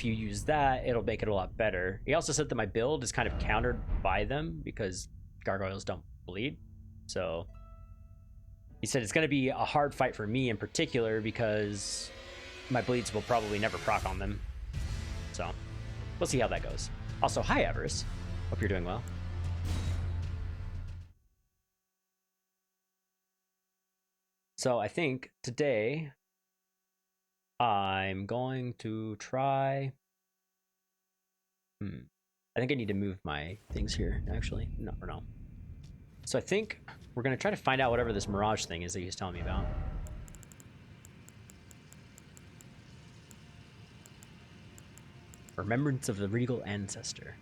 if you use that, it'll make it a lot better. He also said that my build is kind of countered by them because gargoyles don't bleed. So he said it's going to be a hard fight for me in particular because my bleeds will probably never proc on them. So we'll see how that goes. Also, hi Avarice. Hope you're doing well. So I think today I'm going to try... I think I need to move my things here, actually. No, or no. So I think we're going to try to find out whatever this mirage thing is that he was telling me about. Remembrance of the regal ancestor.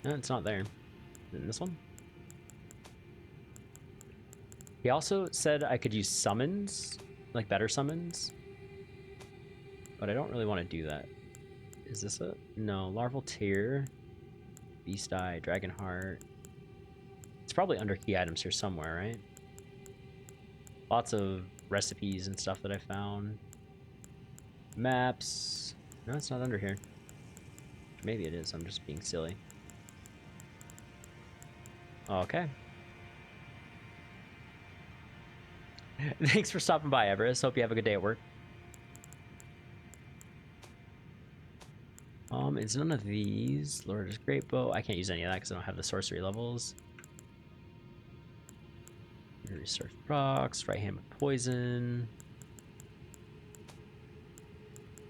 No, it's not there. In this one? He also said I could use summons, like better summons. But I don't really want to do that. Is this a... No, larval tear. Beast Eye, Dragon Heart. It's probably under key items here somewhere, right? Lots of recipes and stuff that I found. Maps. No, it's not under here. Maybe it is. I'm just being silly. Okay. Thanks for stopping by, Everest. Hope you have a good day at work. It's none of these. Lord's Great Bow. I can't use any of that because I don't have the sorcery levels. Research rocks. Right hand of poison.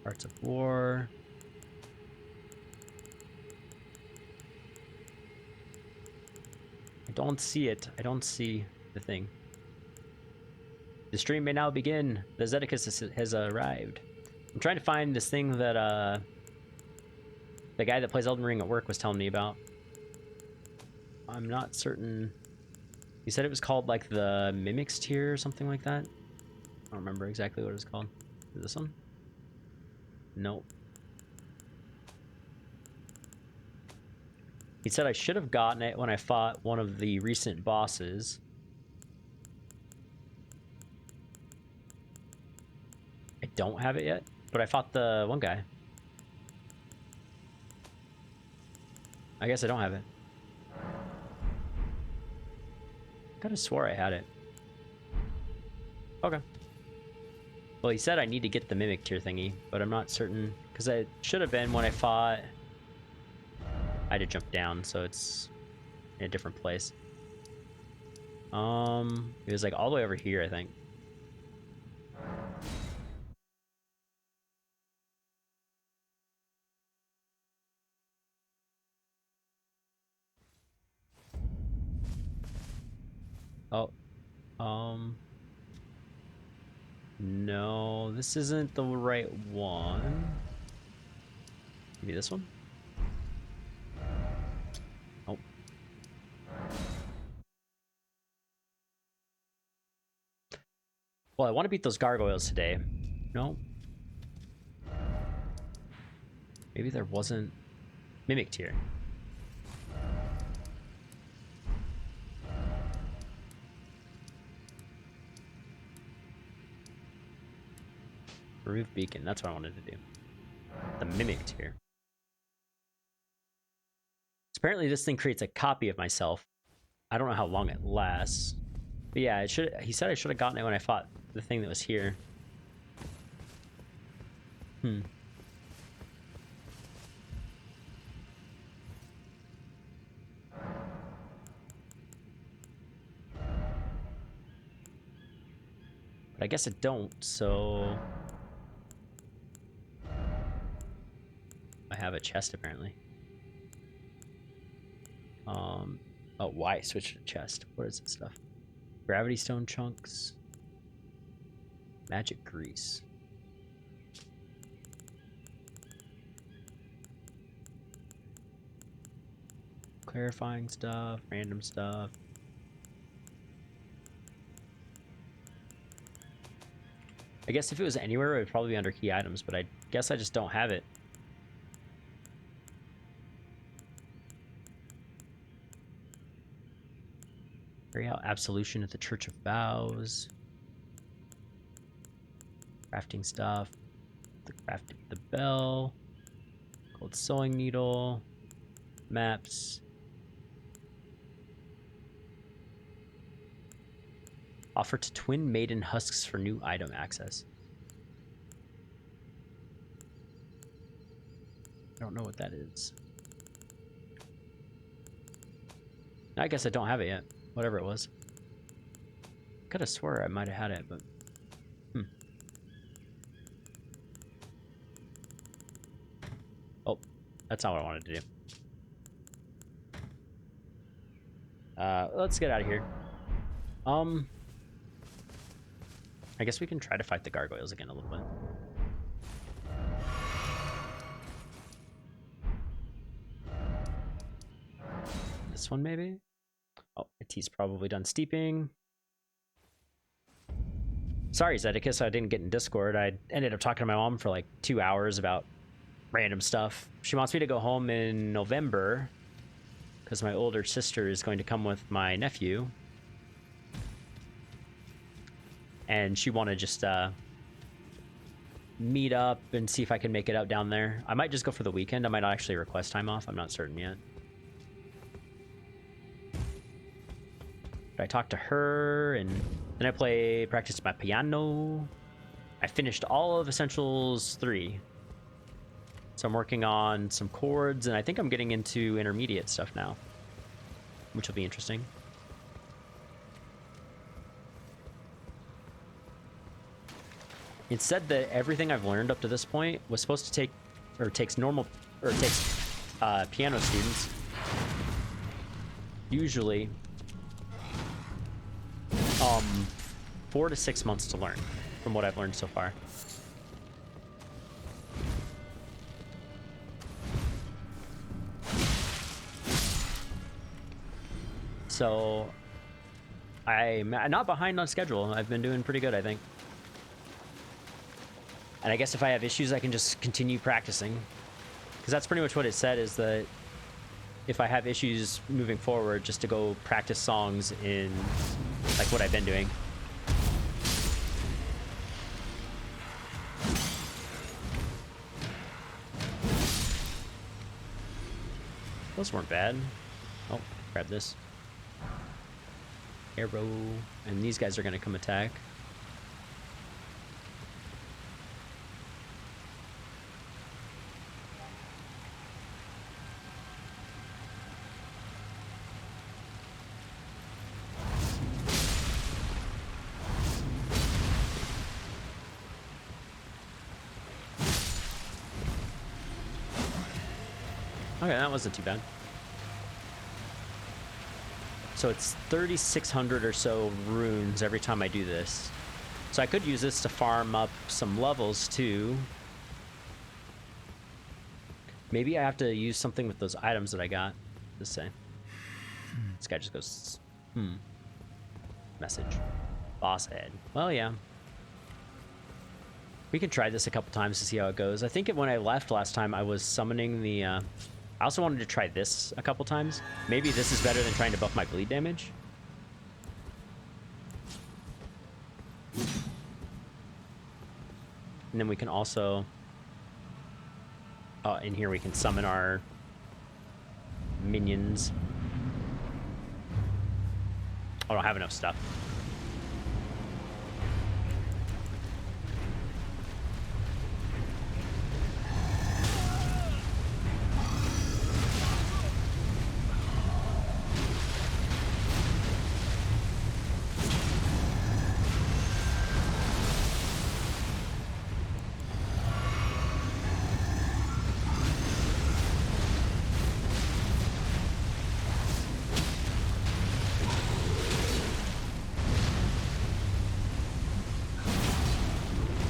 Arts of War. I don't see it. I don't see the thing. The stream may now begin. The Zedicus has arrived. I'm trying to find this thing that the guy that plays Elden Ring at work was telling me about. I'm not certain. He said it was called like the Mimics tier or something like that. I don't remember exactly what it was called. Is this one? Nope. He said I should have gotten it when I fought one of the recent bosses. I don't have it yet, but I fought the one guy. I guess I don't have it. I could have swore I had it. Okay. Well, he said I need to get the Mimic tier thingy, but I'm not certain. Because it should have been when I fought... I had to jump down, so it's in a different place. It was like all the way over here, I think. Oh. No, this isn't the right one. Maybe this one? Oh. Well, I want to beat those gargoyles today. No. Maybe there wasn't Mimic tier. Remove beacon, that's what I wanted to do. The Mimic tier. Apparently this thing creates a copy of myself. I don't know how long it lasts. But yeah, it should. He said I should have gotten it when I fought the thing that was here. But I guess I don't, so... I have a chest, apparently. Oh, why switch to chest? What is this stuff? Gravity stone chunks. Magic grease. Clarifying stuff, random stuff. I guess if it was anywhere, it would probably be under key items, but I guess I just don't have it. Carry out absolution at the Church of Vows. Crafting stuff. The crafting the bell. Gold sewing needle. Maps. Offer to twin maiden husks for new item access. I don't know what that is. I guess I don't have it yet. Whatever it was. Could have swore I might have had it, but... Oh, that's not what I wanted to do. Let's get out of here. I guess we can try to fight the gargoyles again a little bit. This one, maybe? Oh, my tea's probably done steeping. Sorry, Zedicus, I didn't get in Discord. I ended up talking to my mom for like 2 hours about random stuff. She wants me to go home in November because my older sister is going to come with my nephew. And she want to just meet up and see if I can make it out down there. I might just go for the weekend. I might not actually request time off. I'm not certain yet. But I talked to her, and then I practiced my piano. I finished all of Essentials 3. So I'm working on some chords, and I think I'm getting into intermediate stuff now, which will be interesting. It said that everything I've learned up to this point was supposed to take, or takes piano students, usually 4 to 6 months to learn, from what I've learned so far. So I'm not behind on schedule. I've been doing pretty good, I think. And I guess if I have issues, I can just continue practicing. Because that's pretty much what it said, is that if I have issues moving forward, just to go practice songs in, like, what I've been doing. Those weren't bad. Oh, grab this. Arrow. And these guys are going to come attack. Okay, that wasn't too bad. So it's 3,600 or so runes every time I do this. So I could use this to farm up some levels too. Maybe I have to use something with those items that I got. Let's say. This guy just goes, Message. Boss head. Well, yeah. We can try this a couple times to see how it goes. I think when I left last time, I was summoning the... I also wanted to try this a couple times. Maybe this is better than trying to buff my bleed damage. And then we can also... in here we can summon our minions. I don't have enough stuff.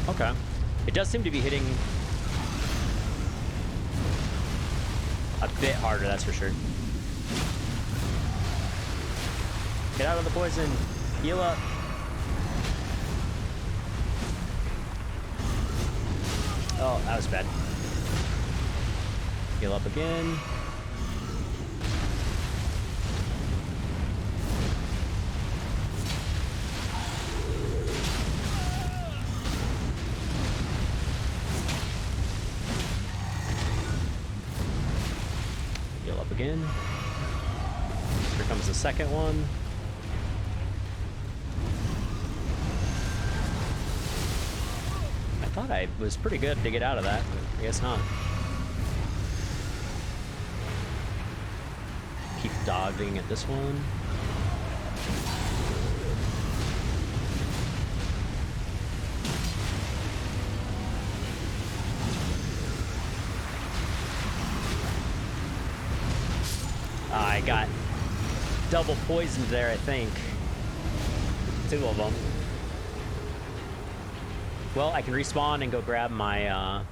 Okay. It does seem to be hitting a bit harder, that's for sure. Get out of the poison. Heal up. Oh, that was bad. Heal up again. again. Here comes the second one. I thought I was pretty good to get out of that, but I guess not. Keep dodging at this one. I got double poisoned there, I think. 2 of them. Well, I can respawn and go grab my,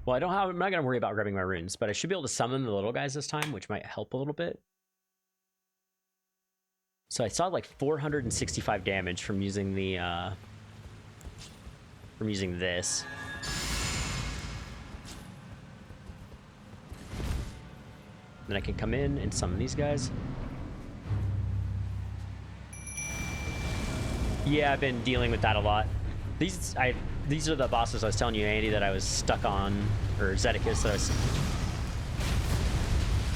well, I'm not gonna worry about grabbing my runes, but I should be able to summon the little guys this time, which might help a little bit. So I saw like 465 damage from using the, from using this. Then I can come in and summon these guys. Yeah, I've been dealing with that a lot. These are the bosses I was telling you, Andy, that I was stuck on, or Zedekiss that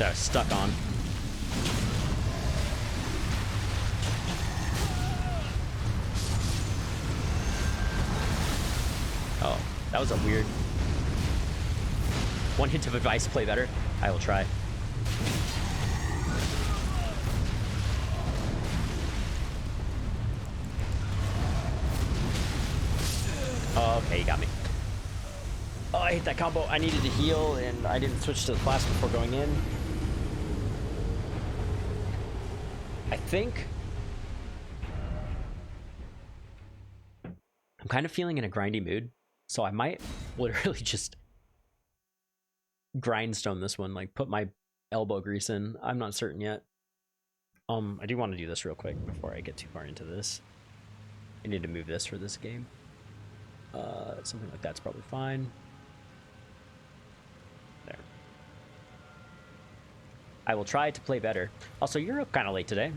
I was stuck on. Oh, that was a weird. One hint of advice: play better. I will try. Oh, okay, you got me. Oh, I hate that combo. I needed to heal, and I didn't switch to the flask before going in. I think I'm kind of feeling in a grindy mood, so I might literally just grindstone this one, like put my elbow grease in. I'm not certain yet. I do want to do this real quick before I get too far into this. I need to move this for this game. Something like that's probably fine. There. I will try to play better. Also, you're up kind of late today.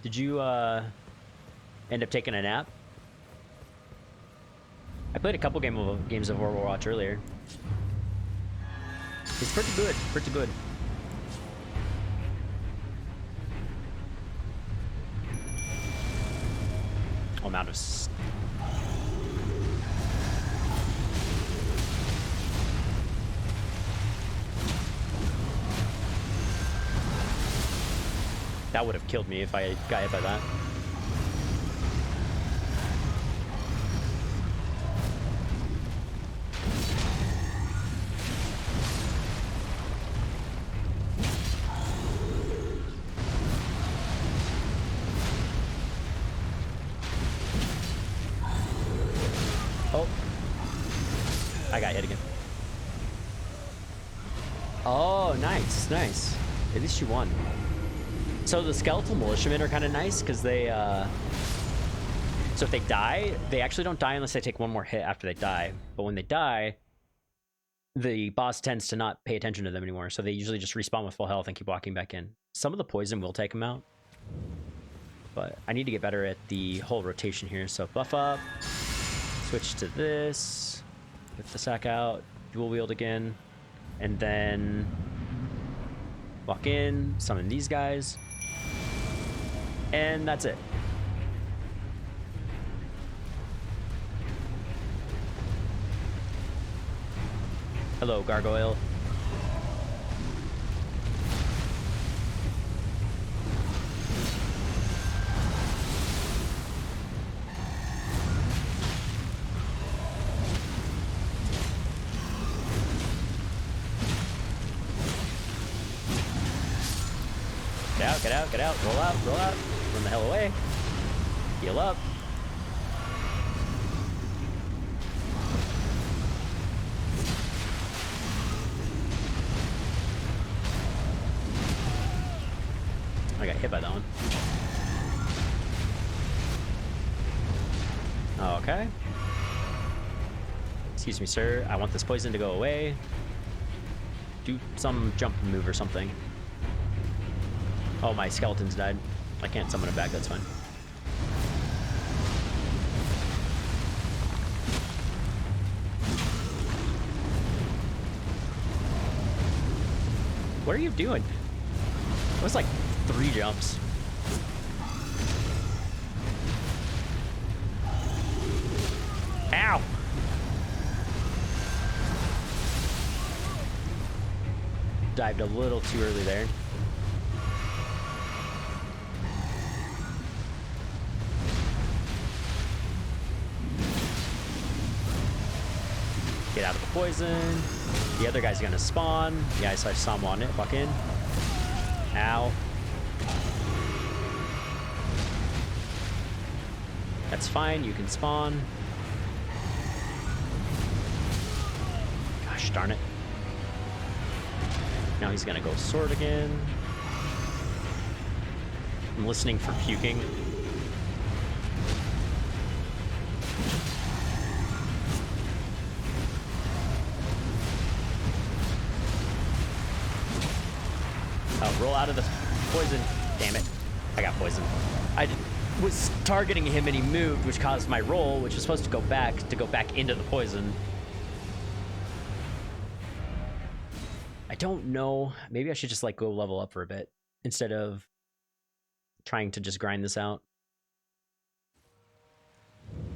Did you end up taking a nap? I played a couple games of Overwatch earlier. It's pretty good, pretty good. Oh, amount of... That would have killed me if I got hit by that. Oh. I got hit again. Oh, nice, nice. At least you won. So the skeletal militiamen are kind of nice because they, so if they die, they actually don't die unless they take one more hit after they die. But when they die, the boss tends to not pay attention to them anymore. So they usually just respawn with full health and keep walking back in. Some of the poison will take them out. But I need to get better at the whole rotation here. So buff up, switch to this, get the sack out, dual wield again, and then walk in, summon these guys. And that's it. Hello, gargoyle. Get out, get out, get out. Roll out, roll out. Run the hell away. Heal up. I got hit by that one. Okay. Excuse me, sir. I want this poison to go away. Do some jump move or something. Oh, my skeletons died. I can't summon it back, that's fine. What are you doing? It was like 3 jumps. Ow! Dived a little too early there. Get out of the poison. The other guy's gonna spawn. Yeah, I saw him on it. Fuck in. Ow. That's fine. You can spawn. Gosh darn it. Now he's gonna go sword again. I'm listening for puking. Oh, roll out of the poison. Damn it. I got poisoned. I was targeting him and he moved, which caused my roll, which was supposed to go back into the poison. I don't know. Maybe I should just like go level up for a bit instead of trying to just grind this out.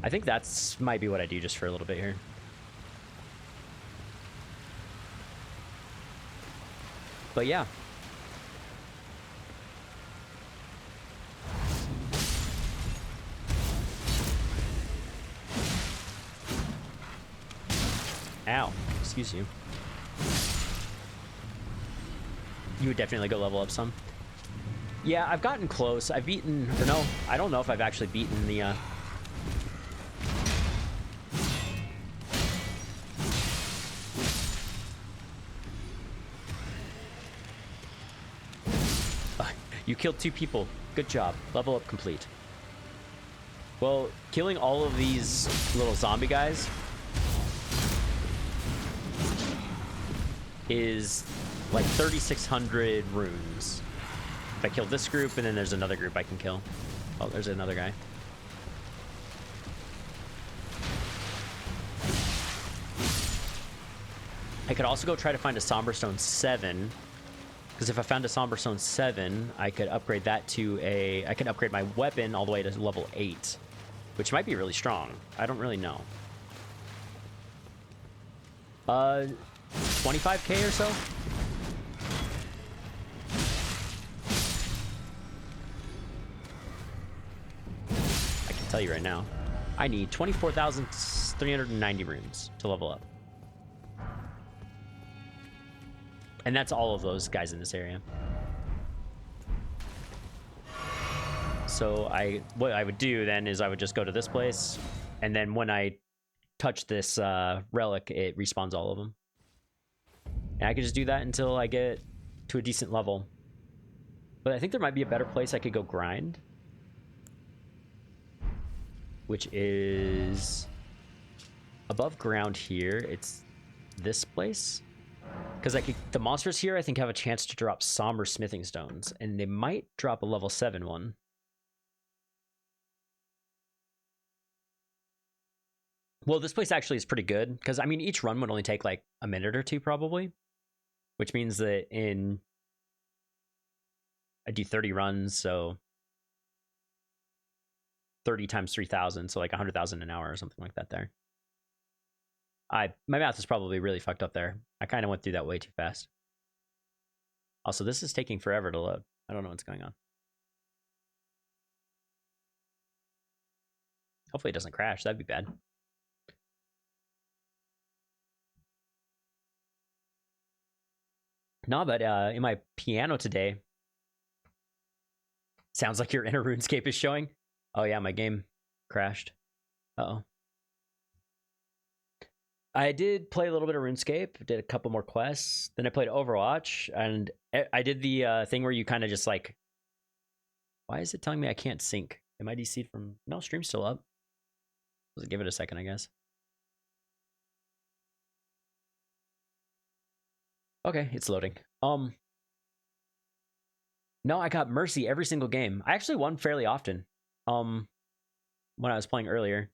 I think that's might be what I do just for a little bit here. But yeah. Ow. Excuse you. You would definitely go level up some. Yeah, I've gotten close. I've beaten... Or no, I don't know if I've actually beaten the... You killed 2 people. Good job. Level up complete. Well, killing all of these little zombie guys is like 3,600 runes. If I kill this group, and then there's another group I can kill. Oh, there's another guy. I could also go try to find a Somber Stone 7. Because if I found a Somber Stone 7, I could upgrade that to a... I can upgrade my weapon all the way to level 8. Which might be really strong. I don't really know. 25k or so? I can tell you right now. I need 24,390 runes to level up. And that's all of those guys in this area. So what I would do then is I would just go to this place, and then when I touch this relic, it respawns all of them. And I could just do that until I get to a decent level. But I think there might be a better place I could go grind, which is above ground here. It's this place. Because the monsters here, I think, have a chance to drop somber smithing stones, and they might drop a level 7 one. Well, this place actually is pretty good, because, I mean, each run would only take, like, a minute or 2, probably. Which means that I do 30 runs, so 30 times 3,000, so like 100,000 an hour or something like that there. My math is probably really fucked up there. I kind of went through that way too fast. Also, this is taking forever to load. I don't know what's going on. Hopefully it doesn't crash. That'd be bad. No, but in my piano today, sounds like your inner RuneScape is showing. Oh yeah, my game crashed. Uh-oh. I did play a little bit of RuneScape, did a couple more quests, then I played Overwatch, and I did the thing where you kind of just like... Why is it telling me I can't sync? Am I DC'd from... No, stream's still up. Let's give it a second, I guess. Okay, it's loading. No, I got Mercy every single game. I actually won fairly often. When I was playing earlier.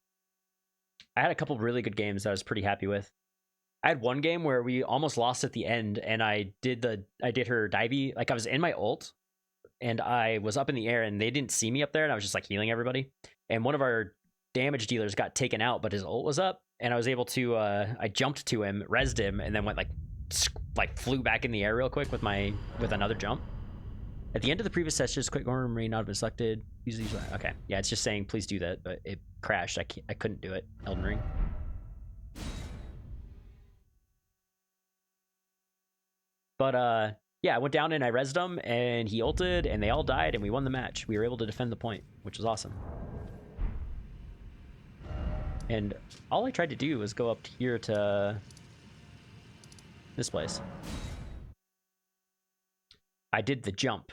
I had a couple really good games that I was pretty happy with. I had one game where we almost lost at the end, and I did her divey. Like I was in my ult, and I was up in the air, and they didn't see me up there, and I was just like healing everybody. And one of our damage dealers got taken out, but his ult was up, and I was able to. I jumped to him, rezzed him, and then went like flew back in the air real quick with another jump. At the end of the previous session, quick gorm may not have been selected. Okay, yeah, it's just saying please do that, but it crashed. I couldn't do it. Elden Ring. But yeah, I went down and I rezzed him, and he ulted, and they all died, and we won the match. We were able to defend the point, which was awesome. And all I tried to do was go up here to this place. I did the jump,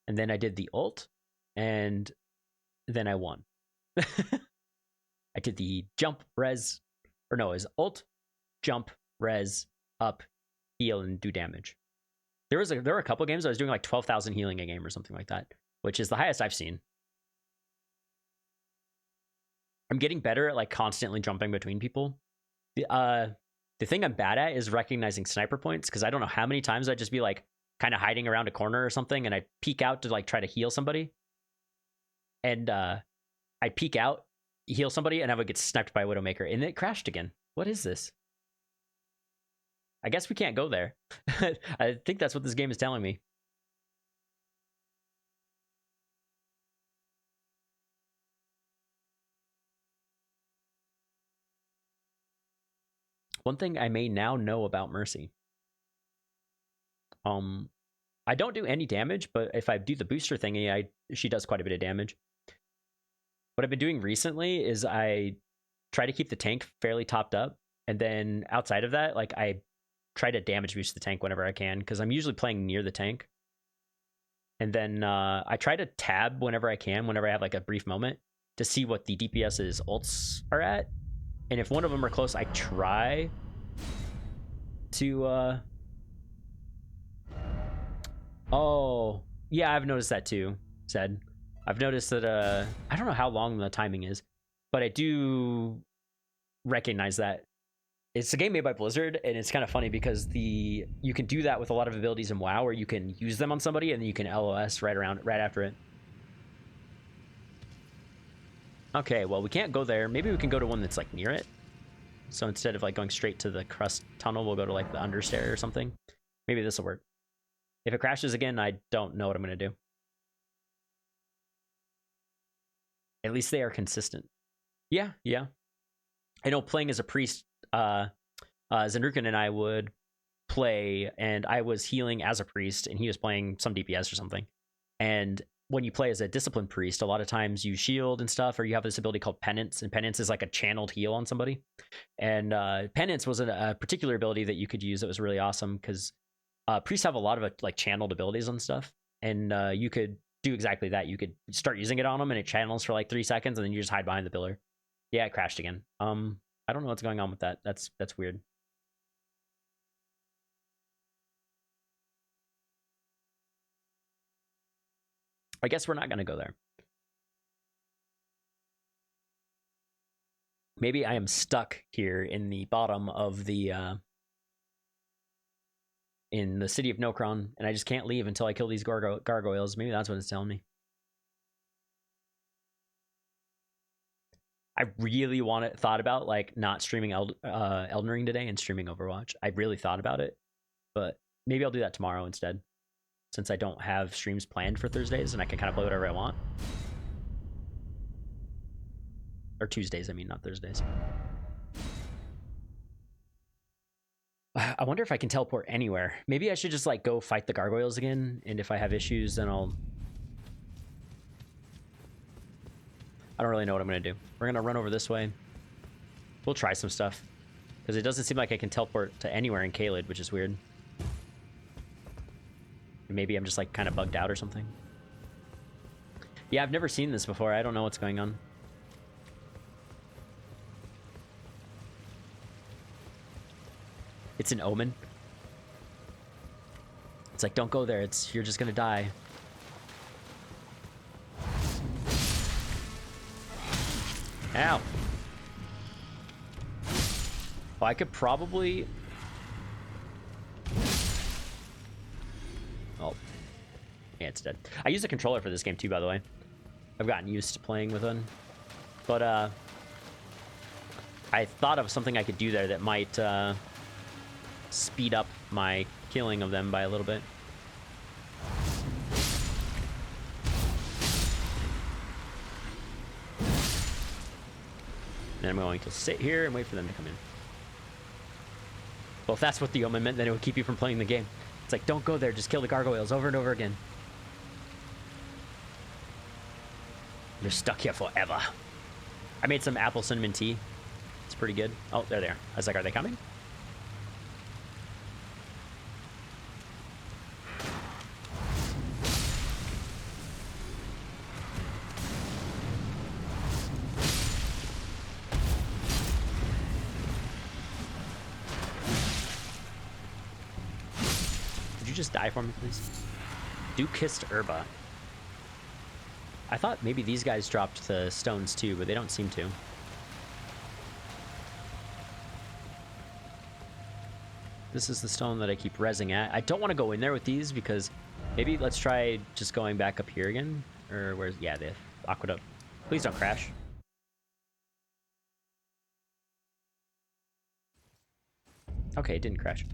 and then I did the ult, and then I won. I did the jump, res, or no, it was ult, jump, res, up, heal, and do damage. There were a couple games I was doing like 12,000 healing a game or something like that, which is the highest I've seen. I'm getting better at like constantly jumping between people. The thing I'm bad at is recognizing sniper points, because I don't know how many times I'd just be like kind of hiding around a corner or something, and I'd peek out to like try to heal somebody. And I'd peek out, heal somebody, and I would get sniped by a Widowmaker, and it crashed again. What is this? I guess we can't go there. I think that's what this game is telling me. One thing I may now know about Mercy. I don't do any damage, but if I do the booster thingy, she does quite a bit of damage. What I've been doing recently is I try to keep the tank fairly topped up, and then outside of that, like I try to damage boost the tank whenever I can, because I'm usually playing near the tank. And then I try to tab whenever I can, whenever I have like a brief moment, to see what the DPS's ults are at. And if one of them are close, I try to... Oh, yeah, I've noticed that too, Zed. I've noticed that, I don't know how long the timing is, but I do recognize that. It's a game made by Blizzard, and it's kind of funny because you can do that with a lot of abilities in WoW, where you can use them on somebody and then you can LOS right after it. Okay, well, we can't go there. Maybe we can go to one that's like near it. So instead of like going straight to the crust tunnel, we'll go to like the understair or something. Maybe this will work. If it crashes again, I don't know what I'm gonna do. At least they are consistent. Yeah. I know playing as a priest, Zenrukin and I would play, and I was healing as a priest, and he was playing some DPS or something. And when you play as a disciplined priest, a lot of times you shield and stuff, or you have this ability called Penance, and Penance is like a channeled heal on somebody. And Penance was a particular ability that you could use that was really awesome, because priests have a lot of like channeled abilities and stuff, and you could do exactly that. You could start using it on them, and it channels for like 3 seconds, and then you just hide behind the pillar. Yeah, it crashed again. I don't know what's going on with that. That's weird. I guess we're not going to go there. Maybe I am stuck here in the bottom of the in the city of Nokron, and I just can't leave until I kill these gargoyles. Maybe that's what it's telling me. I really thought about like not streaming Elden Ring today and streaming Overwatch. I really thought about it, but maybe I'll do that tomorrow instead, since I don't have streams planned for Thursdays and I can kind of play whatever I want. Or Tuesdays, I mean, not Thursdays. I wonder if I can teleport anywhere. Maybe I should just like go fight the gargoyles again, and if I have issues, then I don't really know what I'm going to do. We're going to run over this way. We'll try some stuff, because it doesn't seem like I can teleport to anywhere in Caelid, which is weird. Maybe I'm just like kind of bugged out or something. Yeah, I've never seen this before. I don't know what's going on. It's an omen. It's like, don't go there. You're just going to die. Ow. Well, I could probably... Yeah, it's dead. I use a controller for this game too, by the way. I've gotten used to playing with one. But I thought of something I could do there that might speed up my killing of them by a little bit. And I'm going to sit here and wait for them to come in. Well, if that's what the omen meant, then it would keep you from playing the game. It's like, don't go there, just kill the gargoyles over and over again. They're stuck here forever. I made some apple cinnamon tea. It's pretty good. Oh, there they are. I was like, are they coming? Could you just die for me, please? Duke-kissed Herba. I thought maybe these guys dropped the stones too, but they don't seem to. This is the stone that I keep rezzing at. I don't want to go in there with these because maybe let's try just going back up here again. Or where's... yeah, the aqueduct. Please don't crash. Okay, it didn't crash.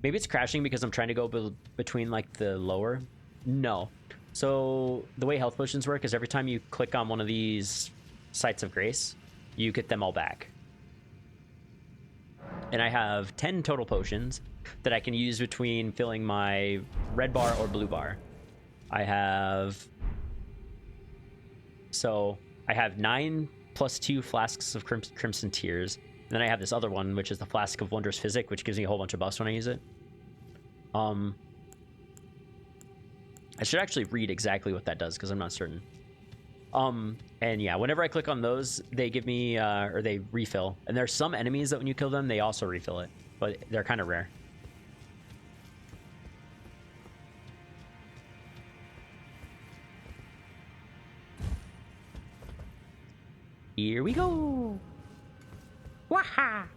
Maybe it's crashing because I'm trying to go between like the lower. No. So the way health potions work is every time you click on one of these sites of grace, you get them all back. And I have 10 total potions that I can use between filling my red bar or blue bar. I have 9 plus 2 flasks of Crimson Tears. And then I have this other one, which is the Flask of Wondrous Physic, which gives me a whole bunch of buffs when I use it. I should actually read exactly what that does because I'm not certain. And yeah, whenever I click on those, they give me, or they refill. And there's some enemies that when you kill them, they also refill it, but they're kind of rare. Here we go. Waha!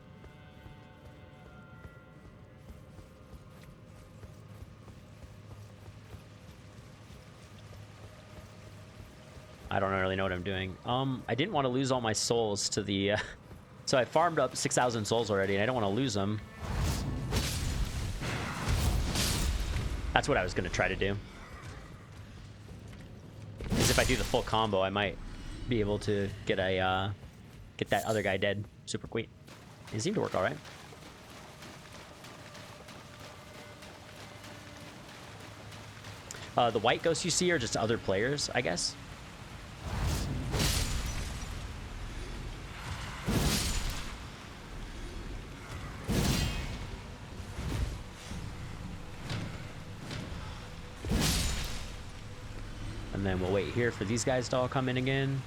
I don't really know what I'm doing. I didn't want to lose all my souls to the... so I farmed up 6,000 souls already, and I don't want to lose them. That's what I was going to try to do. Because if I do the full combo, I might be able to get a get that other guy dead super quick. It seemed to work all right. The white ghosts you see are just other players, I guess. And then we'll wait here for these guys to all come in again.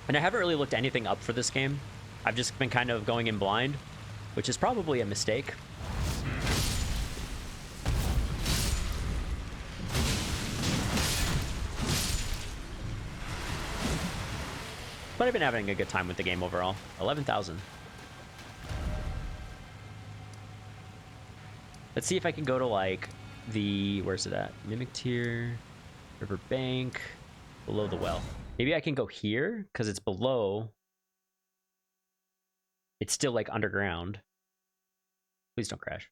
And I haven't really looked anything up for this game. I've just been kind of going in blind, which is probably a mistake. But I've been having a good time with the game overall. 11,000. Let's see if I can go to like the... where's it at? Mimic Tier, River Bank, below the well. Maybe I can go here because it's below. It's still like underground. Please don't crash.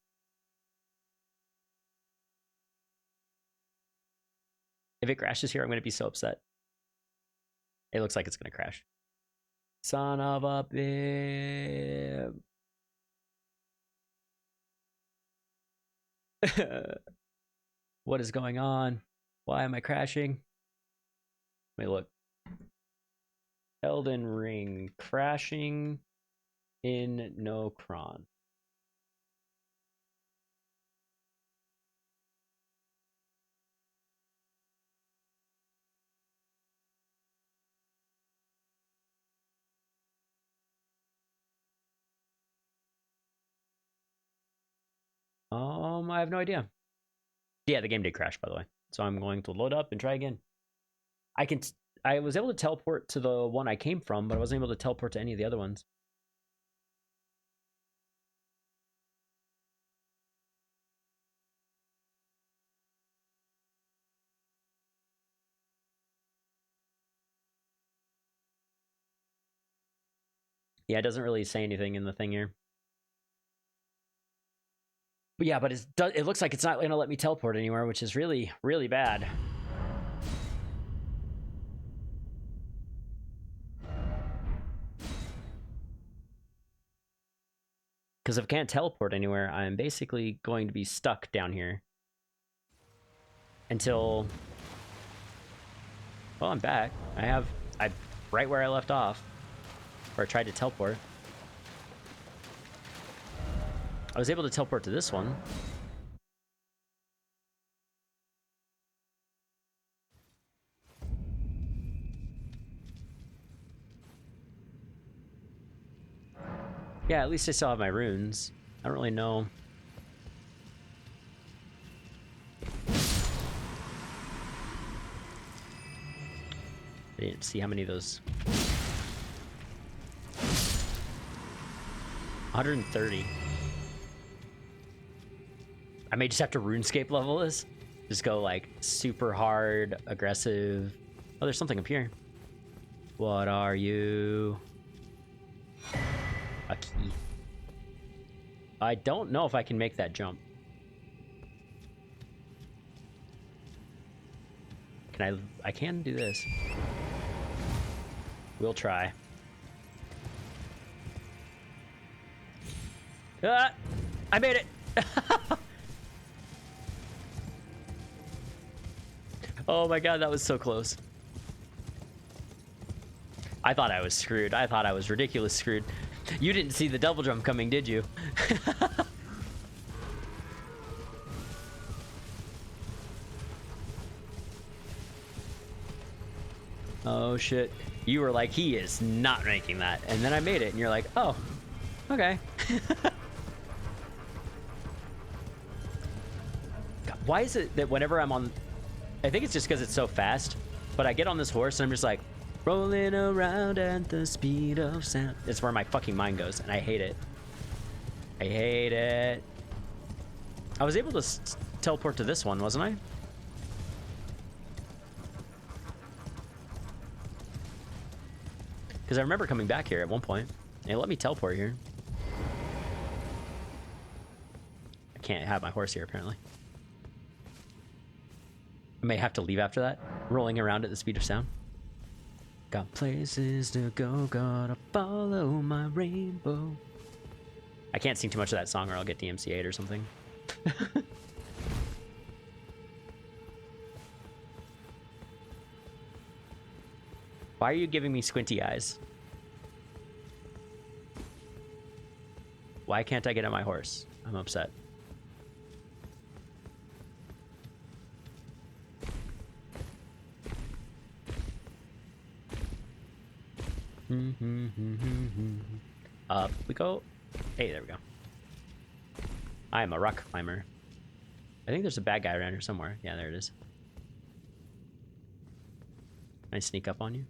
If it crashes here, I'm going to be so upset. It looks like it's going to crash. Son of a bitch. What is going on? Why am I crashing? Let me look. Elden Ring crashing in no cron. I have no idea. Yeah, the game did crash, by the way. So I'm going to load up and try again. I was able to teleport to the one I came from, but I wasn't able to teleport to any of the other ones. Yeah, it doesn't really say anything in the thing here. But yeah, but it looks like it's not going to let me teleport anywhere, which is really, really bad. Because if I can't teleport anywhere, I'm basically going to be stuck down here. Until... Well, I'm back. I'm right where I left off. Where I tried to teleport. I was able to teleport to this one. Yeah, at least I still have my runes. I don't really know. I didn't see how many of those. 130. I may just have to RuneScape level this. Just go like super hard, aggressive. Oh, there's something up here. What are you? A key. I don't know if I can make that jump. Can I can do this. We'll try. Ah! I made it! Oh my god, that was so close. I thought I was screwed. I thought I was ridiculous screwed. You didn't see the double jump coming, did you? Oh shit. You were like, he is not making that. And then I made it, and you're like, oh, okay. God, why is it that whenever I'm on... I think it's just because it's so fast, but I get on this horse and I'm just like, rolling around at the speed of sound. It's where my fucking mind goes, and I hate it. I hate it. I was able to teleport to this one, wasn't I? Because I remember coming back here at one point. They let me teleport here. I can't have my horse here, apparently. I may have to leave after that. Rolling around at the speed of sound. Got places to go, gotta follow my rainbow. I can't sing too much of that song or I'll get DMCA'd or something. Why are you giving me squinty eyes? Why can't I get on my horse? I'm upset. Up we go. Hey, there we go. I am a rock climber. I think there's a bad guy around here somewhere. Yeah, there it is. Can I sneak up on you?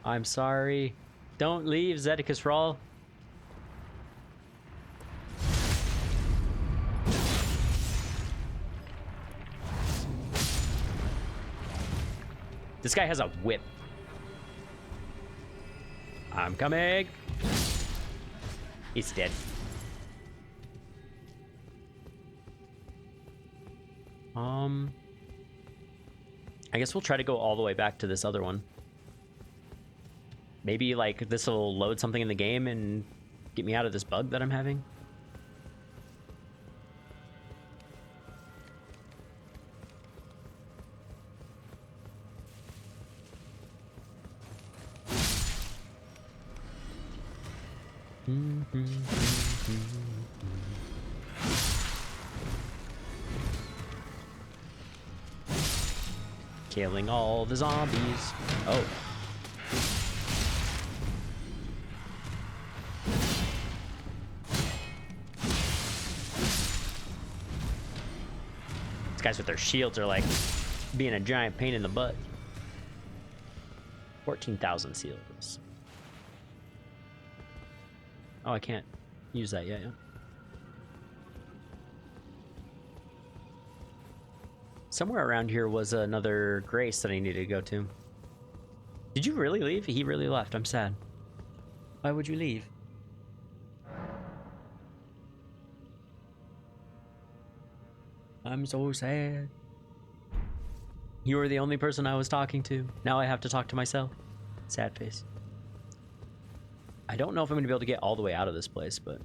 I'm sorry. Don't leave, Zedicus Rawl. This guy has a whip. I'm coming. He's dead. I guess we'll try to go all the way back to this other one. Maybe like this will load something in the game and get me out of this bug that I'm having. Killing all the zombies. Oh. These guys with their shields are like being a giant pain in the butt. 14,000 seals. Oh, I can't use that yet. Yeah. Somewhere around here was another Grace that I needed to go to. Did you really leave? He really left. I'm sad. Why would you leave? I'm so sad. You were the only person I was talking to. Now I have to talk to myself. Sad face. I don't know if I'm going to be able to get all the way out of this place, but...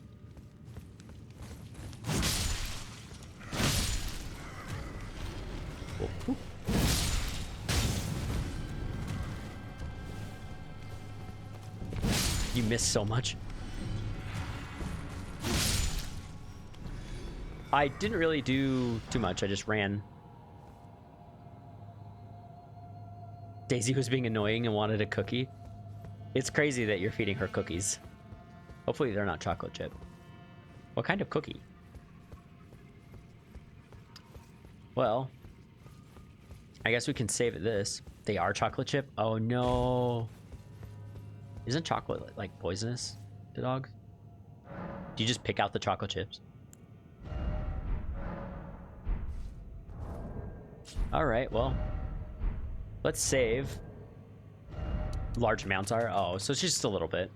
Whoa. You missed so much. I didn't really do too much. I just ran. Daisy was being annoying and wanted a cookie. It's crazy that you're feeding her cookies. Hopefully they're not chocolate chip. What kind of cookie? Well, I guess we can save it this. They are chocolate chip? Oh no. Isn't chocolate like poisonous to dogs? Do you just pick out the chocolate chips? All right, well, let's save. Large amounts are, oh, so it's just a little bit.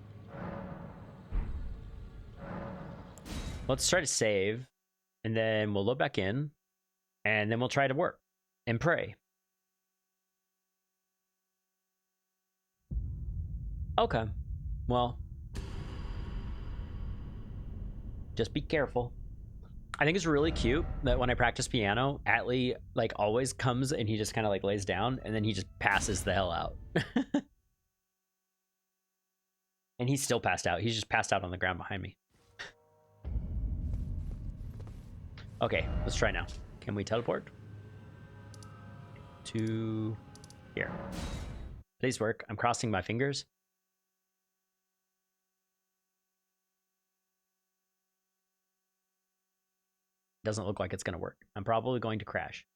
Let's try to save, and then we'll load back in, and then we'll try to work and pray. Okay, well, just be careful. I think it's really cute that when I practice piano, Atlee like always comes and he just kind of like lays down and then he just passes the hell out. And he's still passed out. He's just passed out on the ground behind me. Okay, let's try now. Can we teleport? To here. Please work. I'm crossing my fingers. Doesn't look like it's going to work. I'm probably going to crash.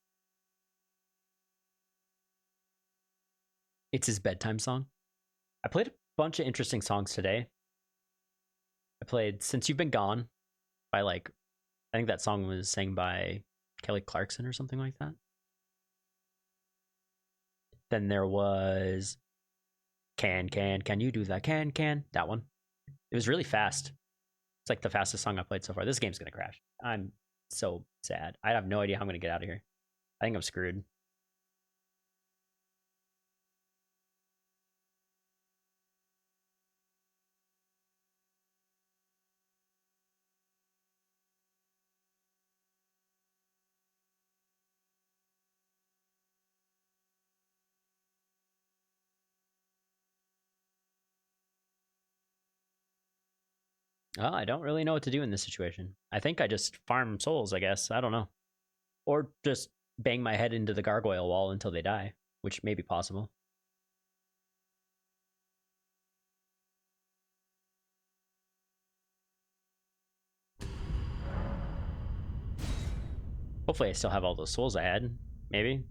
It's his bedtime song. I played a bunch of interesting songs today. I played Since You've Been Gone by like, I think that song was sang by Kelly Clarkson or something like that. Then there was Can You Do That? Can. That one. It was really fast. It's like the fastest song I played so far. This game's going to crash. I'm so sad. I have no idea how I'm going to get out of here. I think I'm screwed. Well, I don't really know what to do in this situation. I think I just farm souls, I guess. I don't know. Or just bang my head into the gargoyle wall until they die, which may be possible. Hopefully I still have all those souls I had. Maybe.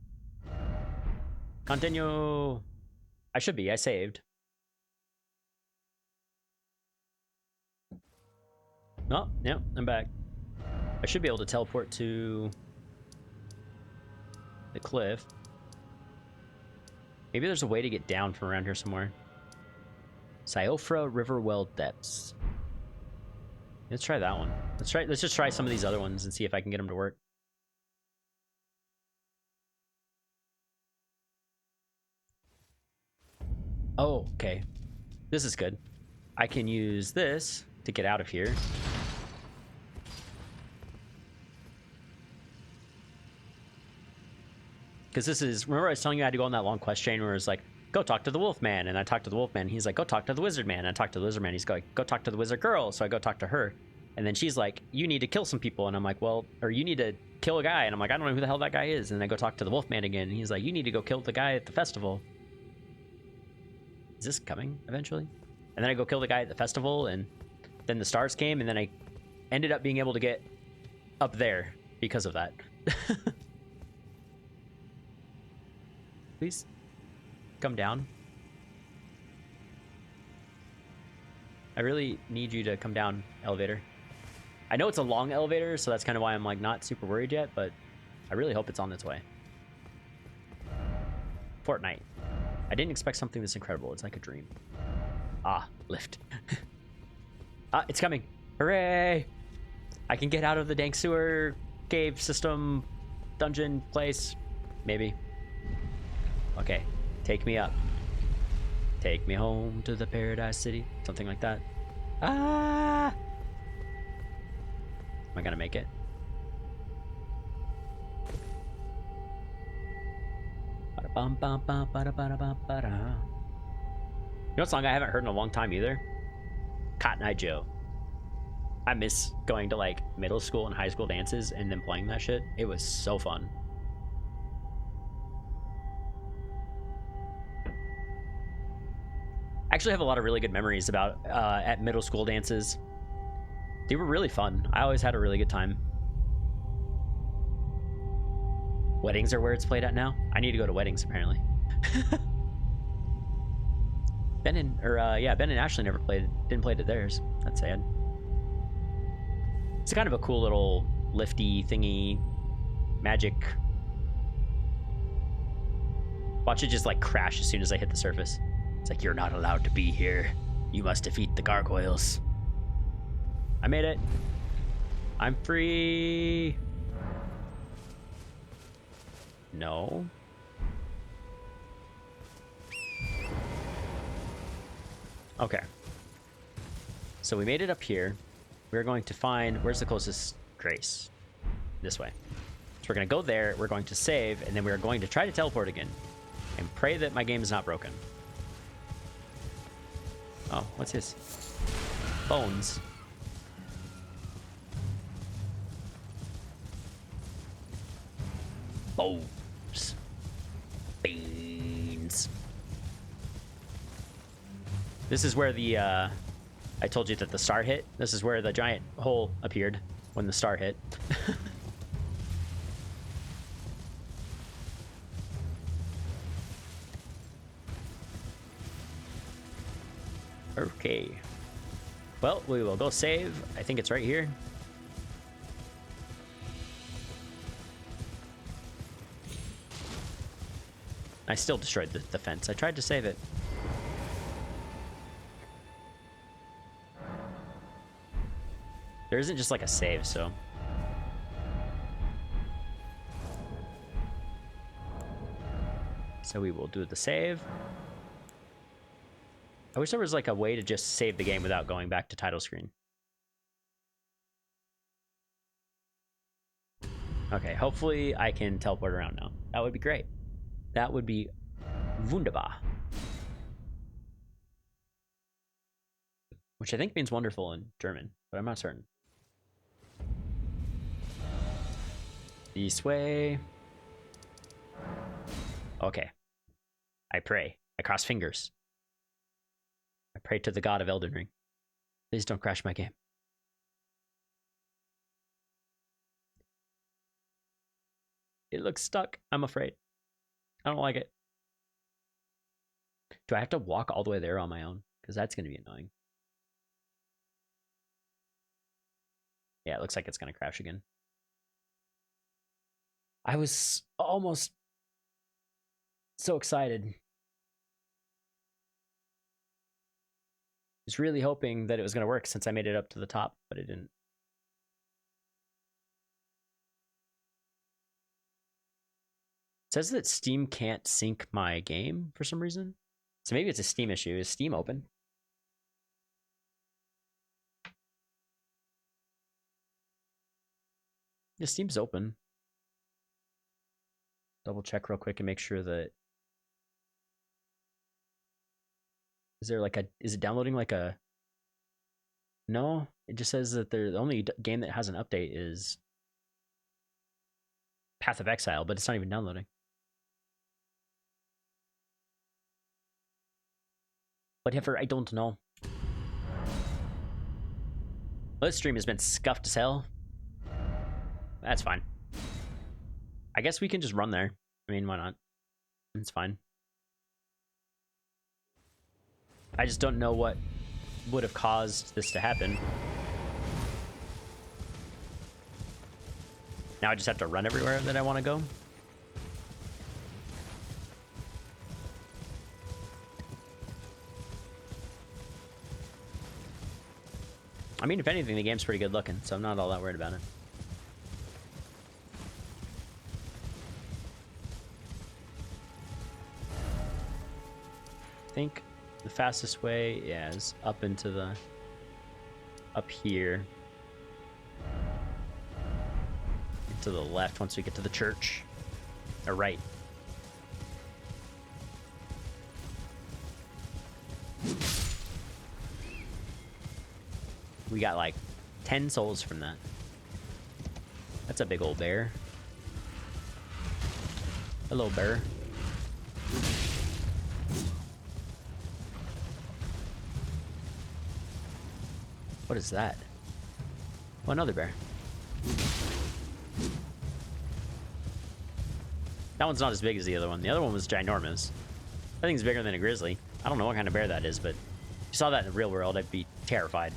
Continue. I should be. I saved. Oh, yeah, I'm back. I should be able to teleport to the cliff. Maybe there's a way to get down from around here somewhere. Siofra River Well Depths. Let's try that one. Let's just try some of these other ones and see if I can get them to work. Oh, okay. This is good. I can use this to get out of here. Because this is, remember I was telling you I had to go on that long quest chain where it's like, go talk to the wolf man, and I talked to the wolf man. He's like, go talk to the wizard man, and I talked to the wizard man. He's going, go talk to the wizard girl. So I go talk to her, and then she's like, you need to kill some people, and I'm like, well, or you need to kill a guy, and I'm like, I don't know who the hell that guy is. And then I go talk to the wolf man again, and he's like, you need to go kill the guy at the festival. Is this coming eventually? And then I go kill the guy at the festival, and then the stars came, and then I ended up being able to get up there because of that. Please come down. I really need you to come down, elevator. I know it's a long elevator, so that's kind of why I'm like not super worried yet, but I really hope it's on its way. Fortnite. I didn't expect something this incredible. It's like a dream. Ah, lift. Ah, it's coming. Hooray! I can get out of the dank sewer cave system dungeon place. Maybe. Okay, take me up. Take me home to the paradise city. Something like that. Ah! Am I gonna make it? You know what song I haven't heard in a long time either? Cotton Eye Joe. I miss going to like middle school and high school dances and then playing that shit. It was so fun. I actually have a lot of really good memories about at middle school dances. They were really fun. I always had a really good time. Weddings are where it's played at now. I need to go to weddings apparently. Ben and Ashley didn't play to theirs. That's sad. It's kind of a cool little lifty thingy magic. Watch it just like crash as soon as I hit the surface. It's like, you're not allowed to be here. You must defeat the gargoyles. I made it. I'm free. No. Okay. So we made it up here. We're going to find, where's the closest Grace? This way. So we're going to go there, we're going to save, and then we're going to try to teleport again. And pray that my game is not broken. Oh, what's his? Bones. Bones. Beans. This is where the, I told you that the star hit. This is where the giant hole appeared when the star hit. Okay. Well, we will go save. I think it's right here. I still destroyed the fence. I tried to save it. There isn't just like a save, so. So we will do the save. I wish there was like a way to just save the game without going back to title screen. Okay, hopefully I can teleport around now. That would be great. That would be wunderbar. Which I think means wonderful in German, but I'm not certain. This way. Okay. I pray. I cross fingers. I pray to the god of Elden Ring. Please don't crash my game. It looks stuck. I'm afraid. I don't like it. Do I have to walk all the way there on my own? Because that's going to be annoying. Yeah, it looks like it's going to crash again. I was almost so excited. I was really hoping that it was going to work since I made it up to the top, but it didn't. It says that Steam can't sync my game for some reason. So maybe it's a Steam issue. Is Steam open? Yeah, Steam's open. Double check real quick and make sure that... Is there like a... Is it downloading like a... No, it just says that the only game that has an update is Path of Exile, but it's not even downloading. Whatever, I don't know. Well, this stream has been scuffed as hell. That's fine. I guess we can just run there. I mean, why not? It's fine. I just don't know what would have caused this to happen. Now I just have to run everywhere that I want to go. I mean, if anything, the game's pretty good looking, so I'm not all that worried about it. I think the fastest way, yeah, is up into the... up here. To the left once we get to the church. Or right. We got like 10 souls from that. That's a big old bear. Hello, bear. What is that? Oh, another bear. That one's not as big as the other one. The other one was ginormous. I think it's bigger than a grizzly. I don't know what kind of bear that is, but if you saw that in the real world, I'd be terrified.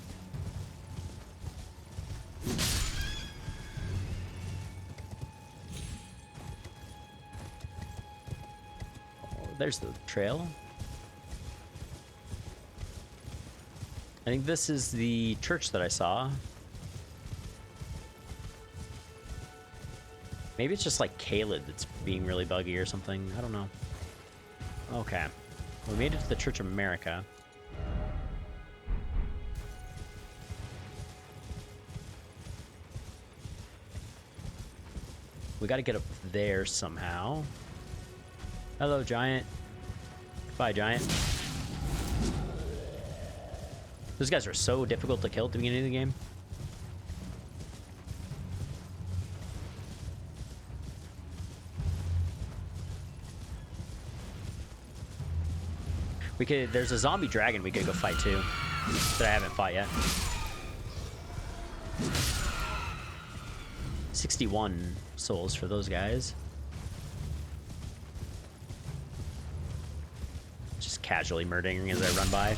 Oh, there's the trail. I think this is the church that I saw. Maybe it's just like Caled that's being really buggy or something. I don't know. Okay. We made it to the Church of America. We gotta get up there somehow. Hello, giant. Bye, giant. Those guys are so difficult to kill at the beginning of the game. We could, there's a zombie dragon we could go fight too, that I haven't fought yet. 61 souls for those guys. Just casually murdering as I run by.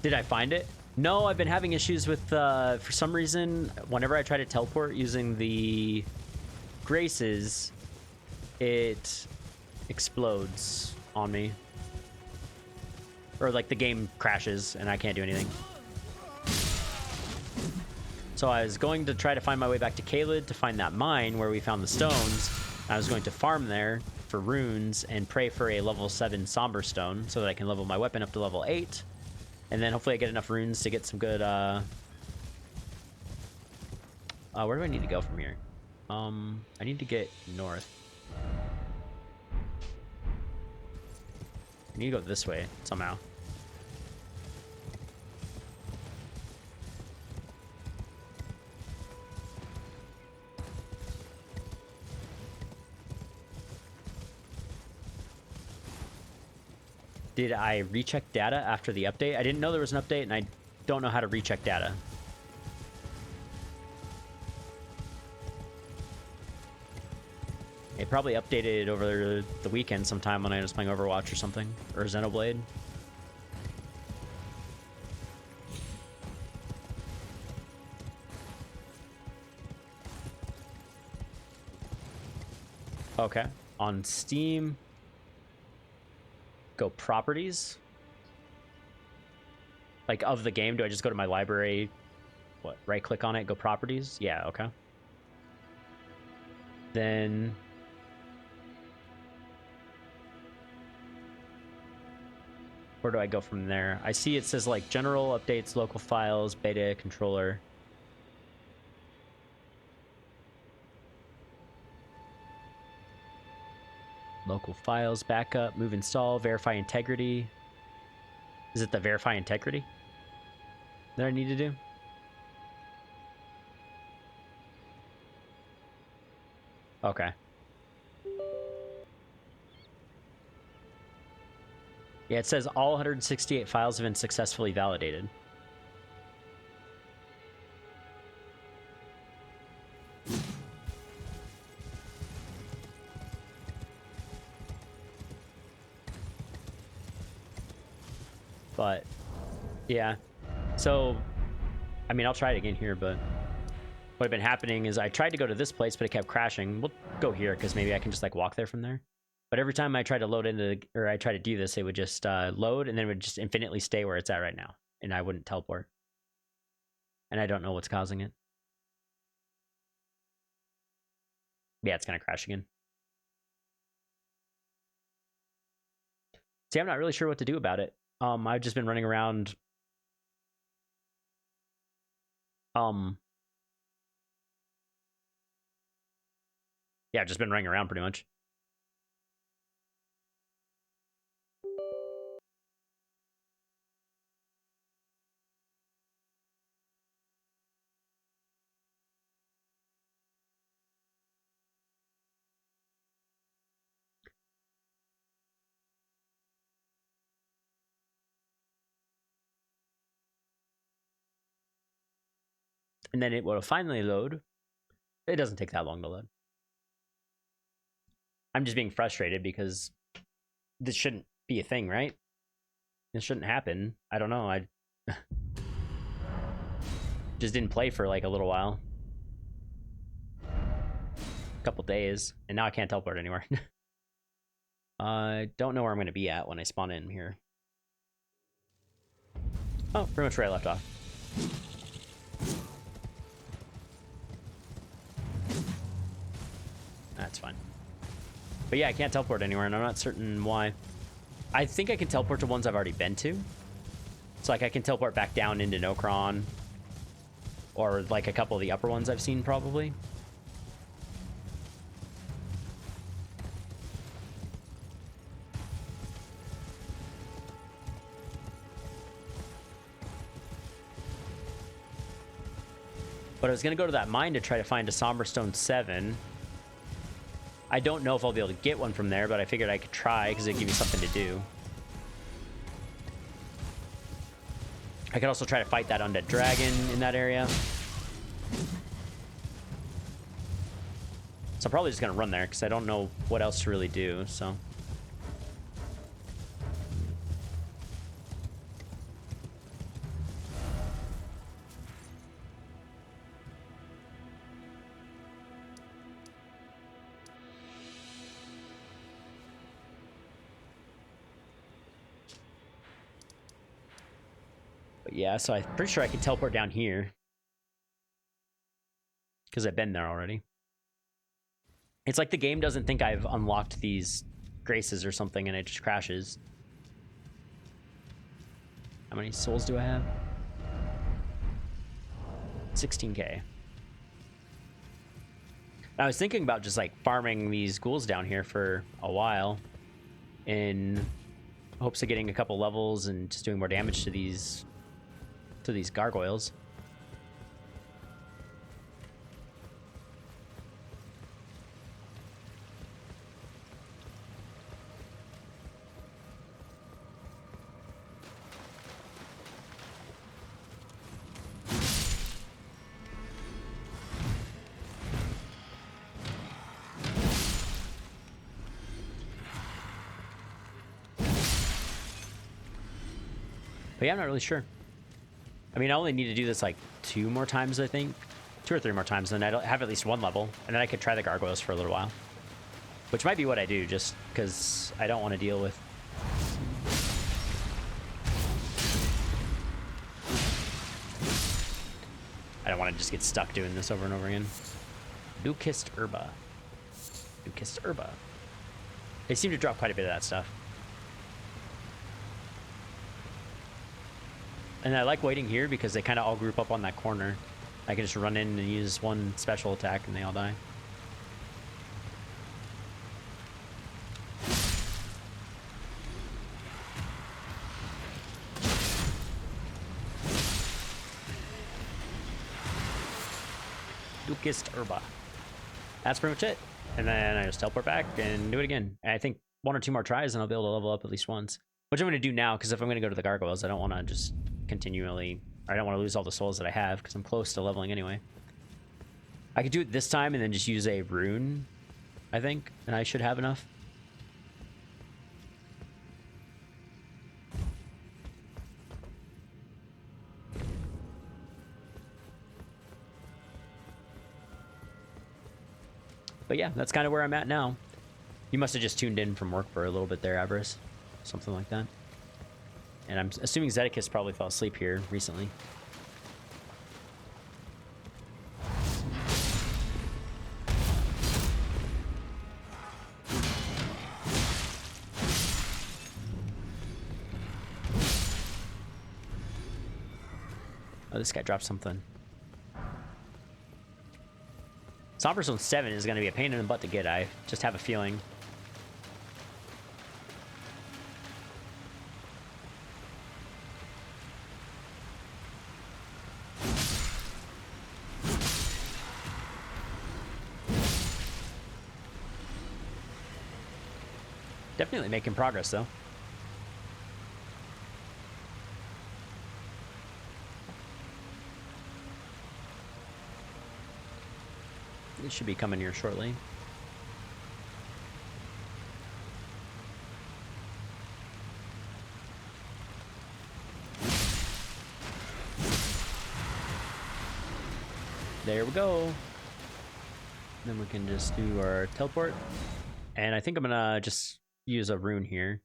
Did I find it? No, I've been having issues with, for some reason, whenever I try to teleport using the graces, it explodes on me. Or like the game crashes and I can't do anything. So I was going to try to find my way back to Caled to find that mine where we found the stones. I was going to farm there for runes and pray for a level 7 somber stone so that I can level my weapon up to level 8. And then hopefully I get enough runes to get some good, where do I need to go from here? I need to get north. I need to go this way somehow. Did I recheck data after the update? I didn't know there was an update, and I don't know how to recheck data. It probably updated over the weekend sometime when I was playing Overwatch or something, or Xenoblade. Okay, on Steam, go properties. Like of the game, do I just go to my library? What, right click on it, go properties? Yeah, okay. Then where do I go from there? I see it says like general updates, local files, beta controller. Local files, backup, move install, verify integrity. Is it the verify integrity that I need to do? Okay. Yeah, it says all 168 files have been successfully validated. But, yeah. So, I mean, I'll try it again here, but what had been happening is I tried to go to this place, but it kept crashing. We'll go here, because maybe I can just, like, walk there from there. But every time I try to load into or I try to do this, it would just load and then it would just infinitely stay where it's at right now, and I wouldn't teleport. And I don't know what's causing it. Yeah, it's gonna crash again. See, I'm not really sure what to do about it. I've just been running around. Yeah, I've just been running around pretty much. And then it will finally load. It doesn't take that long to load. I'm just being frustrated because this shouldn't be a thing, right? This shouldn't happen. I don't know. I just didn't play for like a little while. A couple days. And now I can't teleport anywhere. I don't know where I'm going to be at when I spawn in here. Oh, pretty much where I left off. That's fine. But yeah, I can't teleport anywhere, and I'm not certain why. I think I can teleport to ones I've already been to. So like I can teleport back down into Nokron. Or like a couple of the upper ones I've seen probably. But I was going to go to that mine to try to find a Somberstone 7. I don't know if I'll be able to get one from there, but I figured I could try because it'd give me something to do. I could also try to fight that undead dragon in that area. So I'm probably just going to run there because I don't know what else to really do, so... Yeah, so I'm pretty sure I can teleport down here. Because I've been there already. It's like the game doesn't think I've unlocked these graces or something and it just crashes. How many souls do I have? 16k. I was thinking about just like farming these ghouls down here for a while in hopes of getting a couple levels and just doing more damage to these gargoyles. But yeah, I'm not really sure. I mean, I only need to do this like 2 more times, I think. 2 or 3 more times, and I'd have at least 1 level. And then I could try the gargoyles for a little while. Which might be what I do, just because I don't want to deal with... I don't want to just get stuck doing this over and over again. Dukist Herba. Dukist Herba. They seem to drop quite a bit of that stuff. And I like waiting here because they kind of all group up on that corner. I can just run in and use one special attack and they all die. Dukist Herba. That's pretty much it. And then I just teleport back and do it again. And I think 1 or 2 more tries and I'll be able to level up at least once. Which I'm going to do now because if I'm going to go to the gargoyles, I don't want to just continually... I don't want to lose all the souls that I have because I'm close to leveling anyway. I could do it this time and then just use a rune, I think, and I should have enough. But yeah, that's kind of where I'm at now. You must have just tuned in from work for a little bit there, Avarice. Something like that. And I'm assuming Zedekis probably fell asleep here recently. Oh, this guy dropped something. Somber Zone 7 is going to be a pain in the butt to get, I just have a feeling. Definitely making progress, though. It should be coming here shortly. There we go. Then we can just do our teleport. And I think I'm gonna just use a rune here.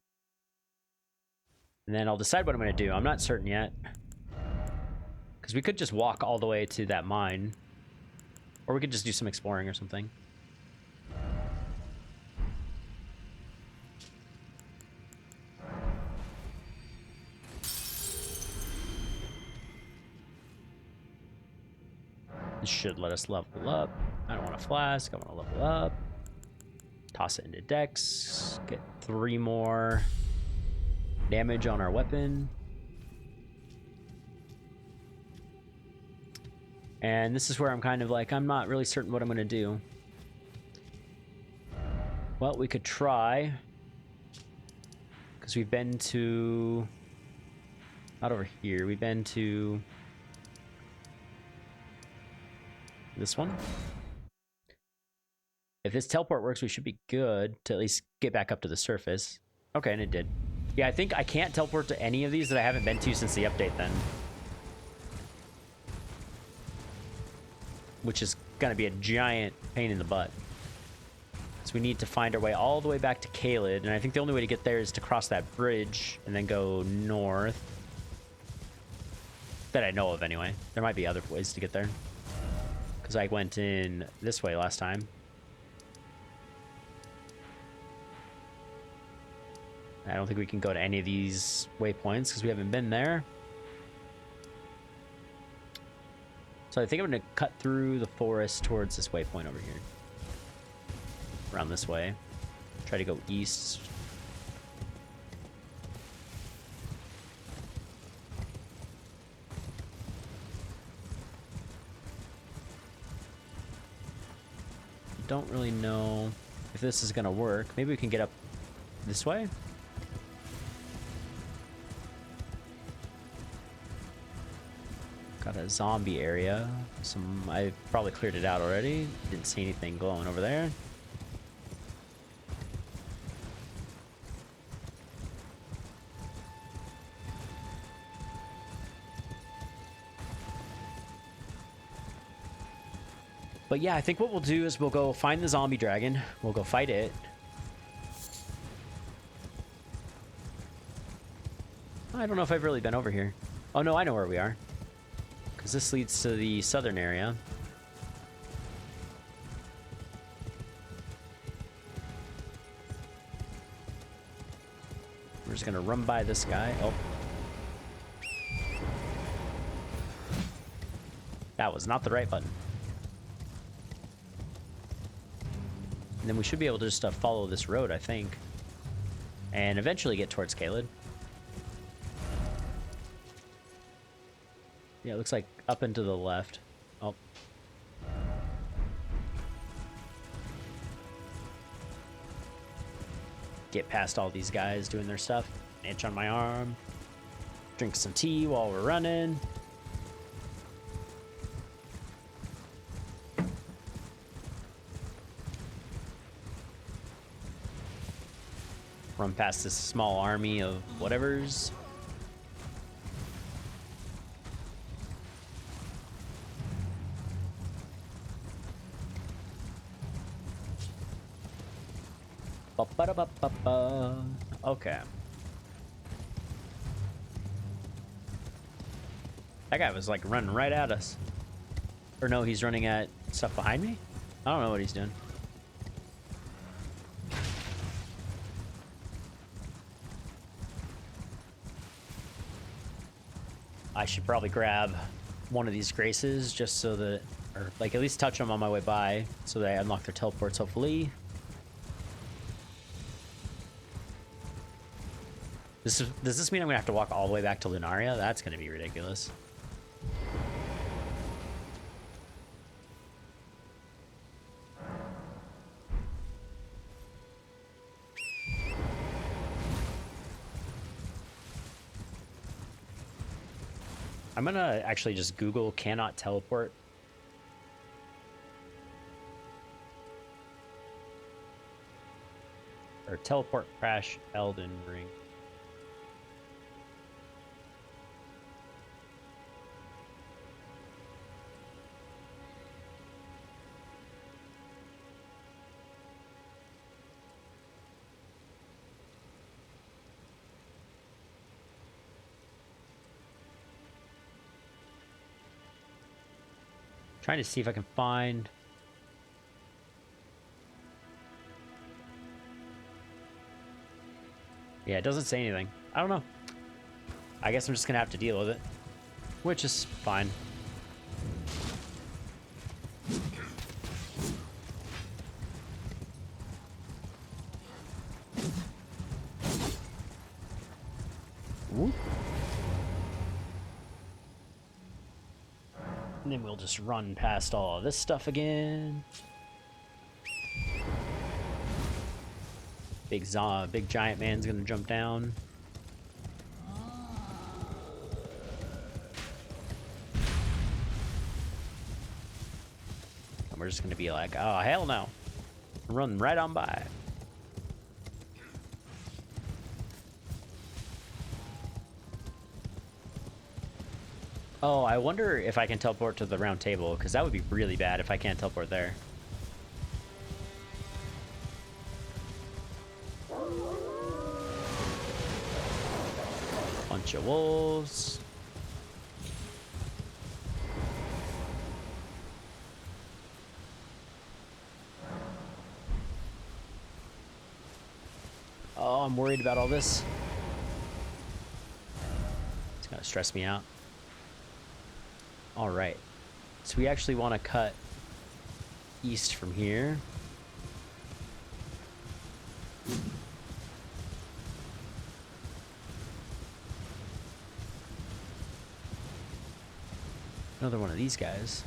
And then I'll decide what I'm gonna do. I'm not certain yet. Because we could just walk all the way to that mine. Or we could just do some exploring or something. This should let us level up. I don't want a flask. I want to level up. Toss it into Dex. Get 3 more damage on our weapon. And this is where I'm kind of like, I'm not really certain what I'm going to do. Well, we could try. Because we've been to... Not over here. We've been to... this one. If this teleport works, we should be good to at least get back up to the surface. Okay, and it did. Yeah, I think I can't teleport to any of these that I haven't been to since the update then. Which is going to be a giant pain in the butt. So we need to find our way all the way back to Caelid, and I think the only way to get there is to cross that bridge and then go north. That I know of, anyway. There might be other ways to get there. Because I went in this way last time. I don't think we can go to any of these waypoints because we haven't been there. So I think I'm going to cut through the forest towards this waypoint over here. Around this way. Try to go east. Don't really know if this is going to work. Maybe we can get up this way? Got a zombie area. I probably cleared it out already. Didn't see anything glowing over there. But yeah, I think what we'll do is we'll go find the zombie dragon. We'll go fight it. I don't know if I've really been over here. Oh no, I know where we are. Because this leads to the southern area. We're just gonna run by this guy. Oh. That was not the right button. And then we should be able to just follow this road, I think. And eventually get towards Caelid. Yeah, it looks like up and to the left. Oh. Get past all these guys doing their stuff. Itch on my arm. Drink some tea while we're running. Run past this small army of whatevers. Ba-ba-da-ba-ba-ba. Okay. That guy was like running right at us. Or no, he's running at stuff behind me? I don't know what he's doing. I should probably grab one of these graces just so that, or like at least touch them on my way by so that I unlock their teleports, hopefully. Does this mean I'm gonna have to walk all the way back to Lunaria? That's gonna be ridiculous. I'm gonna actually just Google cannot teleport. Or teleport crash Elden Ring. Trying to see if I can find... Yeah, it doesn't say anything. I don't know. I guess I'm just gonna have to deal with it. Which is fine. Whoop. And then we'll just run past all of this stuff again. Big giant man's gonna jump down. And we're just gonna be like, oh, hell no. Run right on by. Oh, I wonder if I can teleport to the round table, because that would be really bad if I can't teleport there. Bunch of wolves. Oh, I'm worried about all this. It's gonna stress me out. All right, so we actually want to cut east from here. Another one of these guys.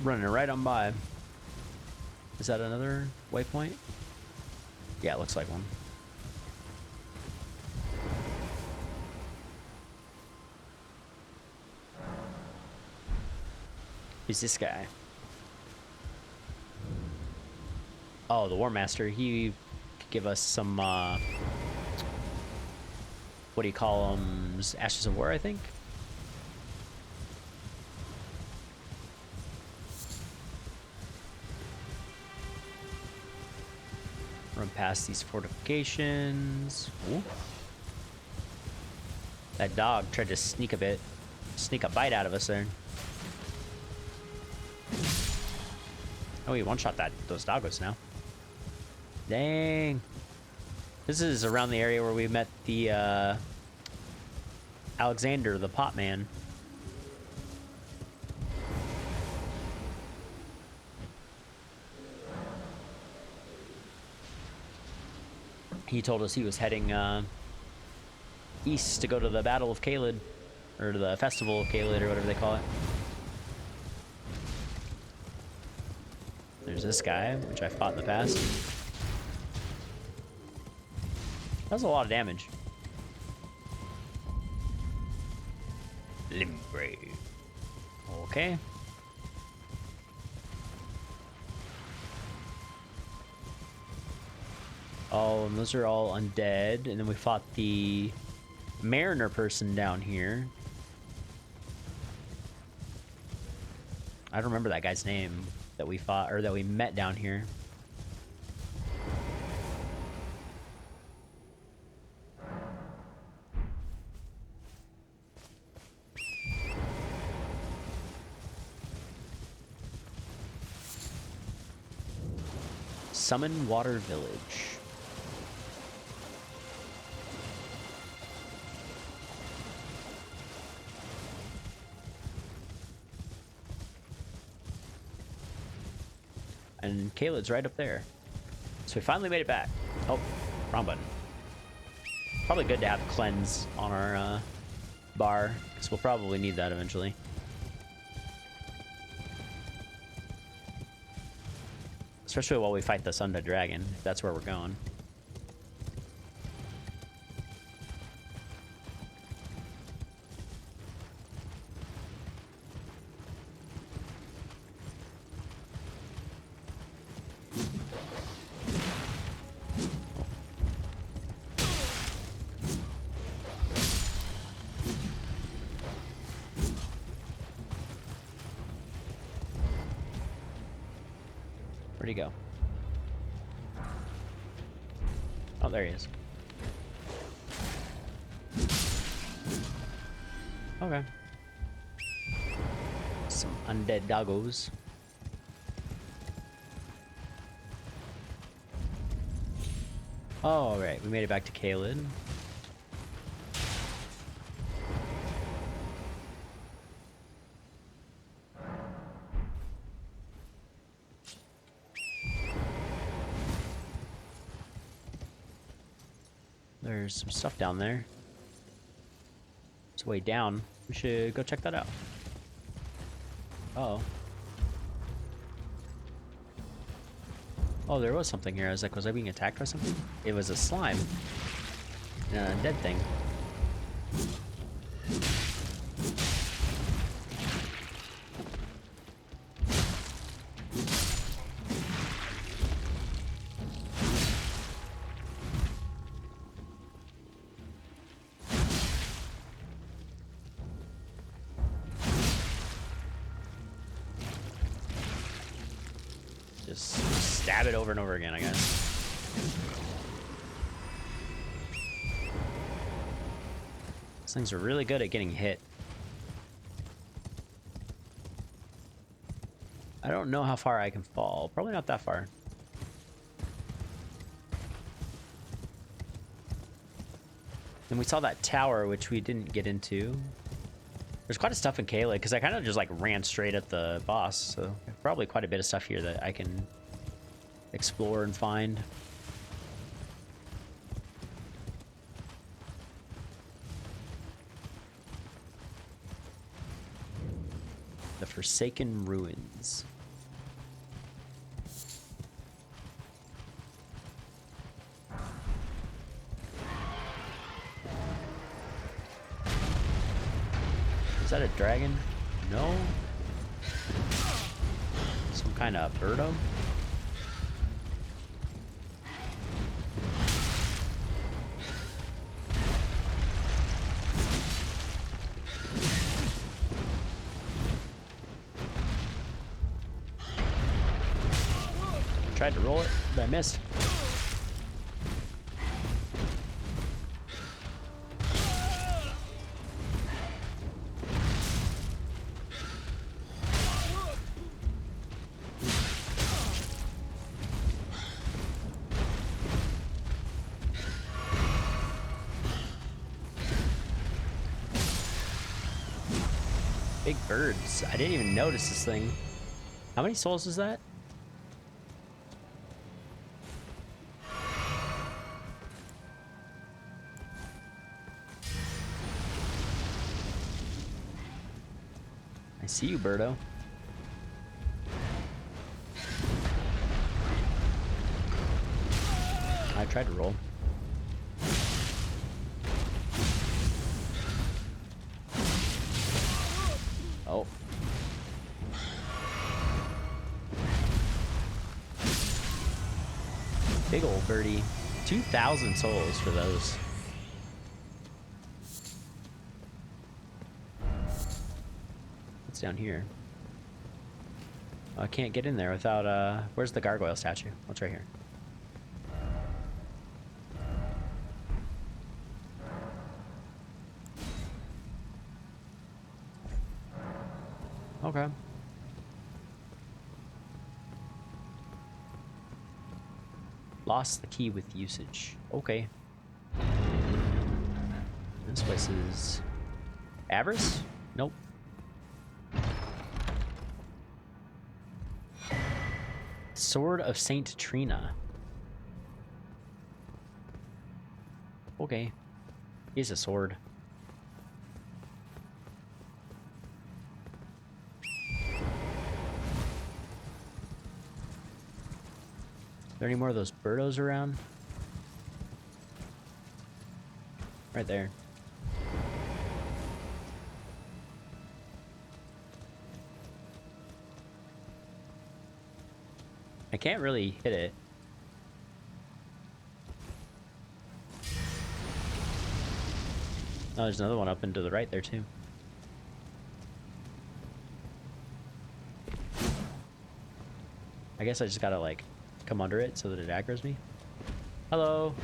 Running right on by. Is that another waypoint? Yeah, it looks like one. Who's this guy? Oh, the War Master. He could give us some, what do you call them? Ashes of War, I think? Run past these fortifications. Ooh. That dog tried to sneak a bite out of us there. Oh, he one-shot those doggos now. Dang. This is around the area where we met the, Alexander, the pot man. He told us he was heading, east to go to the Battle of Caelid. Or to the Festival of Caelid, or whatever they call it. There's this guy, which I fought in the past. That's a lot of damage. Limbre. Okay. Oh, and those are all undead. And then we fought the Mariner person down here. I don't remember that guy's name. that we fought, or that we met down here. Summon Water Village. And Caelid's right up there. So we finally made it back. Oh, wrong button. Probably good to have cleanse on our bar, because we'll probably need that eventually. Especially while we fight this undead dragon, if that's where we're going. Where'd he go? Oh, there he is. Okay. Some undead doggos. Oh, alright. We made it back to Caelid. There's some stuff down there. It's way down. We should go check that out. Uh-oh. Oh, there was something here. I was like, was I being attacked by something? It was a slime. A dead thing. Just stab it over and over again, I guess. These things are really good at getting hit. I don't know how far I can fall. Probably not that far. And we saw that tower, which we didn't get into. There's quite a stuff in Caelid, because I kind of just like ran straight at the boss, so probably quite a bit of stuff here that I can explore and find. The Forsaken Ruins. Is that a dragon? No. Some kind of birdo? Tried to roll it, but I missed. Big birds. I didn't even notice this thing. How many souls is that? I see you, birdo. I tried to roll. Oh. Big old birdie. 2,000 souls for those. What's down here? I can't get in there without, where's the gargoyle statue? What's right here? Okay. Lost the key with usage. Okay. This place is... Avarice? Nope. Sword of Saint Trina. Okay. He's a sword. Are there any more of those birdos around? Right there. I can't really hit it. Oh, there's another one up and to the right there too. I guess I just gotta like come under it so that it aggroes me. Hello.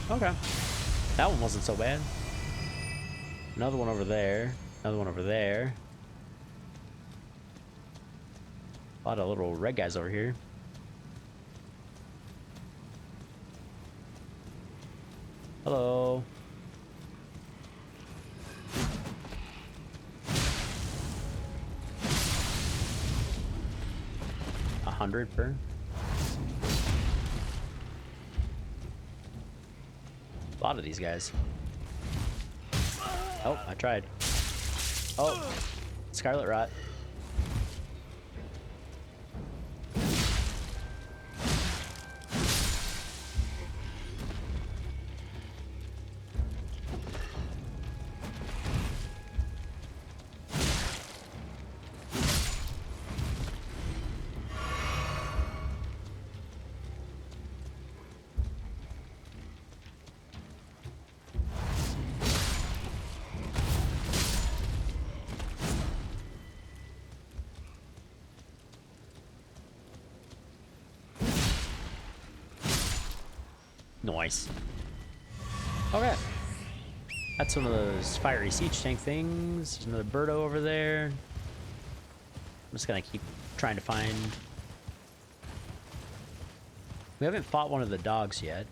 Okay. That one wasn't so bad. Another one over there. Another one over there. A lot of little red guys over here. Hello. A 100 per. A lot of these guys. Oh, I tried. Oh, Scarlet Rot. Nice. Okay. That's one of those fiery siege tank things. There's another birdo over there. I'm just gonna keep trying to find... We haven't fought one of the dogs yet.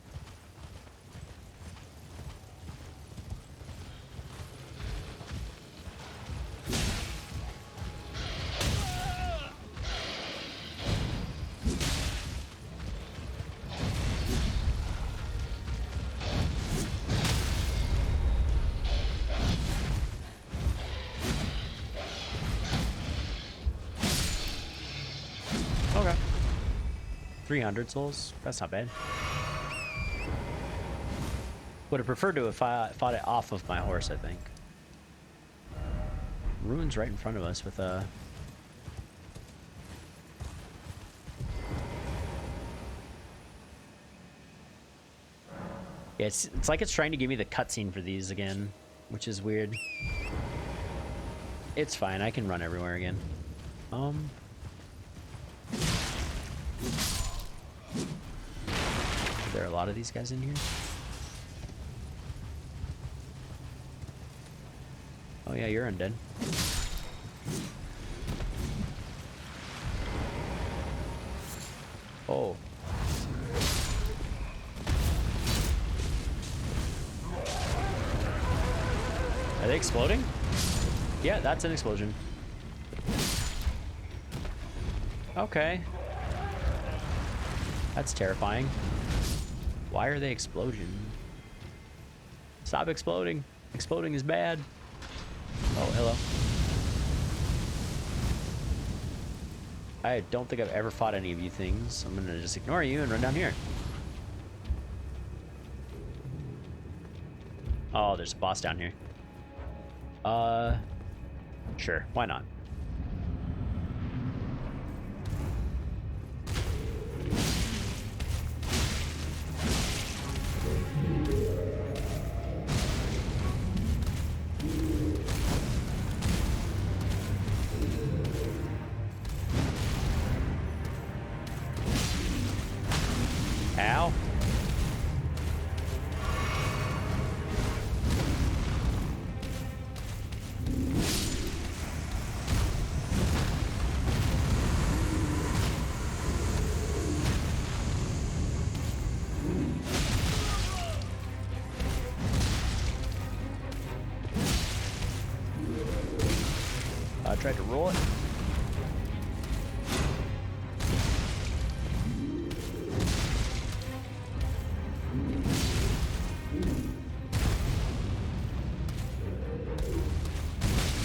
Okay. 300 souls. That's not bad. Would have preferred to have fought it off of my horse, I think. Ruins right in front of us with a... Yeah, it's like it's trying to give me the cutscene for these again, which is weird. It's fine, I can run everywhere again. Are there a lot of these guys in here? Oh yeah, you're undead. Oh. Are they exploding? Yeah, that's an explosion. Okay. That's terrifying. Why are they exploding? Stop exploding. Exploding is bad. Oh, hello. I don't think I've ever fought any of you things. I'm gonna just ignore you and run down here. Oh, there's a boss down here. Sure, why not? tried to roll it.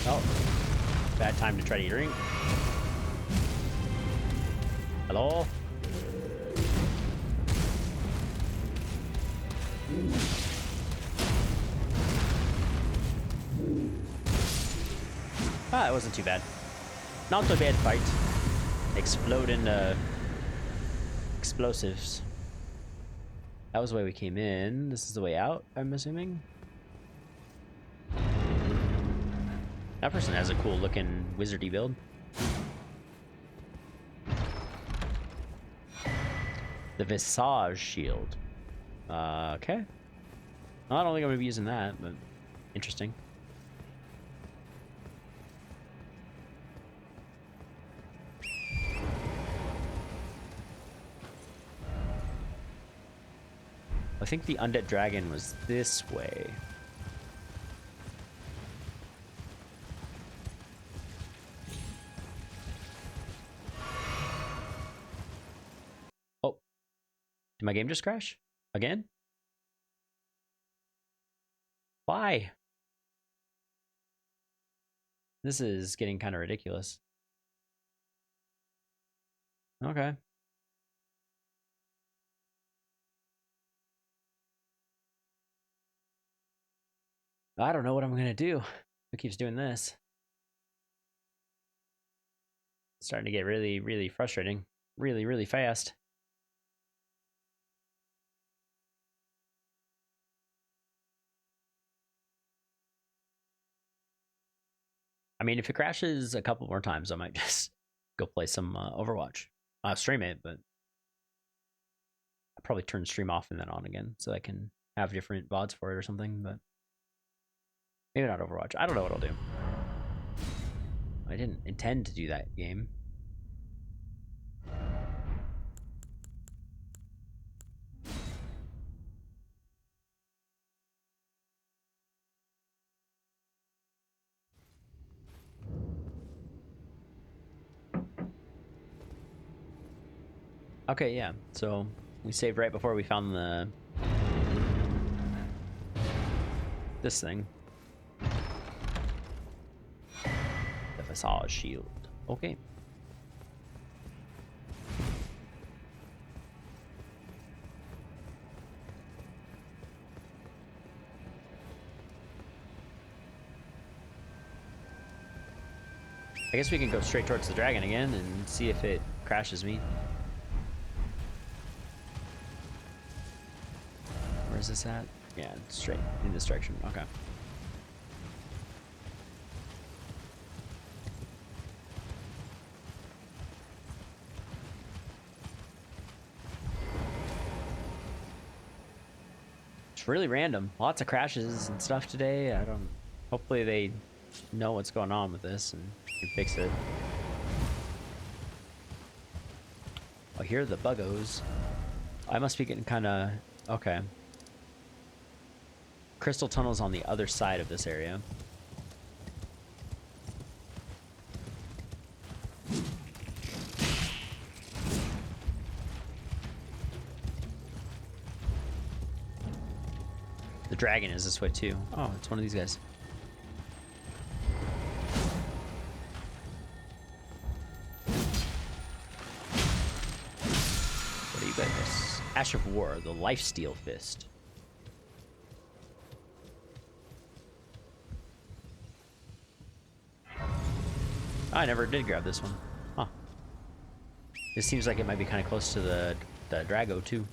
Oh, bad time to try to eat a drink. Hello? Ah, it wasn't too bad. Not so bad fight. Explode into explosives. That was the way we came in. This is the way out, I'm assuming. That person has a cool looking wizardy build. The Visage Shield. Okay. I don't think I'm going to be using that, but interesting. I think the undead dragon was this way. Oh. Did my game just crash? Again? Why? This is getting kind of ridiculous. Okay. I don't know what I'm going to do. Who keeps doing this? It's starting to get really, really frustrating. Really, really fast. I mean, if it crashes a couple more times, I might just go play some Overwatch. I'll stream it, but I'll probably turn stream off and then on again so I can have different VODs for it or something, but maybe not Overwatch. I don't know what I'll do. I didn't intend to do that game. Okay, yeah. So we saved right before we found this thing. The Visage Shield. Okay. I guess we can go straight towards the dragon again and see if it crashes me. Where is this at? Yeah, straight in this direction. Okay. It's really random. Lots of crashes and stuff today. I don't... Hopefully they know what's going on with this and can fix it. Oh, here are the buggos. I must be getting kind of... Okay. Crystal tunnel's on the other side of this area. The dragon is this way too. Oh, it's one of these guys. What do you guys? Ash of War, the Lifesteal Fist. I never did grab this one. Huh. This seems like it might be kind of close to the Drago too.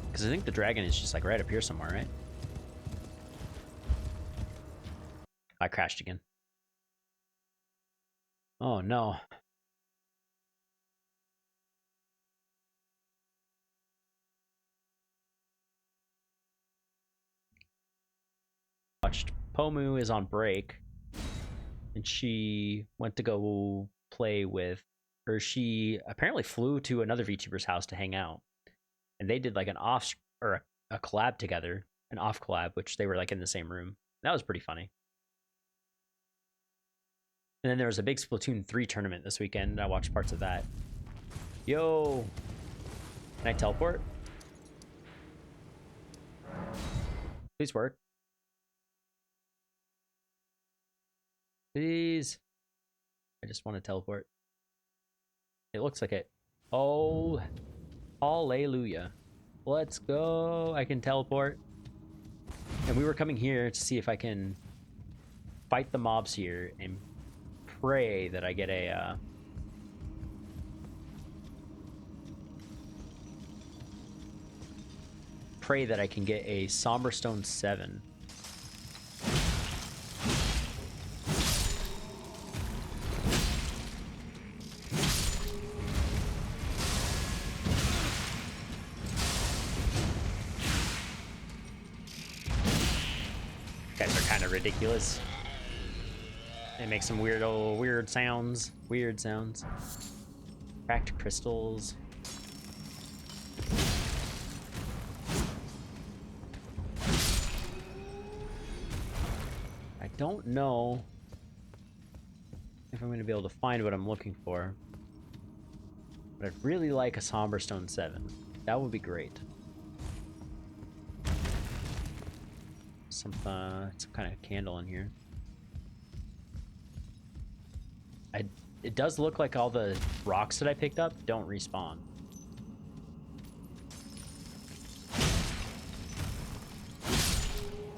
Because I think the dragon is just like right up here somewhere, right? I crashed again. Oh no. Watched Pomu is on break, and she went to go play with or she apparently flew to another VTuber's house to hang out, and they did like an off or a collab together, an off collab, which they were like in the same room. That was pretty funny. And then there was a big Splatoon 3 tournament this weekend. I watched parts of that. Yo, can I teleport? Please work. Please. I just want to teleport. It looks like it. Oh, hallelujah. Let's go. I can teleport. And we were coming here to see if I can fight the mobs here and pray that I get a pray that I can get a Somberstone 7. Guys are kind of ridiculous. They make some weird sounds. Weird sounds. Cracked crystals. I don't know if I'm going to be able to find what I'm looking for. But I'd really like a Somberstone 7. That would be great. Some kind of candle in here. It does look like all the rocks that I picked up don't respawn.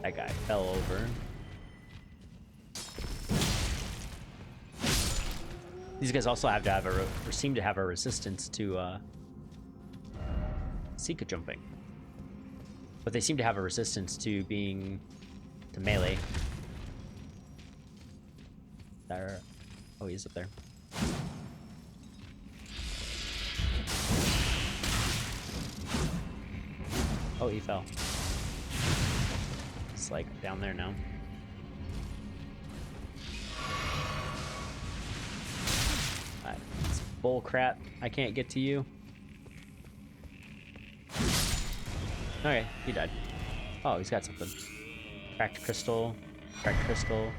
That guy fell over. These guys also have to have or seem to have a resistance to Seeker jumping. But they seem to have a resistance to melee. There. Oh, he's up there. Oh, he fell. It's like down there now. It's bull crap. I can't get to you. Okay, he died. Oh, he's got something. Cracked crystal. Cracked crystal.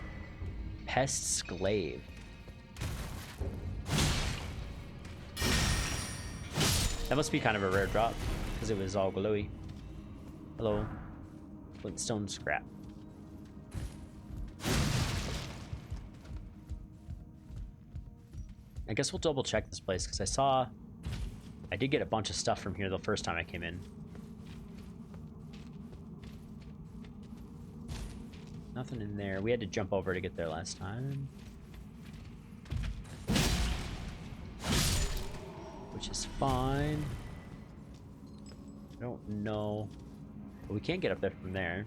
Pest's glaive. That must be kind of a rare drop, because it was all glowy. Hello. Flintstone scrap. I guess we'll double check this place, because I did get a bunch of stuff from here the first time I came in. Nothing in there. We had to jump over to get there last time. Which is fine. I don't know. But we can't get up there from there.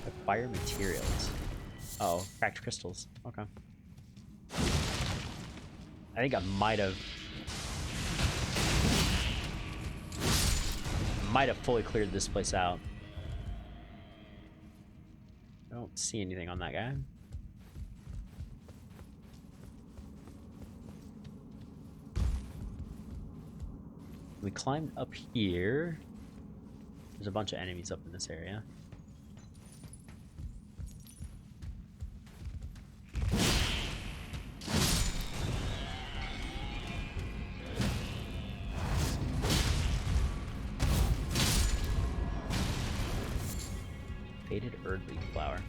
Acquire materials. Oh, cracked crystals. Okay. I think I might have fully cleared this place out. I don't see anything on that guy. We climbed up here. There's a bunch of enemies up in this area. Faded Erdleaf flower.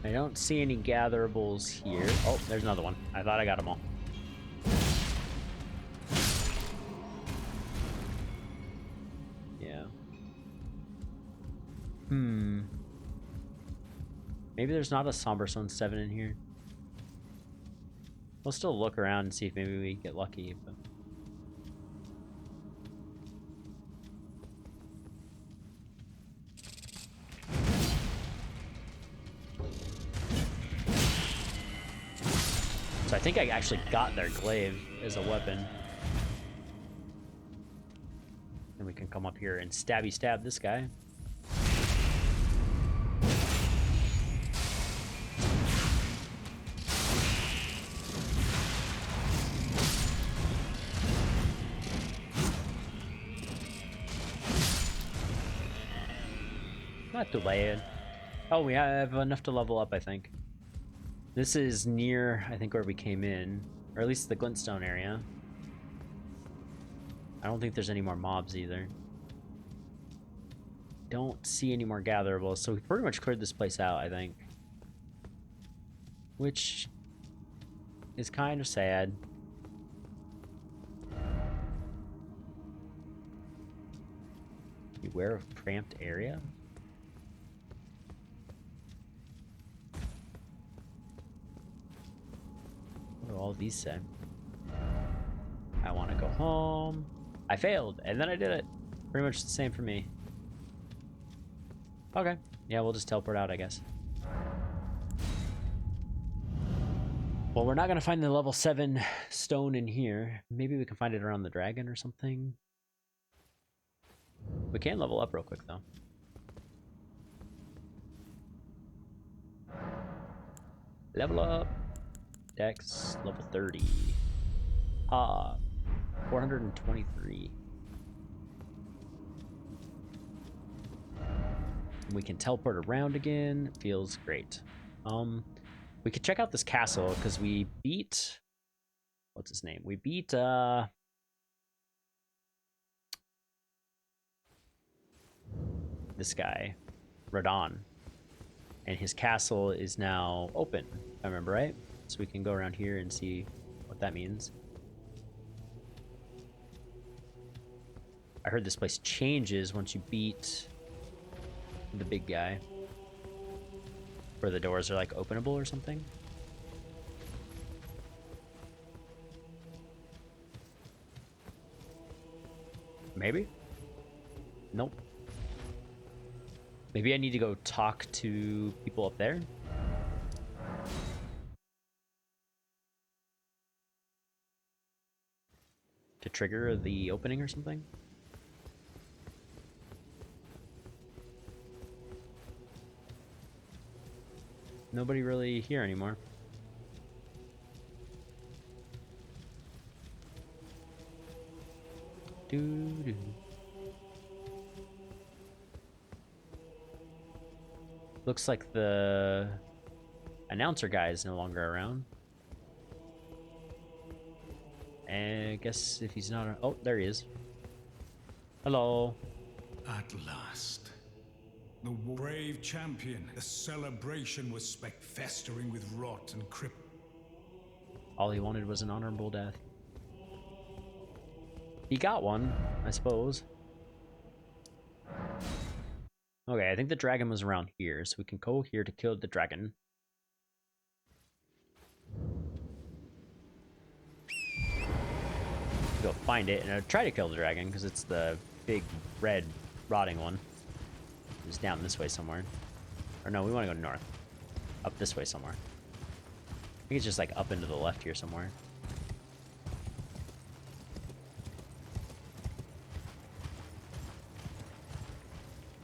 I don't see any gatherables here. Oh, there's another one. I thought I got them all. Yeah. Maybe there's not a Somberstone 7 in here. We'll still look around and see if maybe we get lucky, but... So I think I actually got their glaive as a weapon. And we can come up here and stabby stab this guy. Not too bad. Oh, we have enough to level up, I think. This is near, I think, where we came in. Or at least the glintstone area. I don't think there's any more mobs either. Don't see any more gatherables, so we pretty much cleared this place out, I think. Which is kind of sad. Beware of cramped area? What do all these say? I want to go home. I failed, and then I did it. Pretty much the same for me. Okay. Yeah, we'll just teleport out, I guess. Well, we're not going to find the level 7 stone in here. Maybe we can find it around the dragon or something. We can level up real quick, though. Level up. Dex, level 30. 423. We can teleport around again. Feels great. We could check out this castle because we beat... What's his name? We beat, this guy, Radon. And his castle is now open, if I remember right. So we can go around here and see what that means. I heard this place changes once you beat the big guy. Where the doors are like openable or something. Maybe? Nope. Maybe I need to go talk to people up there. To trigger the opening or something? Nobody really here anymore. Doo-doo. Looks like the announcer guy is no longer around. And I guess if he's not... Oh, there he is. Hello. At last. The brave champion. The celebration was festering with rot and crip. All he wanted was an honorable death. He got one, I suppose. Okay, I think the dragon was around here, so we can go here to kill the dragon. Go find it, and I'll try to kill the dragon, because it's the big, red, rotting one. It's down this way somewhere. Or no, we want to go north. Up this way somewhere. I think it's just like up into the left here somewhere.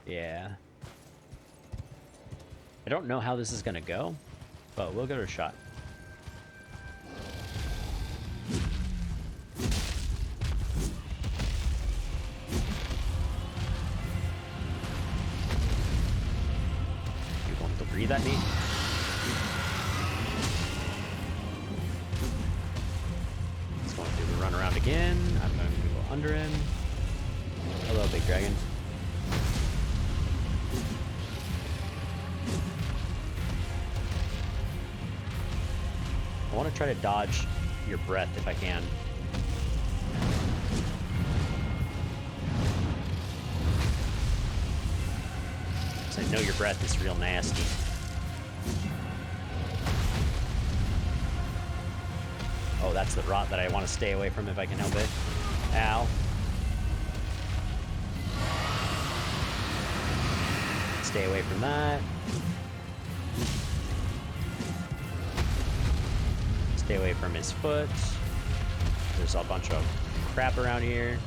Yeah. I don't know how this is gonna go, but we'll give it a shot. You want to breathe at me? He's going to do the run around again. I'm going to go under him. Hello, big dragon. I want to try to dodge your breath if I can. So I know your breath is real nasty. Oh, that's the rot that I want to stay away from if I can help it. Ow. Stay away from that. Stay away from his foot. There's a bunch of crap around here.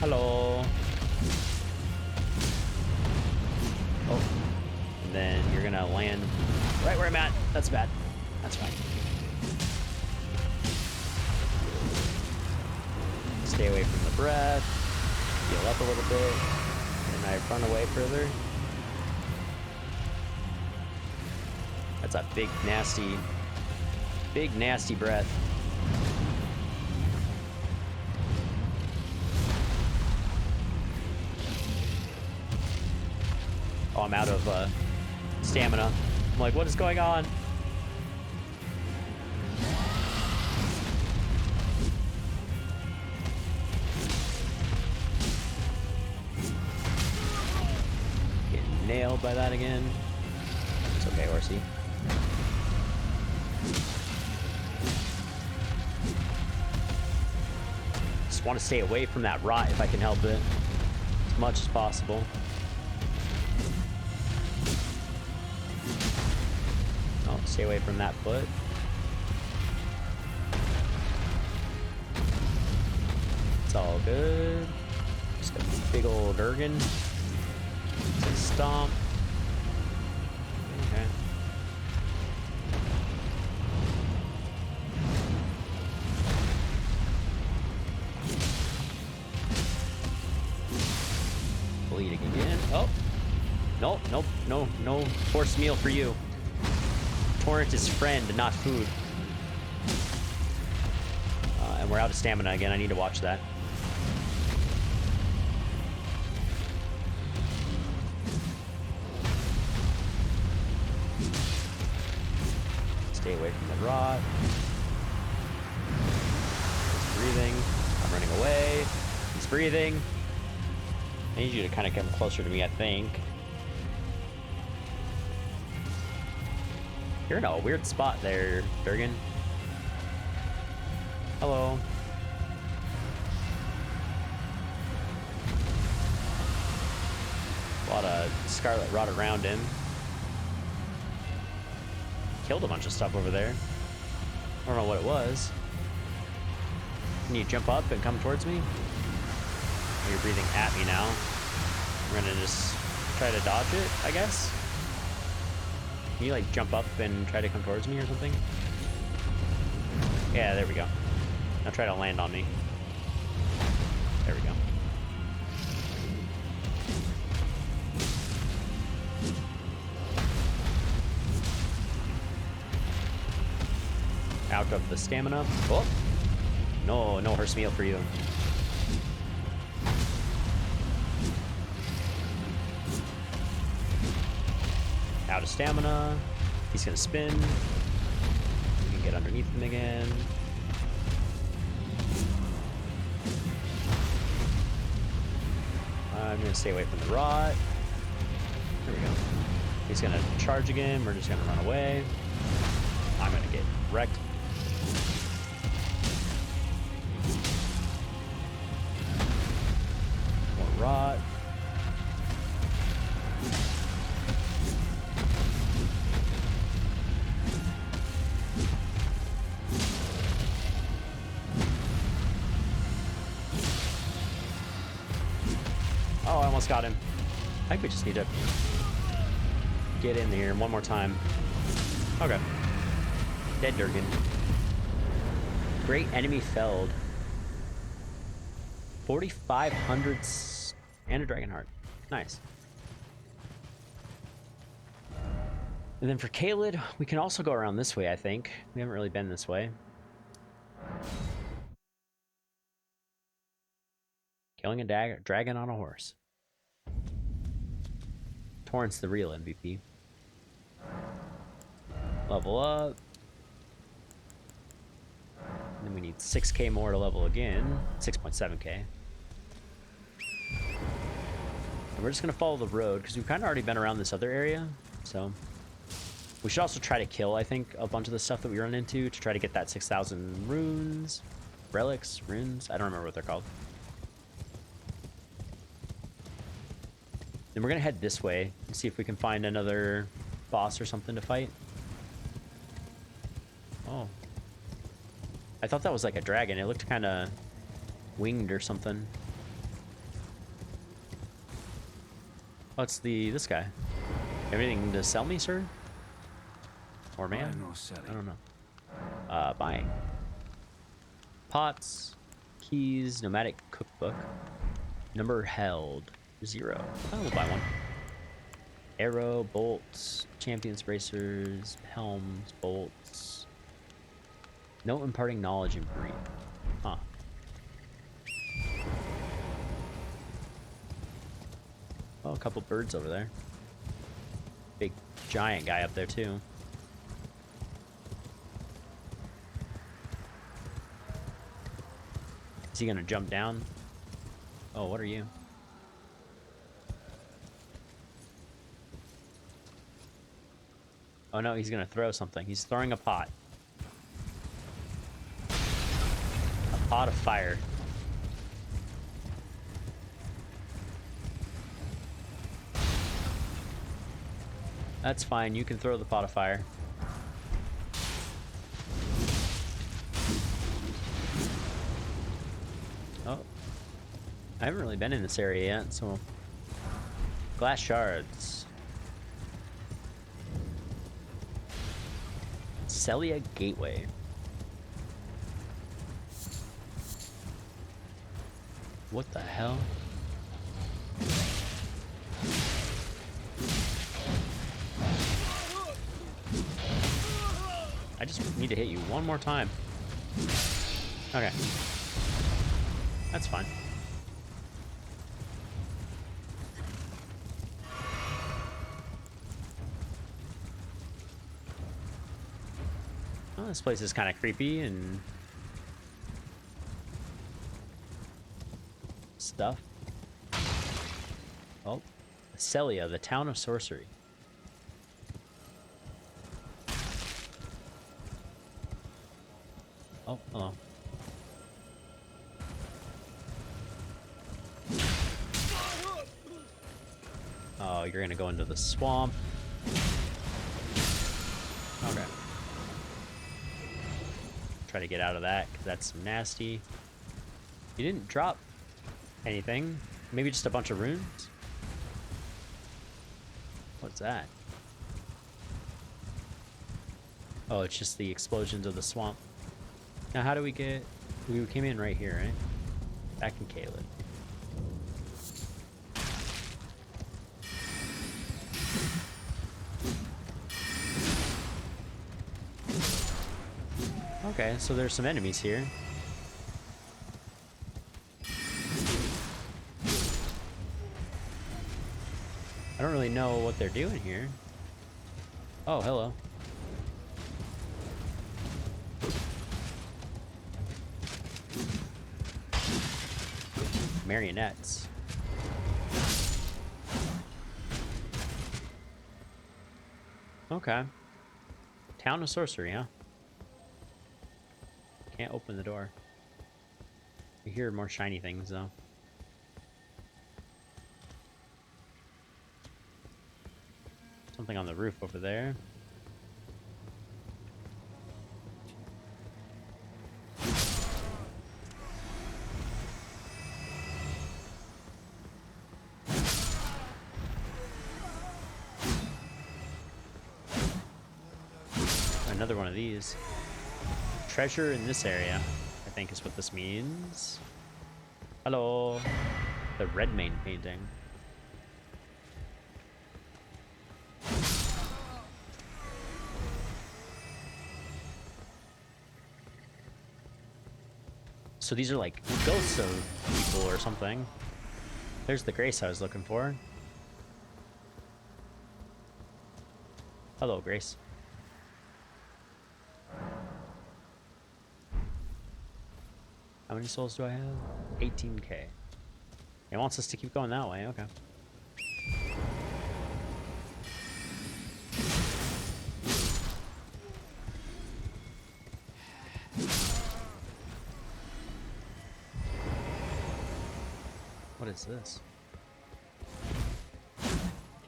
Hello. Oh. And then you're gonna land right where I'm at. That's bad. That's fine. Stay away from the breath. Heal up a little bit. And I run away further. That's a big, nasty breath. Oh, I'm out of stamina. I'm like, what is going on? Getting nailed by that again. It's okay, Horsey. Just want to stay away from that rot if I can help it. As much as possible. Oh, stay away from that foot. It's all good. Just got this big old Ergen. Stomp. Okay. Bleeding again. Oh! Nope, nope, no forced meal for you. Torrent is friend, not food. And we're out of stamina again. I need to watch that. Stay away from the rot. He's breathing. I'm running away. He's breathing. I need you to kind of come closer to me, I think. You're in a weird spot there, Durgan. Hello. A lot of scarlet rot around him. Killed a bunch of stuff over there. I don't know what it was. Can you jump up and come towards me? Oh, you're breathing at me now. We're gonna just try to dodge it, I guess. Can you like jump up and try to come towards me or something? Yeah, there we go. Now try to land on me. There we go. Out of the stamina. Oh! No horse meal for you. Out of stamina. He's gonna spin. We can get underneath him again. I'm gonna stay away from the rot. There we go. He's gonna charge again. We're just gonna run away. I'm gonna get wrecked. More rot. Oh, I almost got him. I think we just need to get in here one more time. Okay. Dead Durgan. Great enemy felled. 4,500 and a dragon heart. Nice. And then for Kaled, we can also go around this way, I think. We haven't really been this way. Killing a dragon on a horse. Torrent's the real MVP. Level up. And then we need 6k more to level again. 6.7k. And we're just going to follow the road, because we've kind of already been around this other area. So we should also try to kill, I think, a bunch of the stuff that we run into to try to get that 6,000 runes. Relics? Runes? I don't remember what they're called. Then we're going to head this way and see if we can find another boss or something to fight. Oh. I thought that was like a dragon. It looked kind of winged or something. Oh, it's this guy. Everything to sell me, sir? Or man? Buying or selling? I don't know. Buying. Pots, keys, nomadic cookbook. Number held, 0. Oh, we'll buy one. Arrow, bolts, champions bracers, helms, bolts. No imparting knowledge and brief. Huh. Oh, a couple birds over there. Big giant guy up there too. Is he gonna jump down? Oh, what are you? Oh no, he's gonna throw something. He's throwing a pot. A pot of fire. That's fine, you can throw the pot of fire. Oh. I haven't really been in this area yet, so... Glass shards. Celia Gateway. What the hell? I just need to hit you one more time. Okay. That's fine. Well, this place is kind of creepy and stuff. Oh, Celia, the town of sorcery. Oh, hello. Oh, you're gonna go into the swamp. Okay. Try to get out of that, because that's nasty. You didn't drop anything. Maybe just a bunch of runes? What's that? Oh, it's just the explosions of the swamp. Now, how do we get... We came in right here, right? Back in Caleb. Okay, so there's some enemies here. I don't really know what they're doing here. Oh, hello. Marionettes. Okay. Town of Sorcery, huh? Can't open the door. I hear more shiny things, though. Something on the roof over there. Another one of these. Treasure in this area, I think is what this means. Hello. The Redmayne painting. So these are like ghosts of people or something. There's the Grace I was looking for. Hello, Grace. How many souls do I have? 18k. It wants us to keep going that way, okay. What is this?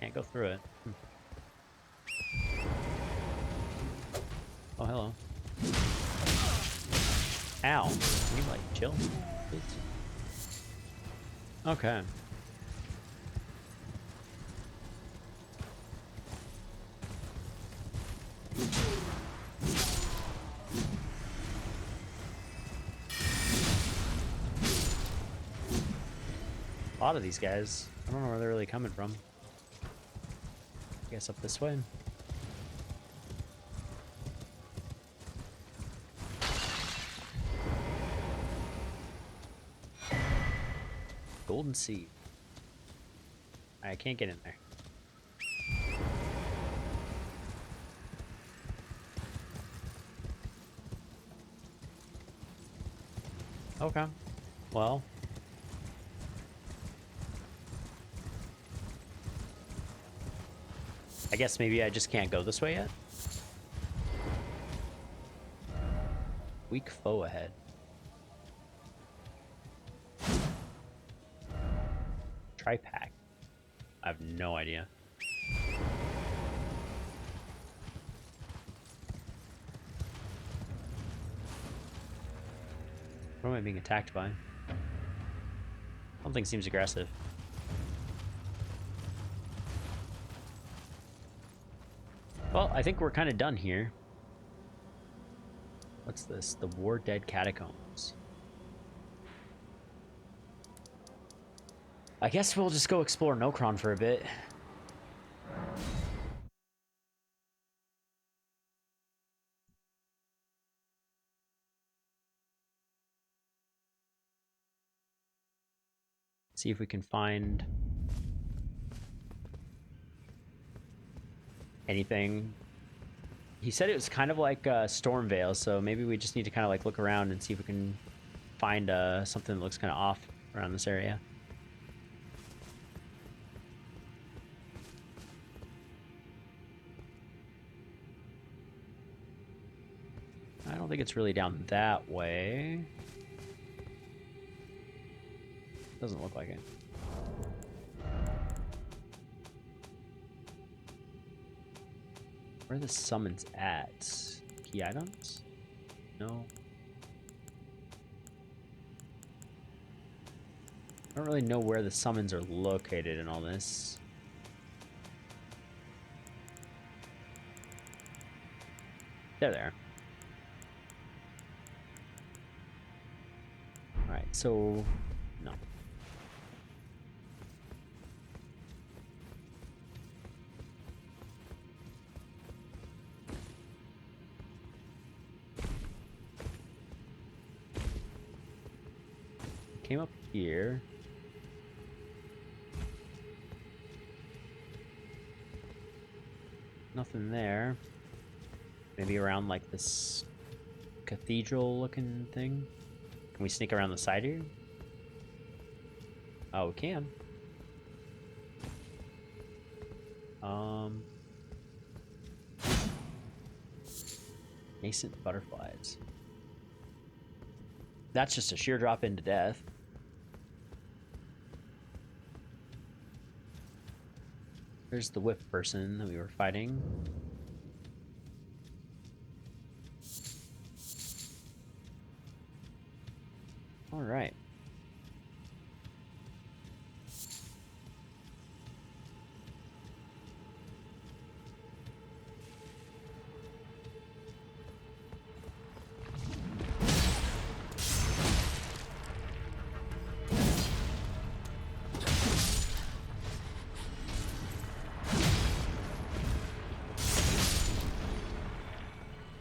Can't go through it. Oh, hello. Ow. Can you, like, chill, please? Okay. A lot of these guys. I don't know where they're really coming from. I guess up this way. Golden Sea. I can't get in there. Okay. Well. I guess maybe I just can't go this way yet. Weak foe ahead. Tri-pack. I have no idea. What am I being attacked by? Something seems aggressive. Well, I think we're kind of done here. What's this? The War Dead Catacombs. I guess we'll just go explore Nokron for a bit. See if we can find anything. He said it was kind of like Stormvale, so maybe we just need to kind of like look around and see if we can find something that looks kind of off around this area. I don't think it's really down that way. Doesn't look like it. Where are the summons at? Key items? No. I don't really know where the summons are located in all this. There they are. Alright, so... no. Came up here. Nothing there. Maybe around like this cathedral looking thing. Can we sneak around the side here? Oh, we can. Nascent butterflies. That's just a sheer drop into death. There's the whip person that we were fighting. All right.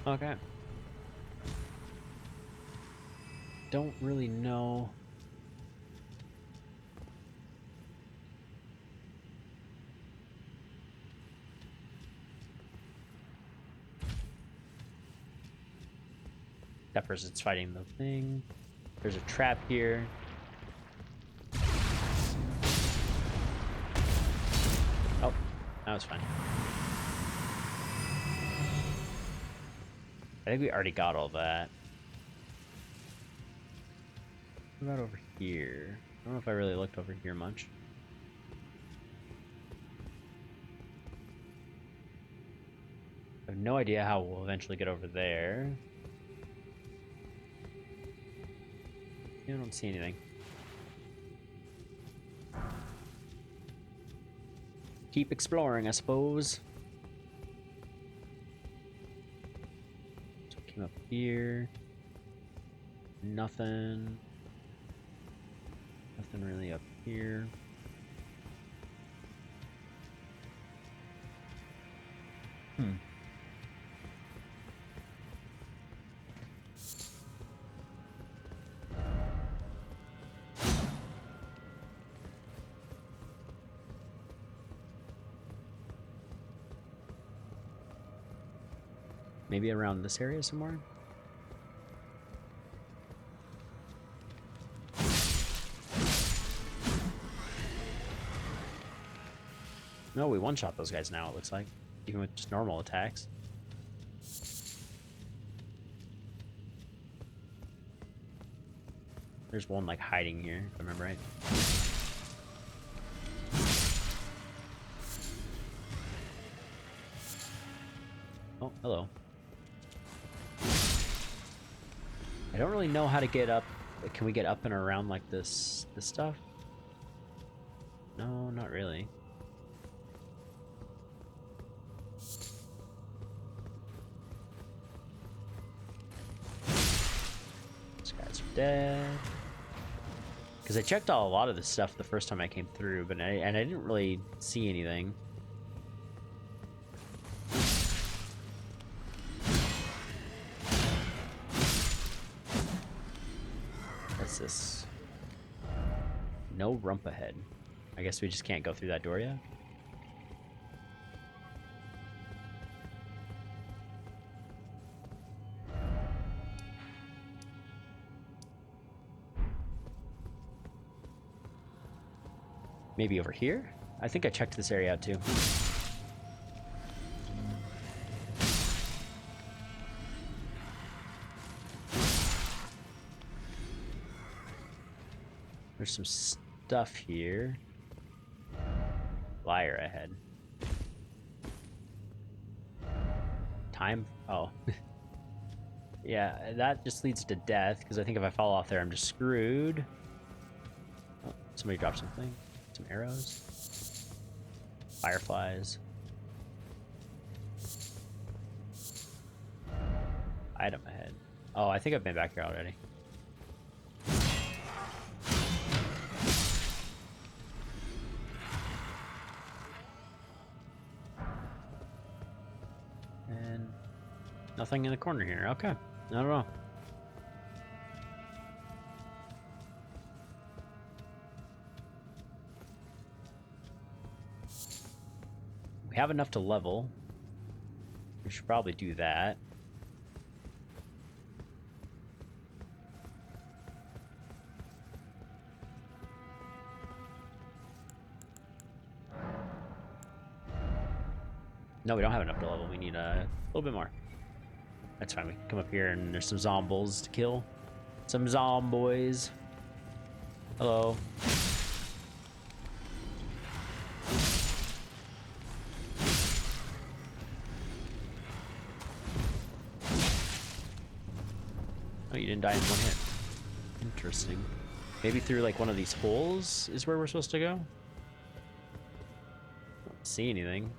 Okay. Don't really know. That person's fighting the thing. There's a trap here. Oh, that was fine. I think we already got all that. What about over here? I don't know if I really looked over here much. I have no idea how we'll eventually get over there. I don't see anything. Keep exploring, I suppose. So we came up here. Nothing. Nothing really up here. Maybe around this area somewhere? No, we one-shot those guys now, it looks like. Even with just normal attacks. There's one, like, hiding here, if I remember right. Oh, hello. I don't really know how to get up. Can we get up and around like this stuff? No, not really. These guys are dead. Because I checked out a lot of this stuff the first time I came through, but I didn't really see anything. What's this? No rump ahead. I guess we just can't go through that door yet. Maybe over here? I think I checked this area out too. There's some stuff here. Liar ahead. Time? Oh. Yeah, that just leads to death, because I think if I fall off there, I'm just screwed. Oh, somebody dropped something. Some arrows. Fireflies. Item ahead. Oh, I think I've been back here already. And nothing in the corner here. Okay. Not at all. We have enough to level. We should probably do that. No, we don't have enough to level. We need a little bit more. That's fine. We can come up here and there's some zombies to kill. Some zomboys. Hello. Oh, you didn't die in one hit. Interesting. Maybe through like one of these holes is where we're supposed to go? Don't see anything.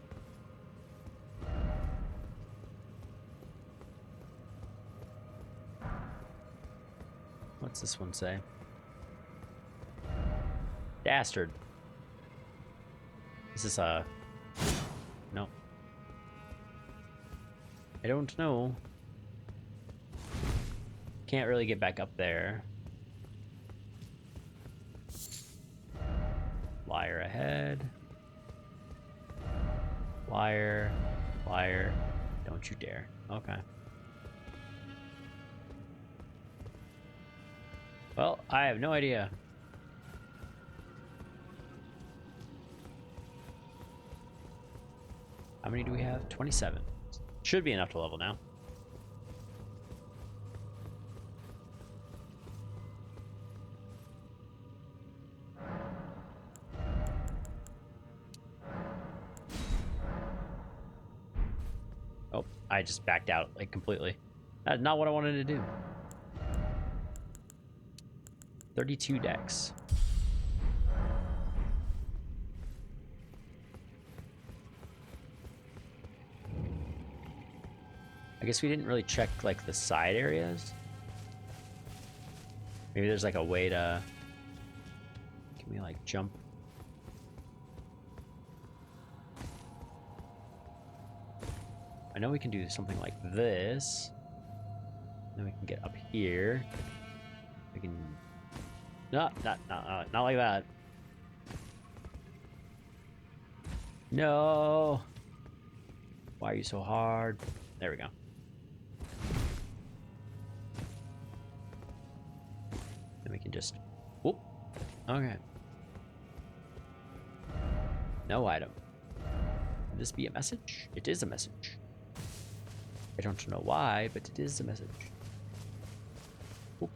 What's this one say? Dastard. Is this a... No. I don't know. Can't really get back up there. Liar ahead. Liar. Liar. Don't you dare. Okay. Well, I have no idea. How many do we have? 27. Should be enough to level now. Oh, I just backed out, like, completely. That's not what I wanted to do. 32 decks. I guess we didn't really check, like, the side areas. Maybe there's, like, a way to... Can Can we like jump? I know we can do something like this. Then we can get up here. We can... No, not like that. No! Why are you so hard? There we go. Then we can just... Whoop. Okay. No item. Could this be a message? It is a message. I don't know why, but it is a message. Whoop.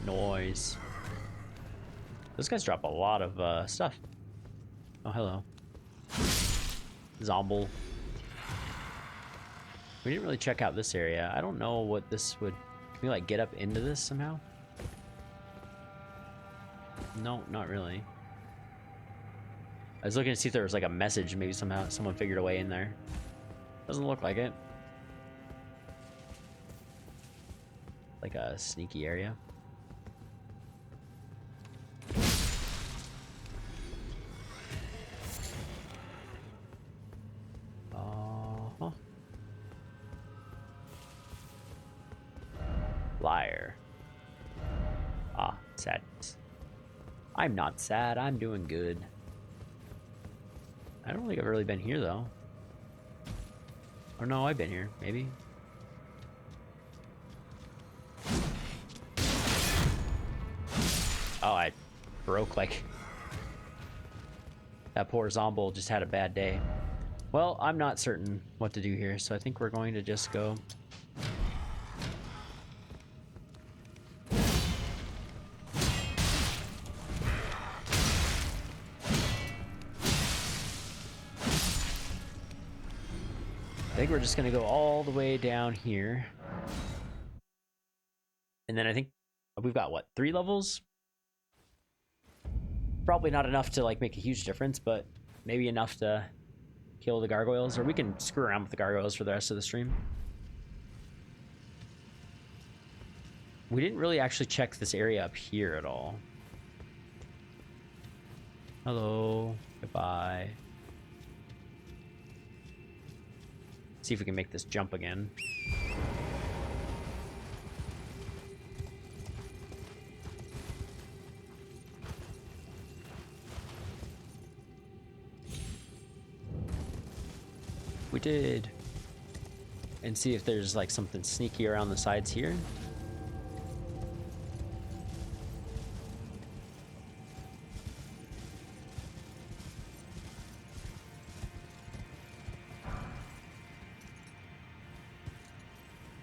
Noise. Those guys drop a lot of stuff. Oh, hello. Zomble. We didn't really check out this area. I don't know what this would... Can we, like, get up into this somehow? No, not really. I was looking to see if there was, like, a message. Maybe somehow someone figured a way in there. Doesn't look like it. Like a sneaky area. Liar. Ah, sadness. I'm not sad, I'm doing good. I don't think I've really been here, though. Or no, I've been here, maybe. Oh, I broke, like... That poor Zomble just had a bad day. Well, I'm not certain what to do here, so I think we're going to just go... I think we're just gonna go all the way down here. And then I think we've got, what, 3 levels? Probably not enough to, like, make a huge difference, but maybe enough to kill the gargoyles. Or we can screw around with the gargoyles for the rest of the stream. We didn't really actually check this area up here at all. Hello. Goodbye. See if we can make this jump again. We did. And see if there's like something sneaky around the sides here.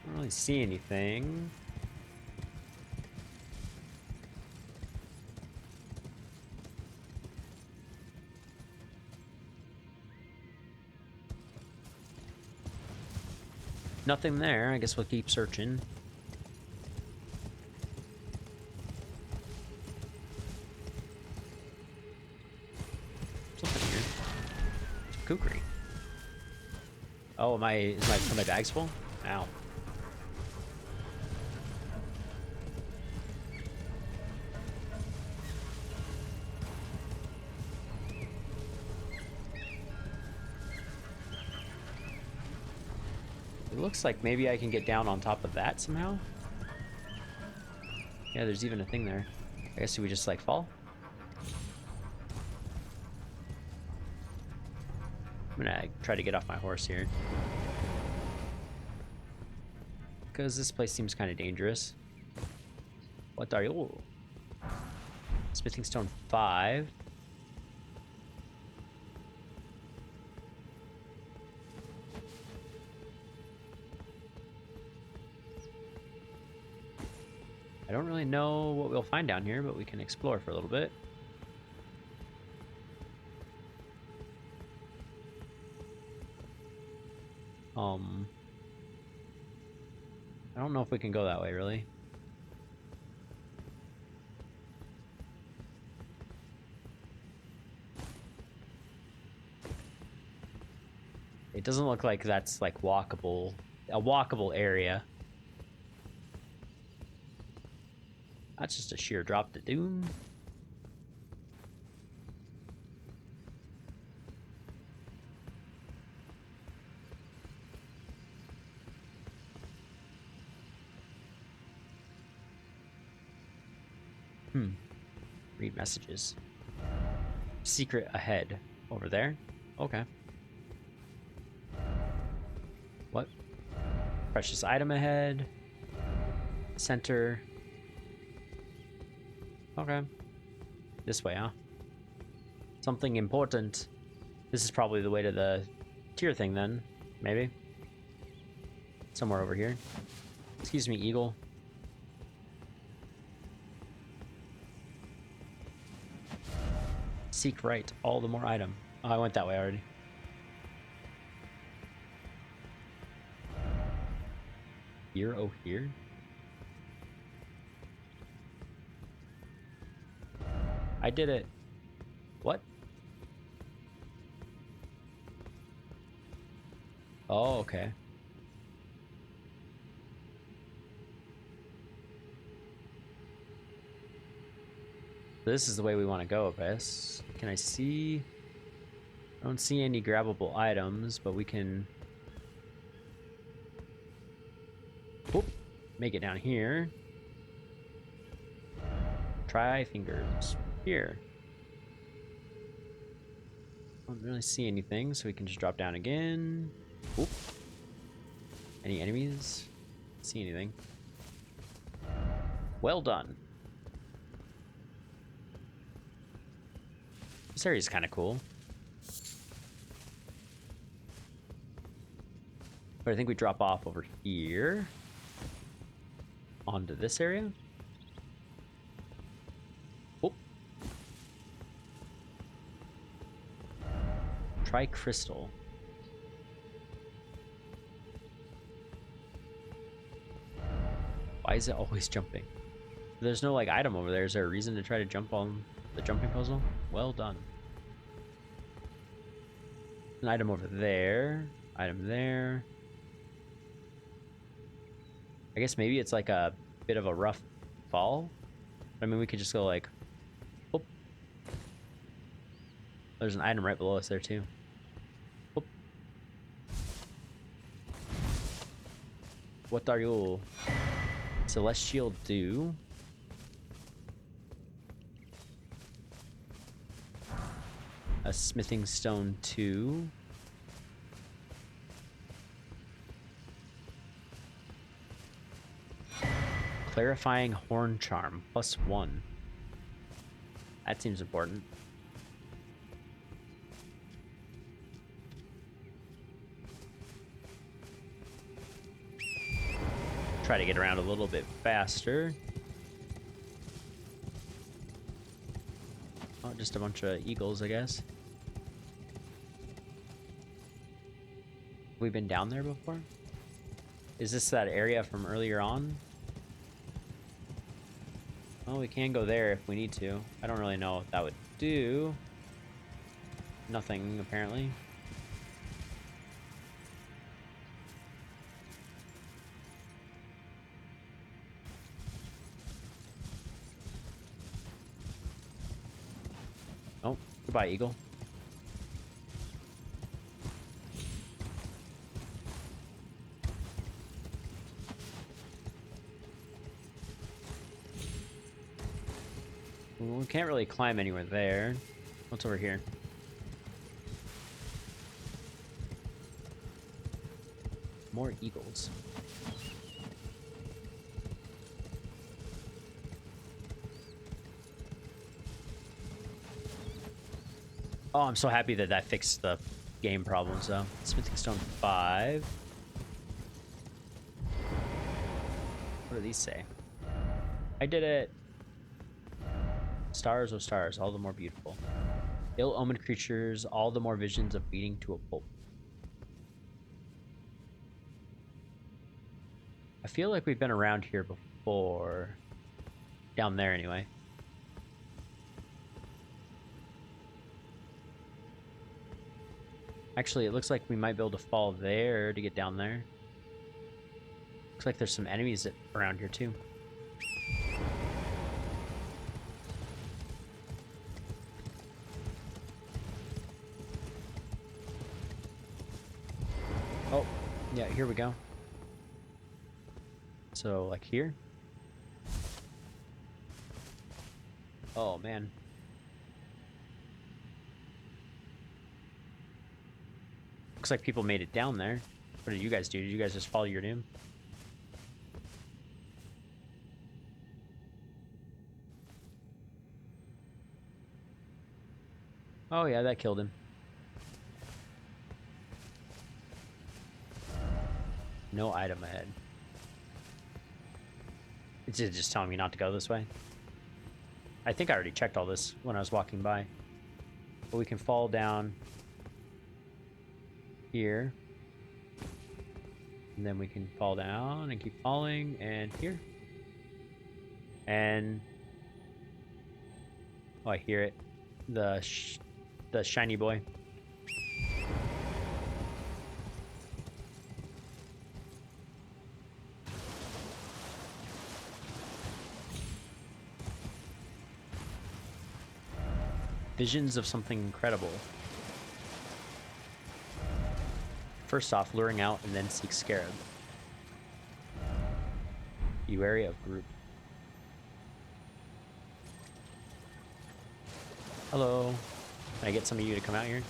I don't really see anything. Nothing there. I guess we'll keep searching. Something here. It's a kukri. Oh, is my bags full? Ow. It looks like maybe I can get down on top of that somehow. Yeah, there's even a thing there. I guess we just like fall. I'm gonna try to get off my horse here. Because this place seems kind of dangerous. What are you? Ooh. Smithing stone 5. I don't really know what we'll find down here, but we can explore for a little bit. I don't know if we can go that way, really. It doesn't look like that's like walkable, a walkable area. That's just a sheer drop to doom. Read messages. Secret ahead. Over there? Okay. What? Precious item ahead. Center. Okay. This way, huh? Something important. This is probably the way to the tier thing then. Maybe. Somewhere over here. Excuse me, eagle. Seek right. All the more item. Oh, I went that way already. Here, oh here. I did it. What? Oh, okay. This is the way we want to go, I guess. Can I see? I don't see any grabbable items, but we can... Whoop. Make it down here. Try fingers. Here. Don't really see anything, so we can just drop down again. Whoop. Any enemies? Don't see anything. Well done. This area is kind of cool. But I think we drop off over here. Onto this area. Oh. Try crystal. Why is it always jumping? There's no like item over there. Is there a reason to try to jump on the jumping puzzle? Well done. An item over there. Item there. I guess maybe it's like a bit of a rough fall. I mean, we could just go like... Whoop. There's an item right below us there too. Whoop. What are you? Celestial Dew. A smithing stone 2. Clarifying horn charm +1. That seems important. Try to get around a little bit faster. Oh, just a bunch of eagles, I guess. We've been down there before? Is this that area from earlier on? Well, we can go there if we need to. I don't really know what that would do. Nothing, apparently. Oh, goodbye, eagle. We can't really climb anywhere there. What's over here? More eagles. Oh, I'm so happy that that fixed the game problems, though. Smithing Stone 5. What do these say? I did it! Stars, oh stars, all the more beautiful. Ill-omened creatures, all the more visions of beating to a pulp. I feel like we've been around here before. Down there, anyway. Actually, it looks like we might be able to fall there to get down there. Looks like there's some enemies around here, too. Oh, yeah, here we go. So, like here? Oh, man. Looks like people made it down there. What did you guys do? Did you guys just follow your doom? Oh, yeah, that killed him. No item ahead. It's just telling me not to go this way. I think I already checked all this when I was walking by. But we can fall down here. And then we can fall down and keep falling, and here. And... oh, I hear it. The shiny boy. Visions of something incredible. First off, luring out and then seek scarab. You area of group. Hello. Can I get some of you to come out here?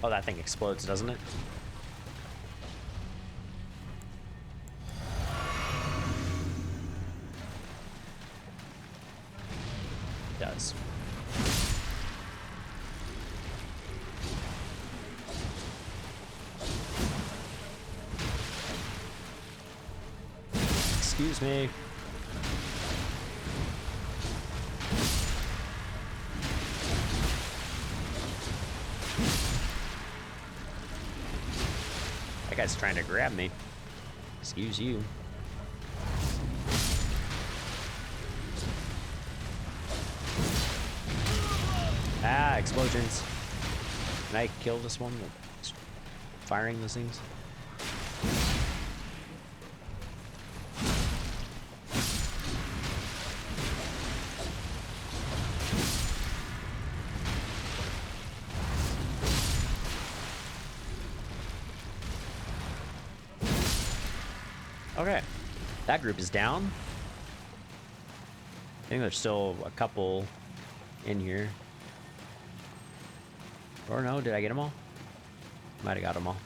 Oh, that thing explodes, doesn't it? It does. Excuse me. That guy's trying to grab me. Excuse you. Ah, explosions. Can I kill this one that's firing those things? Okay, that group is down. I think there's still a couple in here. Or no, did I get them all? Might have got them all.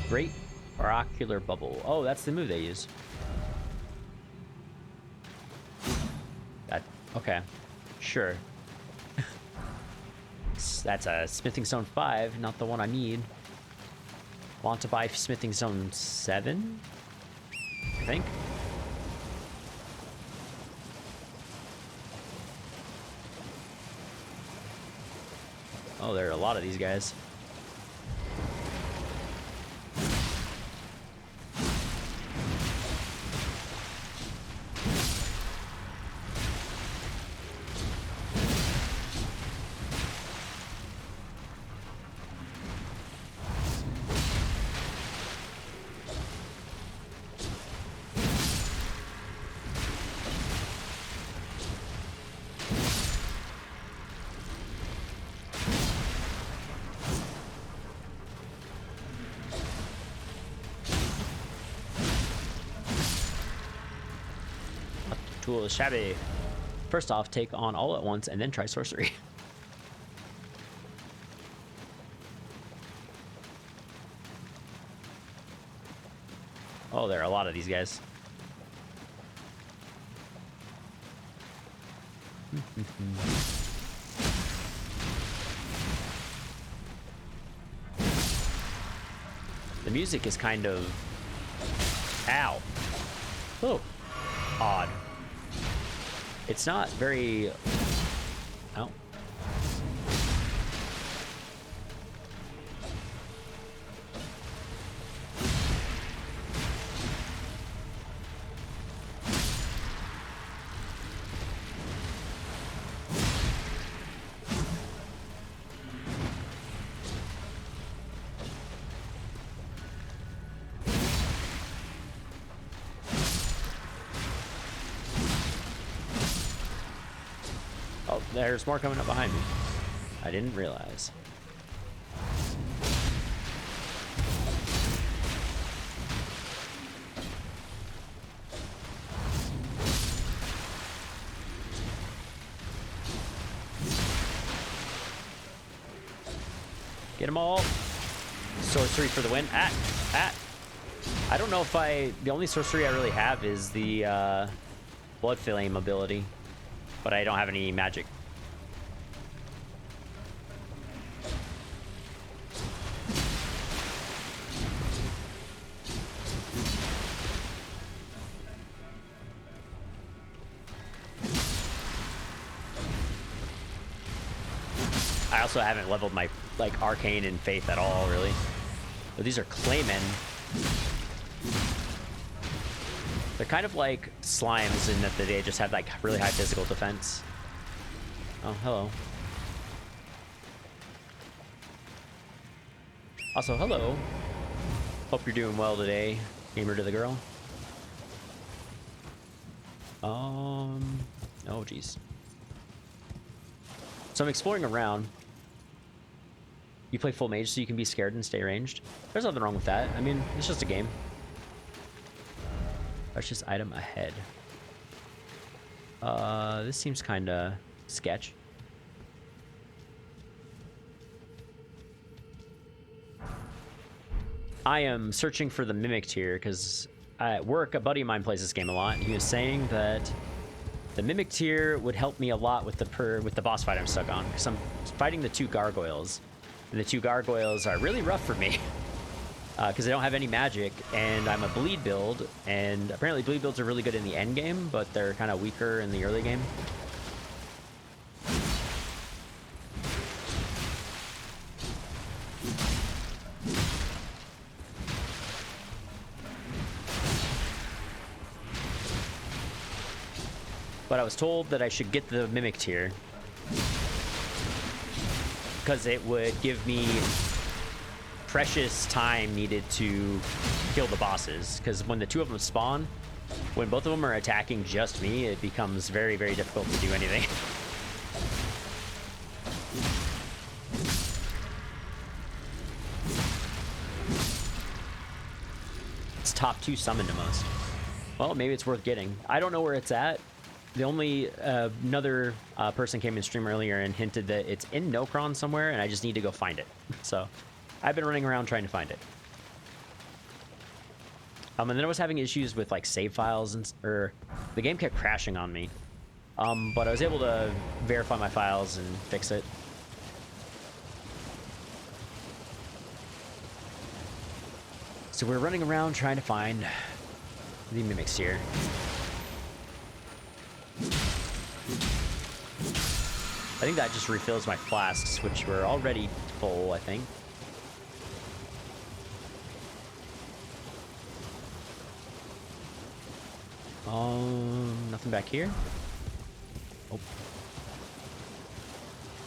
Great Oracular Bubble. Oh, that's the move they use. That, okay, sure. That's a Smithing Stone 5, not the one I need. Want to buy Smithing Stone 7? I think. Oh, there are a lot of these guys. tool is shabby. First off, take on all at once and then try sorcery. Oh, there are a lot of these guys. The music is kind of... Ow. Oh. Odd. It's not very... Oh. Oh, there's more coming up behind me. I didn't realize. Get them all. Sorcery for the win. I don't know if the only sorcery I really have is the blood flame ability. But I don't have any magic. I also haven't leveled my like arcane and faith at all, really. But these are claymen. They're kind of like slimes in that they just have like really high physical defense. Oh, hello. Also, hello. Hope you're doing well today, gamer to the girl. Oh geez. So I'm exploring around. You play full mage so you can be scared and stay ranged. There's nothing wrong with that. I mean, it's just a game. Precious item ahead. This seems kind of sketch. I am searching for the mimic tier because at work a buddy of mine plays this game a lot, and he was saying that the mimic tier would help me a lot with the boss fight I'm stuck on, because I'm fighting the two gargoyles, and the two gargoyles are really rough for me. Because I don't have any magic, and I'm a bleed build, and apparently bleed builds are really good in the end game, but they're kind of weaker in the early game. But I was told that I should get the mimic tier because it would give me precious time needed to kill the bosses, because when the two of them spawn, when both of them are attacking just me, it becomes very, very difficult to do anything. It's top 2 summoned almost. Well, maybe it's worth getting. I don't know where it's at. The only another person came in stream earlier and hinted that it's in Nokron somewhere, and I just need to go find it. So I've been running around trying to find it. And then I was having issues with like save files, or the game kept crashing on me. But I was able to verify my files and fix it. So we're running around trying to find the mimics here. I think that just refills my flasks, which were already full, I think. Nothing back here. Oh.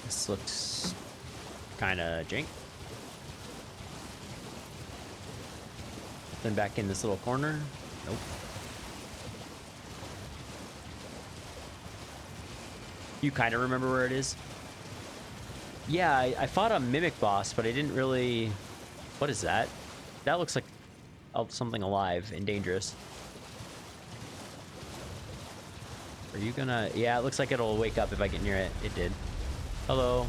This looks kind of jank. Then back in this little corner. Nope. You kind of remember where it is? Yeah, I fought a mimic boss, but I didn't really... What is that? That looks like something alive and dangerous. Are you gonna... Yeah, it looks like it'll wake up if I get near it. It did. Hello.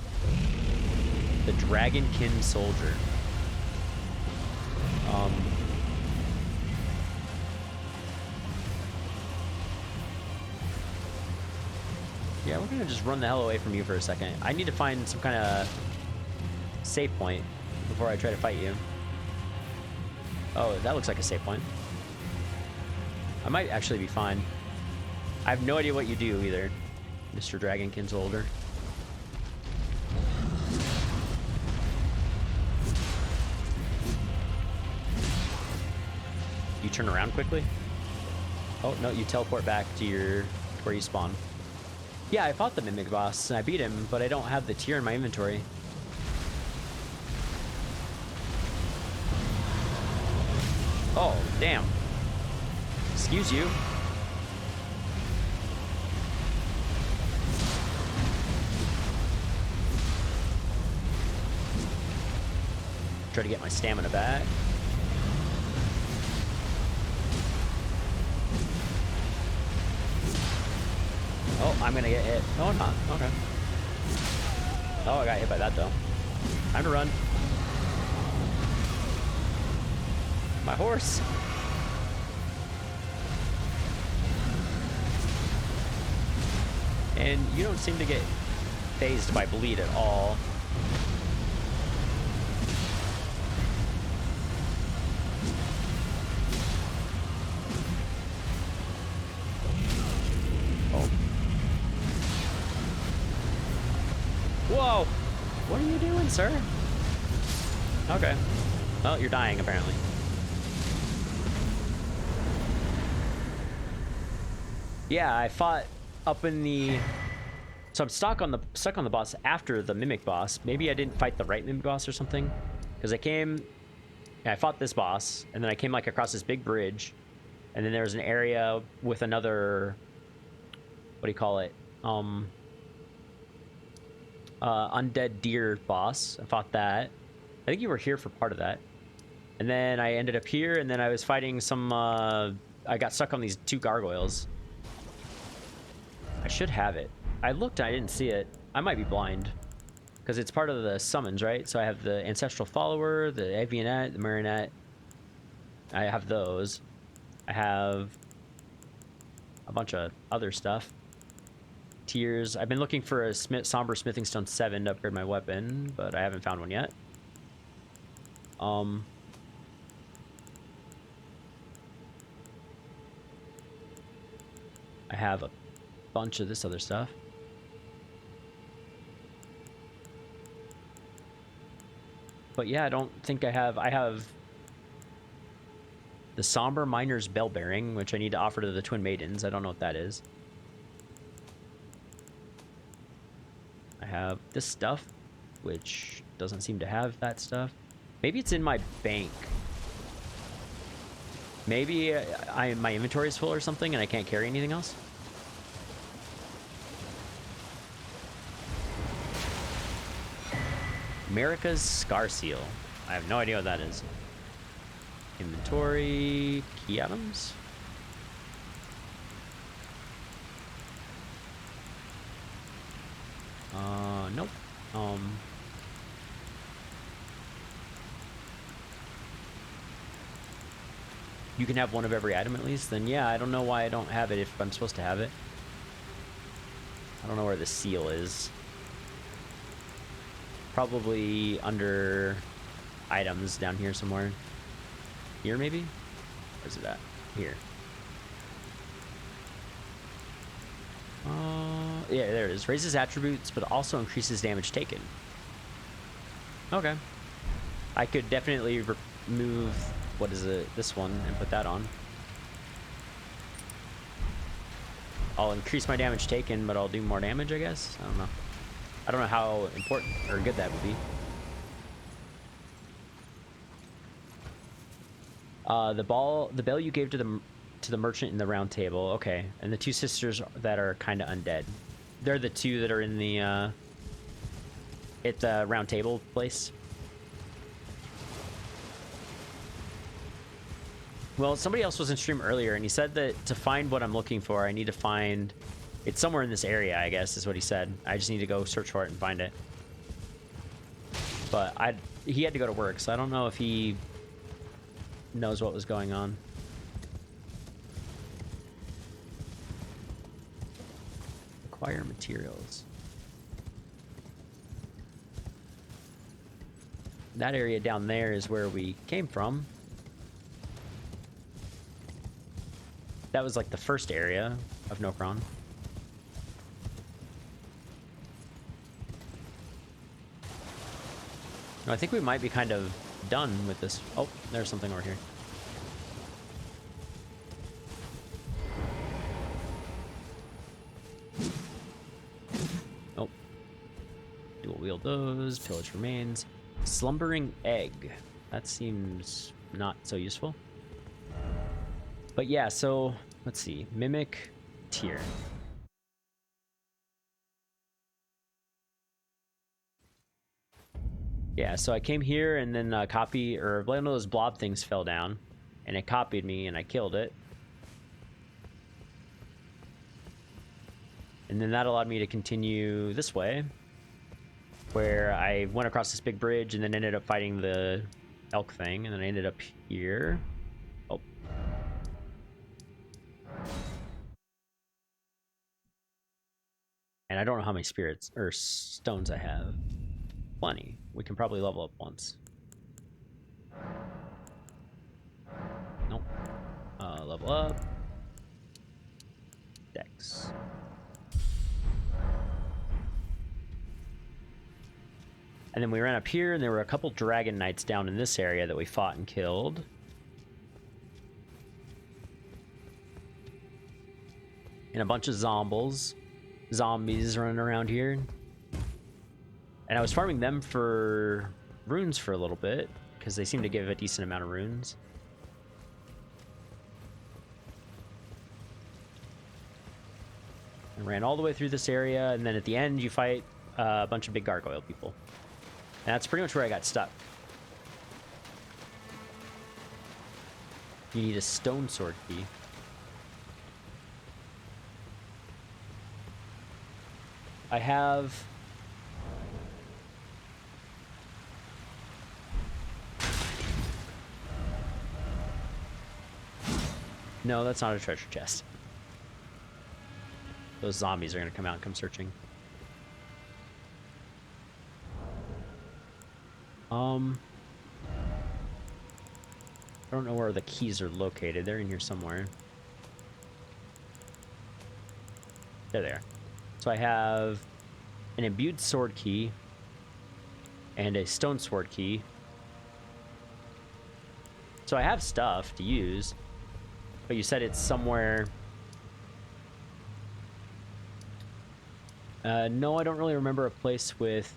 The Dragonkin Soldier. Yeah, we're gonna just run the hell away from you for a second. I need to find some kind of save point before I try to fight you. Oh, that looks like a save point. I might actually be fine. I have no idea what you do either, Mr. Dragonkin Soldier. You turn around quickly? Oh, no, you teleport back to where you spawn. Yeah, I fought the Mimic boss, and I beat him, but I don't have the tier in my inventory. Oh, damn. Excuse you. Try to get my stamina back. Oh, I'm gonna get hit. No, I'm not. Okay. Oh, I got hit by that, though. Time to run. My horse. And you don't seem to get phased by bleed at all. Oh. Whoa! What are you doing, sir? Okay. Well, you're dying, apparently. Yeah, I fought up in the... So I'm stuck on the boss after the Mimic boss. Maybe I didn't fight the right Mimic boss or something. Because I came... Yeah, I fought this boss, and then I came like across this big bridge. And then there was an area with another... What do you call it? Undead deer boss. I fought that. I think you were here for part of that. And then I ended up here, and then I was fighting some... I got stuck on these 2 gargoyles. I should have it. I looked, I didn't see it. I might be blind. Because it's part of the summons, right? So I have the Ancestral Follower, the Avionette, the Marionette. I have those. I have a bunch of other stuff. Tiers. I've been looking for a Somber Smithing Stone 7 to upgrade my weapon, but I haven't found one yet. I have a bunch of this other stuff. But yeah, I don't think I have the Somber Miner's Bell Bearing, which I need to offer to the Twin Maidens. I don't know what that is. I have this stuff, which doesn't seem to have that stuff. Maybe it's in my bank. Maybe my inventory is full or something and I can't carry anything else. America's Scar Seal. I have no idea what that is. Inventory, key items. Nope. You can have one of every item at least. Then yeah, I don't know why I don't have it if I'm supposed to have it. I don't know where the seal is. Probably under items down here somewhere. Here maybe? Where's it at? Here. Yeah, there it is. Raises attributes, but also increases damage taken. Okay. I could definitely remove, what is it, this one, and put that on. I'll increase my damage taken, but I'll do more damage, I guess? I don't know. I don't know how important or good that would be. The bell you gave to the merchant in the round table. Okay, and the 2 sisters that are kind of undead. They're the 2 that are in the at the round table place. Well, somebody else was in stream earlier, and he said that to find what I'm looking for, I need to find It's somewhere in this area, I guess, is what he said. I just need to go search for it and find it. But he had to go to work, so I don't know if he knows what was going on. Acquire materials. That area down there is where we came from. That was like the first area of Nokron. I think we might be kind of done with this. Oh, there's something over here. Oh. Dual wield those. Pillage remains. Slumbering egg. That seems not so useful. But yeah, so let's see. Mimic tier. Yeah, so I came here and then one of those blob things fell down and it copied me and I killed it. And then that allowed me to continue this way, where I went across this big bridge and then ended up fighting the elk thing, and then I ended up here. Oh. And I don't know how many spirits or stones I have. Plenty. We can probably level up once. Nope. Level up. Dex. And then we ran up here, and there were a couple dragon knights down in this area that we fought and killed. And a bunch of zombies running around here. And I was farming them for runes for a little bit, because they seem to give a decent amount of runes. And ran all the way through this area, and then at the end you fight a bunch of big gargoyle people. And that's pretty much where I got stuck. You need a stone sword key. I have... No, that's not a treasure chest. Those zombies are going to come out and come searching. I don't know where the keys are located. They're in here somewhere. There they are. So I have an imbued sword key and a stone sword key. So I have stuff to use, but you said it's somewhere. No, I don't really remember a place with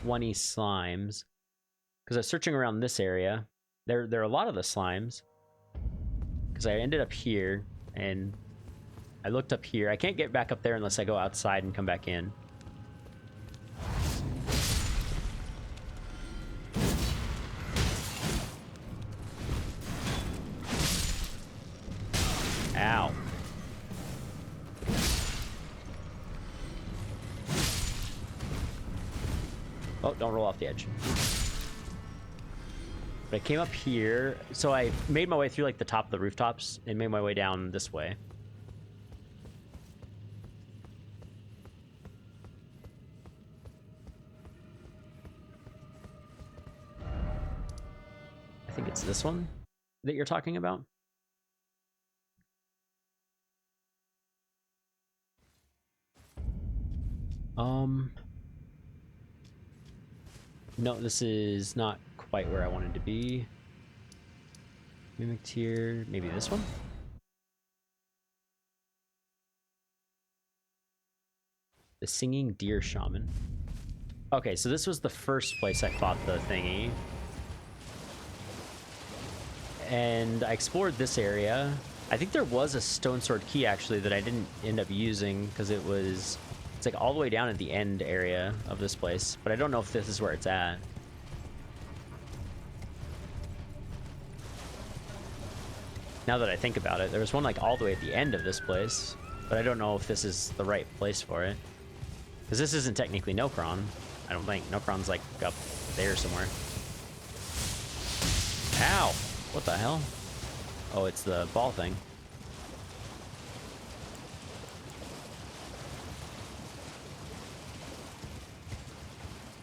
20 slimes, because I was searching around this area. There are a lot of the slimes, because I ended up here and I looked up here. I can't get back up there unless I go outside and come back in. Ow. Oh, don't roll off the edge. But I came up here, so I made my way through like the top of the rooftops and made my way down this way. I think it's this one that you're talking about. No, this is not quite where I wanted to be. Mimic tier, maybe this one? The Singing Deer Shaman. Okay, so this was the first place I fought the thingy. And I explored this area. I think there was a stone sword key actually that I didn't end up using because it's like all the way down at the end area of this place, but I don't know if this is where it's at. Now that I think about it, there was one like all the way at the end of this place, But I don't know if this is the right place for it. Because this isn't technically Nokron. I don't think. Nokron's like up there somewhere. Ow! What the hell? Oh, it's the ball thing.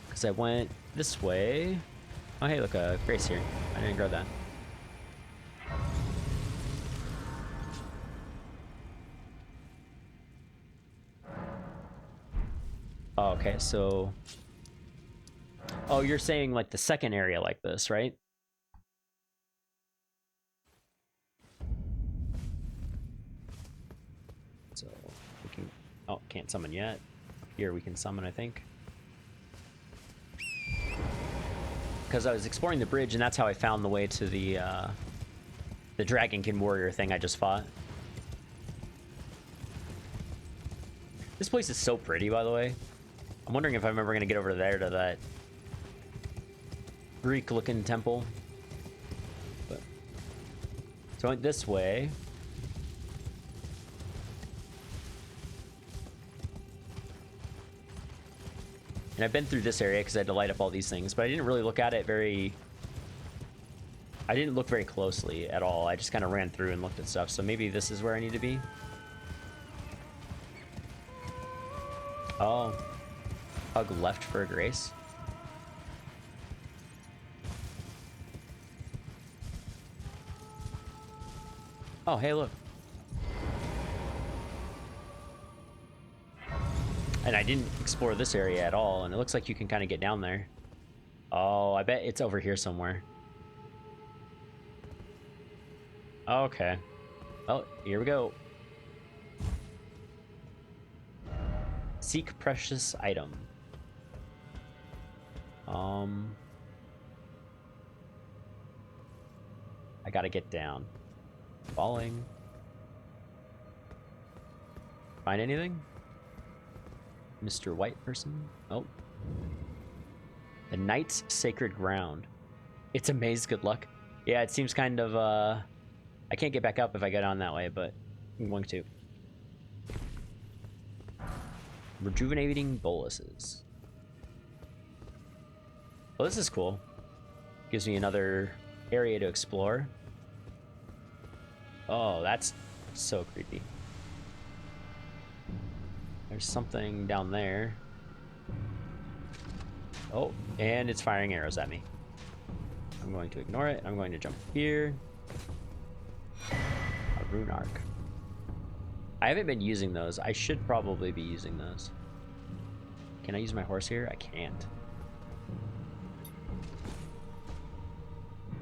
Because I went this way. Oh, hey, look, Grace here. I didn't grow that. Oh, okay, so... Oh, you're saying, like, the second area like this, right? So, we can... Oh, can't summon yet. Up here we can summon, I think. Because I was exploring the bridge, and that's how I found the way to the Dragonkin Warrior thing I just fought. This place is so pretty, by the way. I'm wondering if I'm ever going to get over there to that Greek-looking temple. But so I went this way. And I've been through this area because I had to light up all these things, but I didn't really look at it very... I didn't look very closely at all. I just kind of ran through and looked at stuff, so maybe this is where I need to be. Oh. Hug left for a Grace. Oh, hey, look. And I didn't explore this area at all, and it looks like you can kind of get down there. Oh, I bet it's over here somewhere. Okay. Oh, here we go. Seek precious item. I gotta get down. Falling. Find anything? Mr. White person? Oh. The Knight's Sacred Ground. It's a maze, good luck. Yeah, it seems kind of, I can't get back up if I go down that way, but I'm going to. Rejuvenating boluses. Well, this is cool. Gives me another area to explore. Oh, that's so creepy. There's something down there. Oh, and it's firing arrows at me. I'm going to ignore it. I'm going to jump here. A rune arc. I haven't been using those. I should probably be using those. Can I use my horse here? I can't.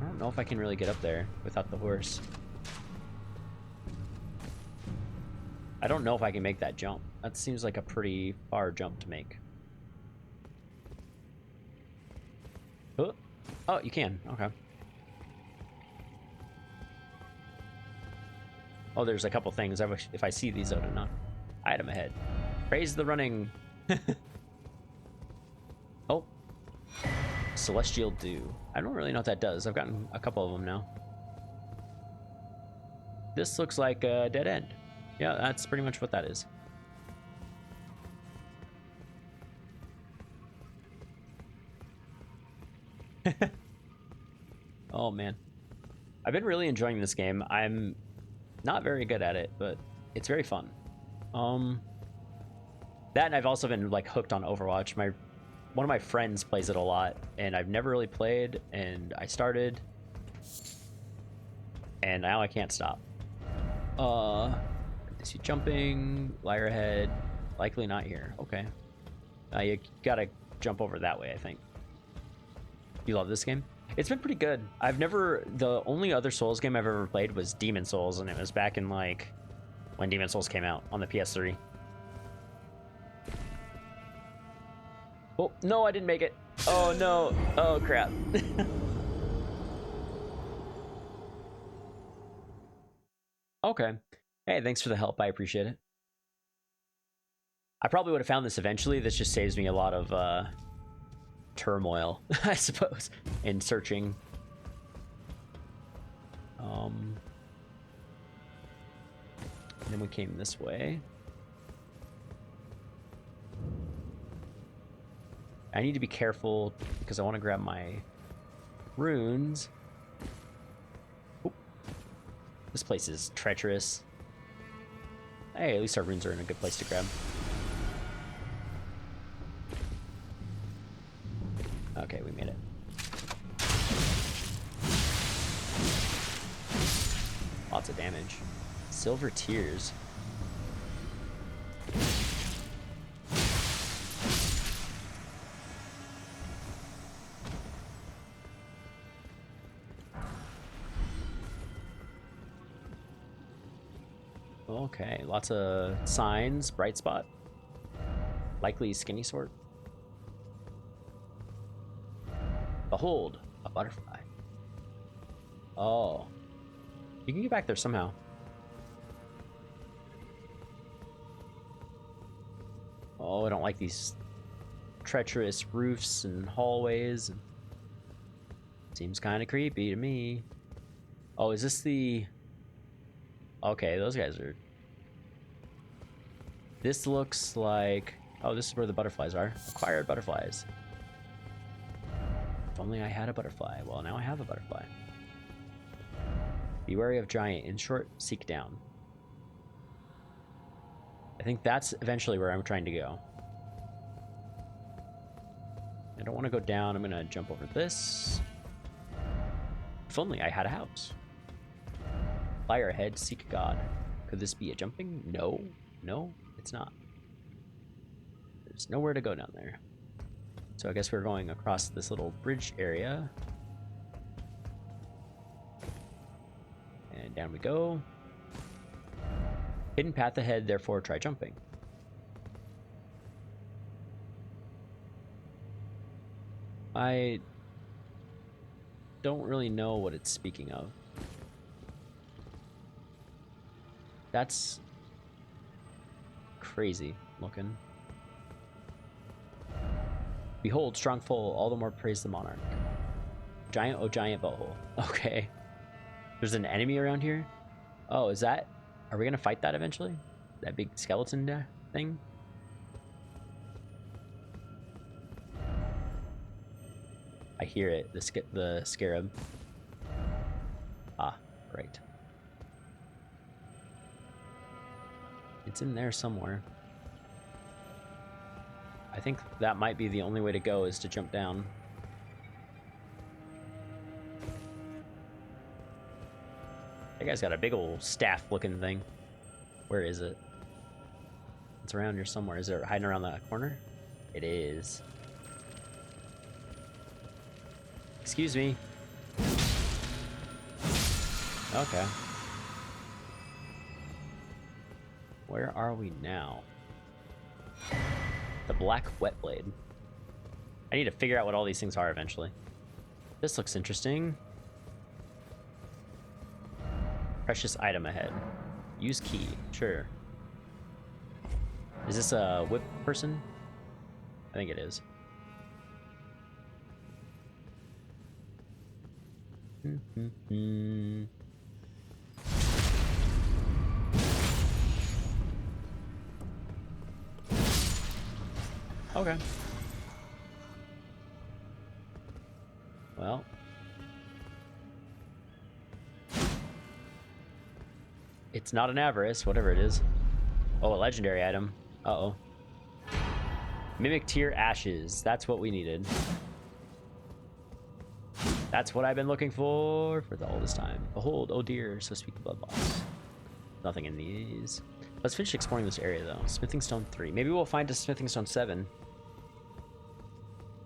I don't know if I can really get up there without the horse. I don't know if I can make that jump. That seems like a pretty far jump to make. Oh, oh, you can. Okay. Oh, there's a couple things. I wish if I see these, I would not. Item ahead. Praise the running. Oh. Celestial Dew. I don't really know what that does. I've gotten a couple of them now. This looks like a dead end. Yeah, that's pretty much what that is. Oh, man. I've been really enjoying this game. I'm not very good at it, but it's very fun. That, and I've also been like hooked on Overwatch. One of my friends plays it a lot, and I've never really played, and I started, and now I can't stop. I see jumping, lyre head, likely not here. Okay. You gotta jump over that way, I think. You love this game? It's been pretty good. The only other Souls game I've ever played was Demon Souls, and it was back in like when Demon Souls came out on the PS3. Oh, no, I didn't make it. Oh, no. Oh, crap. Okay. Hey, thanks for the help. I appreciate it. I probably would have found this eventually. This just saves me a lot of turmoil, I suppose, in searching. And then we came this way. I need to be careful because I want to grab my runes. Oop. This place is treacherous. Hey, at least our runes are in a good place to grab. Okay, we made it. Lots of damage. Silver tears. Okay, lots of signs. Bright spot. Likely skinny sort. Behold, a butterfly. Oh. You can get back there somehow. Oh, I don't like these treacherous roofs and hallways. Seems kind of creepy to me. Oh, is this the... Okay, those guys are... This looks like... Oh, this is where the butterflies are. Acquired butterflies. If only I had a butterfly. Well, now I have a butterfly. Be wary of giant. In short, seek down. I think that's eventually where I'm trying to go. I don't want to go down. I'm going to jump over this. If only I had a house. Fire ahead, seek God. Could this be a jumping? No. No, it's not. There's nowhere to go down there. So I guess we're going across this little bridge area. And down we go. Hidden path ahead, therefore try jumping. I don't really know what it's speaking of. That's crazy looking. Behold, strong foe, all the more praise the monarch. Giant, oh giant butthole. Okay. There's an enemy around here? Oh, is that... Are we gonna fight that eventually? That big skeleton thing? I hear it, the scarab. Ah, right. It's in there somewhere. I think that might be the only way to go, is to jump down. That guy's got a big old staff looking thing. Where is it? It's around here somewhere. Is it hiding around that corner? It is. Excuse me. Okay. Where are we now? The black wet blade. I need to figure out what all these things are eventually. This looks interesting. Precious item ahead. Use key. Sure. Is this a whip person? I think it is. Okay. Well. It's not an avarice, whatever it is. Oh, a legendary item. Uh-oh. Mimic Tear Ashes. That's what we needed. That's what I've been looking for all this time. Behold, oh dear, so speak the blood loss. Nothing in these. Let's finish exploring this area, though. Smithing Stone 3. Maybe we'll find a Smithing Stone 7.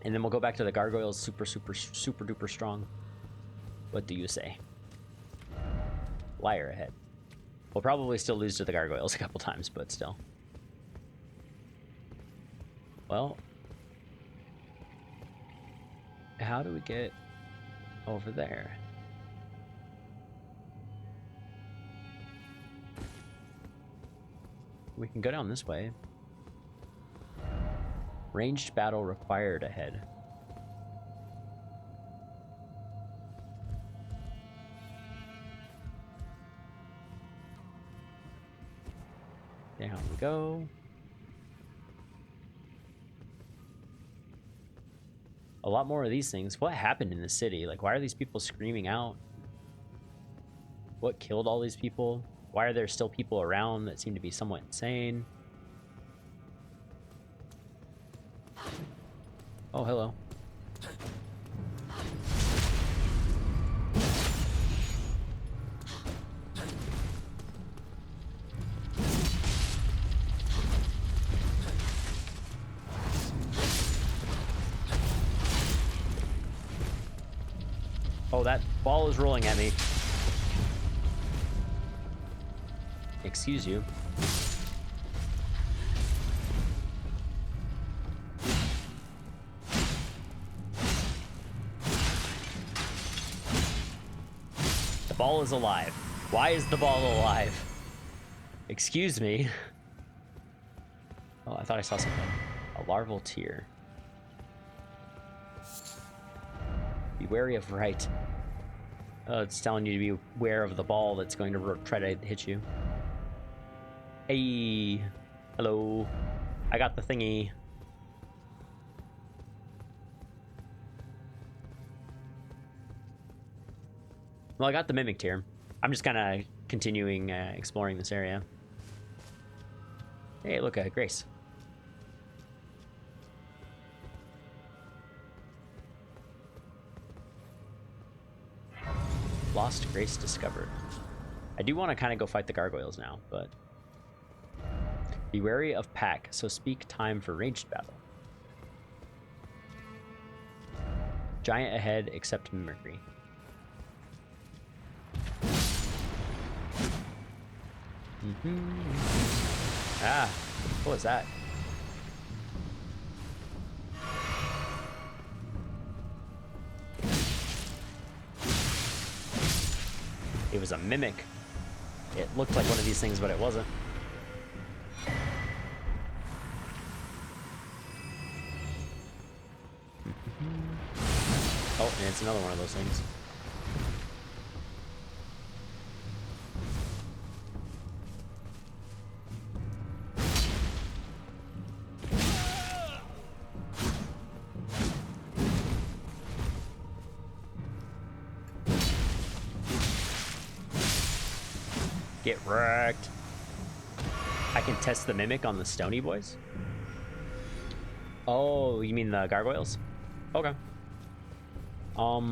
And then we'll go back to the gargoyles super duper strong. What do you say? Liar ahead. We'll probably still lose to the gargoyles a couple times, but still. Well. How do we get over there? We can go down this way. Ranged battle required ahead. Down we go. A lot more of these things. What happened in the city? Like, why are these people screaming out? What killed all these people? Why are there still people around that seem to be somewhat insane? Oh, hello. Oh, that ball is rolling at me. Excuse you. The ball is alive. Why is the ball alive? Excuse me. Oh, I thought I saw something. A larval tear. Be wary of right. It's telling you to be aware of the ball that's going to try to hit you. Hey. Hello. I got the thingy. Well, I got the mimic tear. I'm just kind of continuing exploring this area. Hey, look, Grace. Lost Grace discovered. I do want to kind of go fight the gargoyles now, but... Be wary of pack, so speak time for ranged battle. Giant ahead, except mimicry. Ah, what was that? It was a mimic. It looked like one of these things, but it wasn't. Oh, and it's another one of those things. Get wrecked. I can test the mimic on the stony boys? Oh, you mean the gargoyles? Okay. I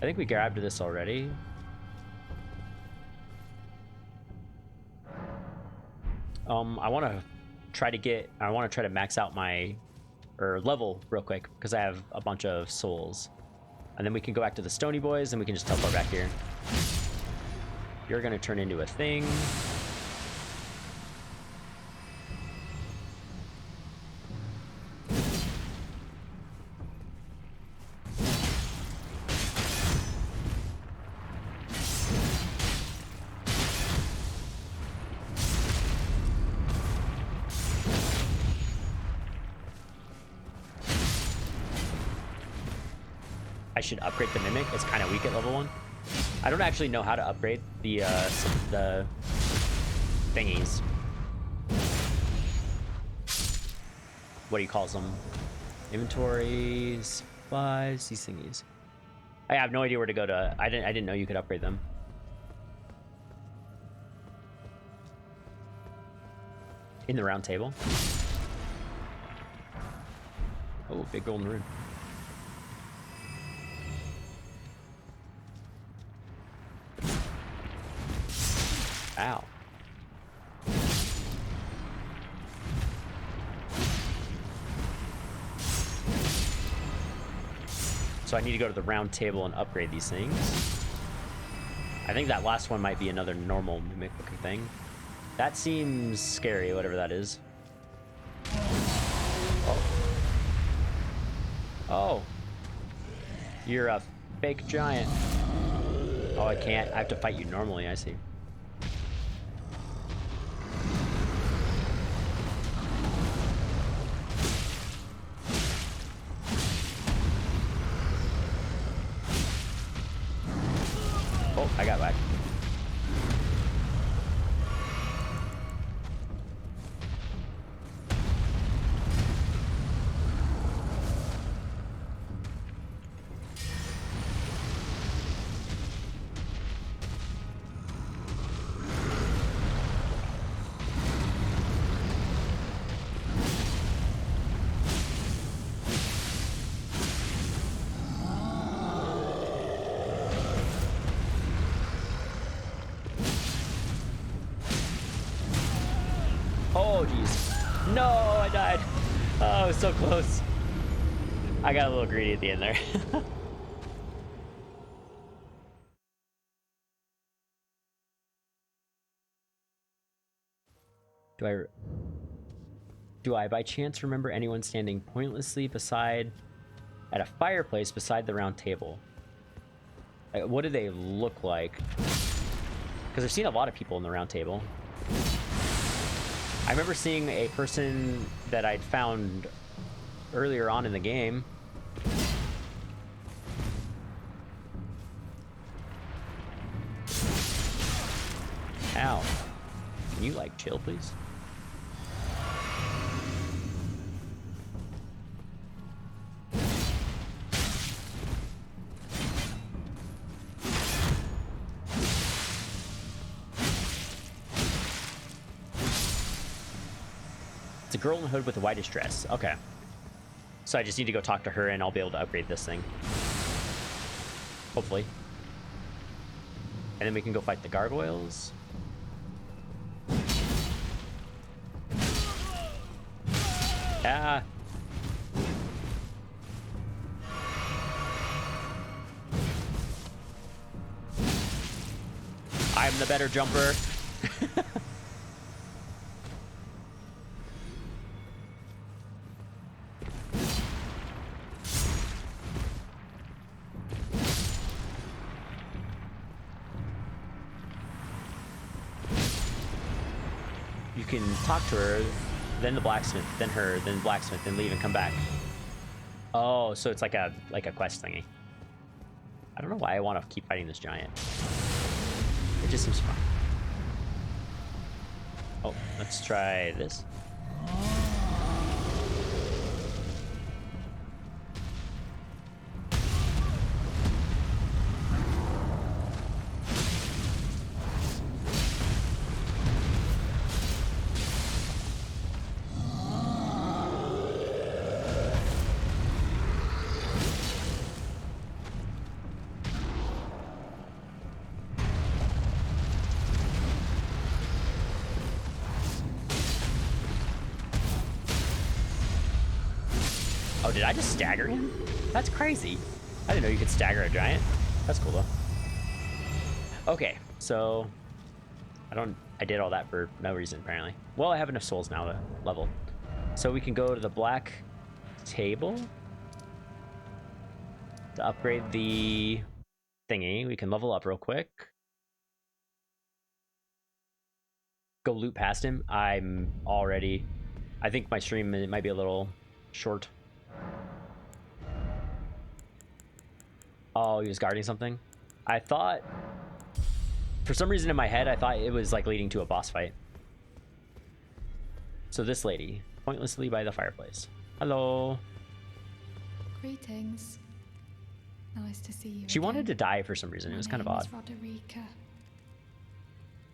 think we grabbed this already. I want to try to max out my, or level real quick, because I have a bunch of souls. And then we can go back to the stony boys, and we can just teleport back here. You're gonna turn into a thing. I should upgrade the mimic. It's kind of weak at level 1. I don't actually know how to upgrade the thingies. What do you call them? Inventories, supplies, these thingies. I have no idea where to go to. I didn't know you could upgrade them. In the round table. Oh, big golden rune. Ow. So I need to go to the round table and upgrade these things. I think that last one might be another normal mimic looking thing. That seems scary, whatever that is. Oh. Oh. You're a fake giant. Oh, I can't. I have to fight you normally, I see. Oh, I got whacked. Oh, jeez. No, I died. Oh, so close. I got a little greedy at the end there. Do I by chance remember anyone standing pointlessly at a fireplace beside the round table? What do they look like? Because I've seen a lot of people in the round table. I remember seeing a person that I'd found earlier on in the game. Ow. Can you, like, chill, please? It's a girl in the hood with the whitest dress. Okay. So I just need to go talk to her and I'll be able to upgrade this thing. Hopefully. And then we can go fight the gargoyles. Ah. I'm the better jumper. You can talk to her, then the blacksmith, then her, then blacksmith, then leave and come back. Oh, so it's like a quest thingy. I don't know why I want to keep fighting this giant. It just seems fun. Oh, let's try this. Oh, did I just stagger him? That's crazy. I didn't know you could stagger a giant. That's cool though. Okay, so I did all that for no reason apparently. Well, I have enough souls now to level. So we can go to the black table to upgrade the thingy. We can level up real quick. Go loot past him. I think my stream might be a little short. Oh, he was guarding something? I thought... For some reason in my head, I thought it was like leading to a boss fight. So this lady, pointlessly by the fireplace. Hello. Greetings. Nice to see you. She wanted to die for some reason. It was kind of odd. Roderica.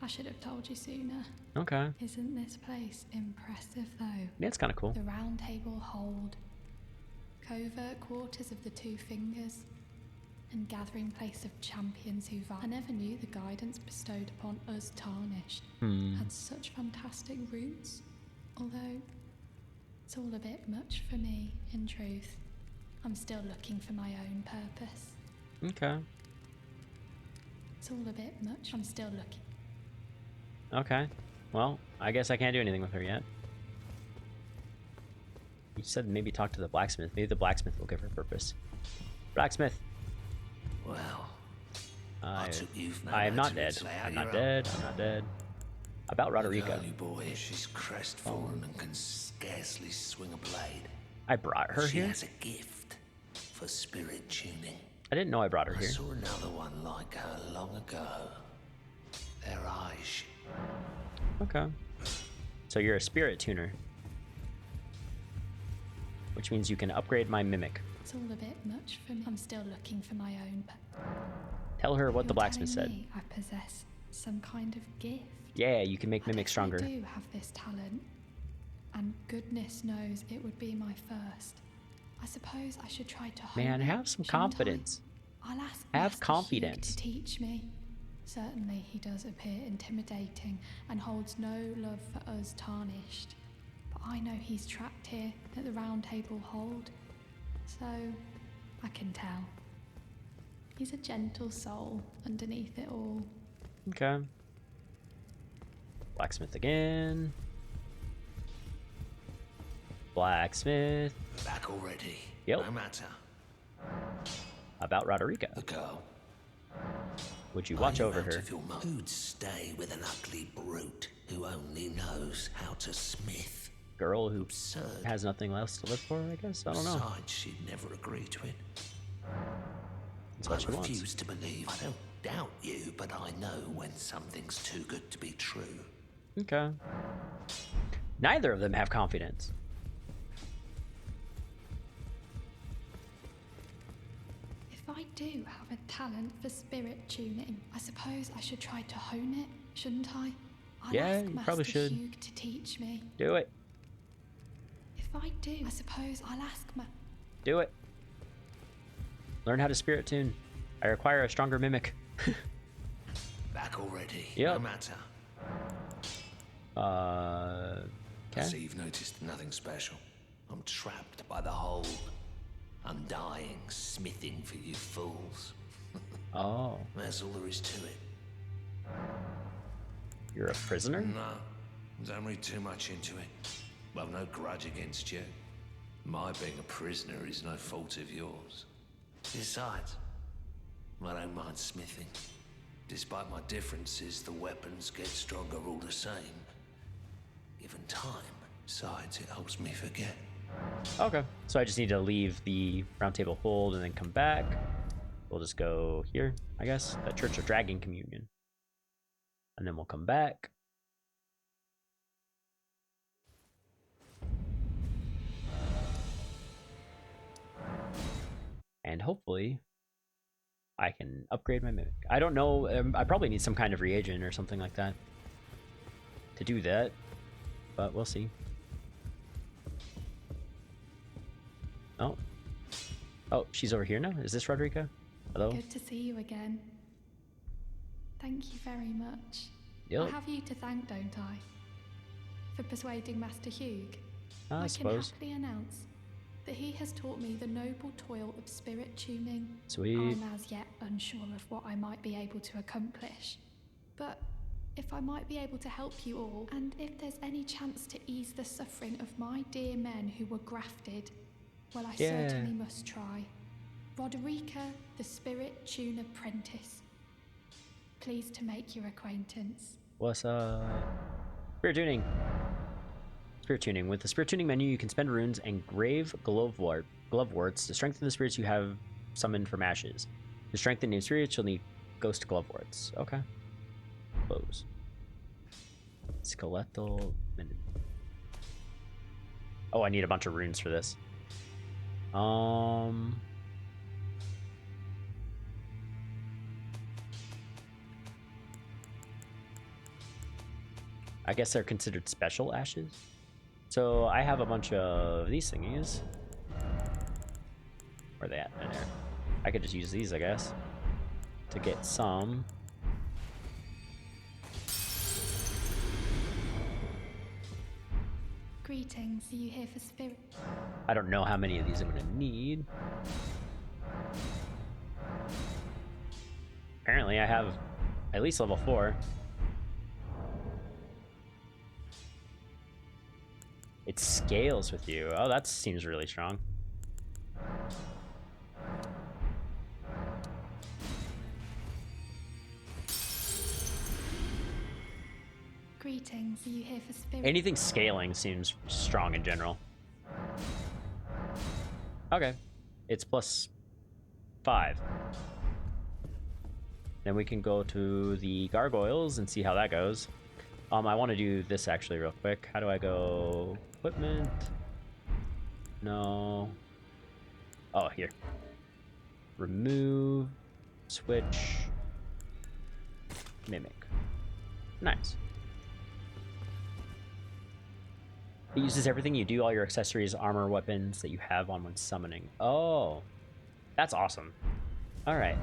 I should have told you sooner. Okay. Isn't this place impressive though? Yeah, it's kind of cool. The round table hold, covert quarters of the Two Fingers, and gathering place of champions who I never knew the guidance bestowed upon us tarnished had such fantastic roots. Although it's all a bit much for me, in truth. I'm still looking for my own purpose. Okay. It's all a bit much. I'm still looking. Okay. Well, I guess I can't do anything with her yet. You said maybe talk to the blacksmith. Maybe the blacksmith will give her purpose. Blacksmith. Well, I am not dead. I'm not dead. I'm not dead. About Roderica. Only boy, she's crestfallen and can scarcely swing a blade. I brought her She here? has a gift for spirit tuning. I didn't know I brought her I here. saw another one like her long ago. Their eyes. Okay. So you're a spirit tuner. Which means you can upgrade my mimic. It's all a bit much for me. I'm still looking for my own. Tell her what the You're blacksmith telling said. me I possess some kind of gift. Yeah, you can make mimics stronger. I do have this talent, and goodness knows it would be my first. I suppose I should try to hone Man, it, have some shouldn't I? confidence. I'll ask Have Master Hugh confidence. to teach me. Certainly he does appear intimidating and holds no love for us tarnished. But I know he's trapped here at the Round Table Hold, so I can tell. He's a gentle soul underneath it all. Okay. Blacksmith again. Blacksmith. Back already. Yep. No matter. About Roderica. The girl. Would you watch over her? Who'd stay with an ugly brute who only knows how to smith? Girl who Absurd. has nothing else to live for, I guess? I don't know. Besides, she'd never agree to it. That's what she I wants. refuse to believe. I don't doubt you, but I know when something's too good to be true. Okay. Neither of them have confidence. If I do have a talent for spirit tuning, I suppose I should try to hone it, shouldn't I? I'll Yeah, ask you Master probably should. Hugh to teach me. Do it. If I do, I suppose I'll ask Do it. Learn how to spirit tune. I require a stronger mimic. Back already. Yep. No matter. I Okay. see you've noticed nothing special. I'm trapped by the hold. Undying, smithing for you fools. Oh, That's all there is to it. you're a prisoner? No, don't read too much into it. I've no grudge against you. My being a prisoner is no fault of yours. Besides, I don't mind smithing. Despite my differences, the weapons get stronger all the same. Given time, besides, it helps me forget. Okay. So I just need to leave the Round Table Hold and then come back. We'll just go here, I guess. The Church of Dragon Communion. And then we'll come back. And hopefully I can upgrade my mimic. I don't know. I probably need some kind of reagent or something like that to do that. But we'll see. Oh. Oh, she's over here now? Is this Roderica? Hello? Good to see you again. Thank you very much. Yep. I have you to thank, don't I? For persuading Master Hugh. I I suppose. can happily announce that he has taught me the noble toil of spirit tuning. Sweet. I'm as yet unsure of what I might be able to accomplish. But if I might be able to help you all, and if there's any chance to ease the suffering of my dear men who were grafted, well, I Yeah. certainly must try. Roderica, the Spirit Tune Apprentice. Pleased to make your acquaintance. What's up? Spirit tuning. Spirit tuning. With the spirit tuning menu, you can spend runes and grave glove warts to strengthen the spirits you have summoned from ashes. To strengthen new spirits, you'll need ghost glove warts. Okay. Close. Skeletal. Oh, I need a bunch of runes for this. I guess they're considered special ashes. So I have a bunch of these thingies. Where are they at? In there. I could just use these, I guess, to get some. Greetings, are you here for spirit? I don't know how many of these I'm gonna need. Apparently I have at least level 4. It scales with you. Oh, that seems really strong. Greetings, are you here for spirit? Anything scaling seems strong in general. Okay. It's +5. Then we can go to the gargoyles and see how that goes. I want to do this actually real quick. How do I go? Equipment? No. Oh, here. Remove. Switch. Mimic. Nice. It uses everything you do, all your accessories, armor, weapons that you have on when summoning. Oh. That's awesome. Alright.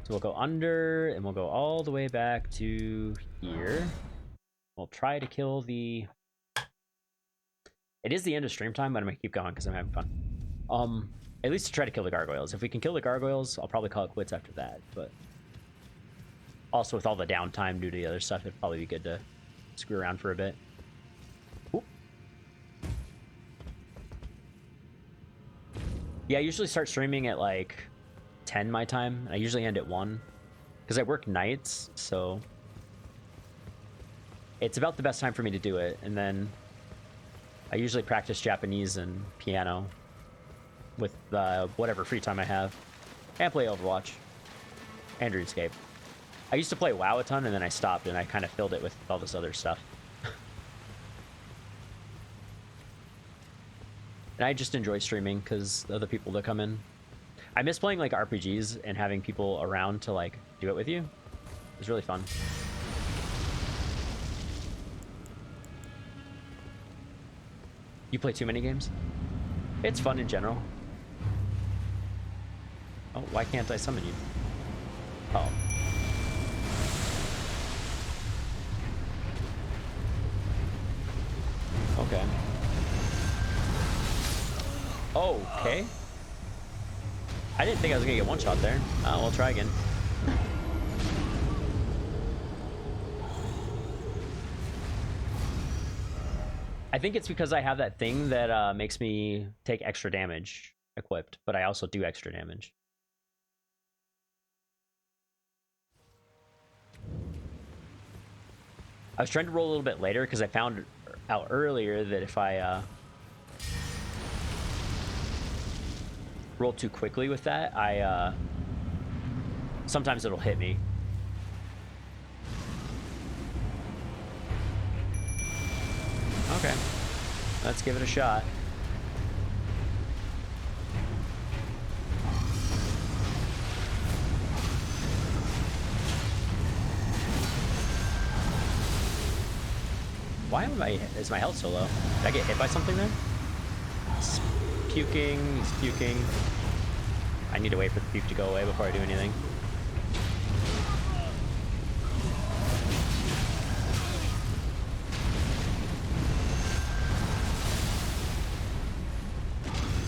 So we'll go under, and we'll go all the way back to here. We'll try to kill the... It is the end of stream time, but I'm gonna keep going because I'm having fun. At least to try to kill the gargoyles. If we can kill the gargoyles, I'll probably call it quits after that, but... Also, with all the downtime due to the other stuff, it'd probably be good to screw around for a bit. Oop. Yeah, I usually start streaming at like 10 my time. I usually end at 1 because I work nights, so it's about the best time for me to do it. And then I usually practice Japanese and piano with whatever free time I have, and play Overwatch and RuneScape. I used to play WoW a ton, and then I stopped, and I kind of filled it with all this other stuff. And I just enjoy streaming because of the people that come in. I miss playing like RPGs and having people around to like do it with you. It's really fun. You play too many games? It's fun in general. Oh, why can't I summon you? Oh. Okay. Okay. I didn't think I was gonna get one shot there. We'll try again. I think it's because I have that thing that makes me take extra damage equipped, but I also do extra damage. I was trying to roll a little bit later because I found out earlier that if I roll too quickly with that, sometimes it'll hit me. Okay, let's give it a shot. Why is my health so low? Did I get hit by something there? He's puking, he's puking. I need to wait for the puke to go away before I do anything.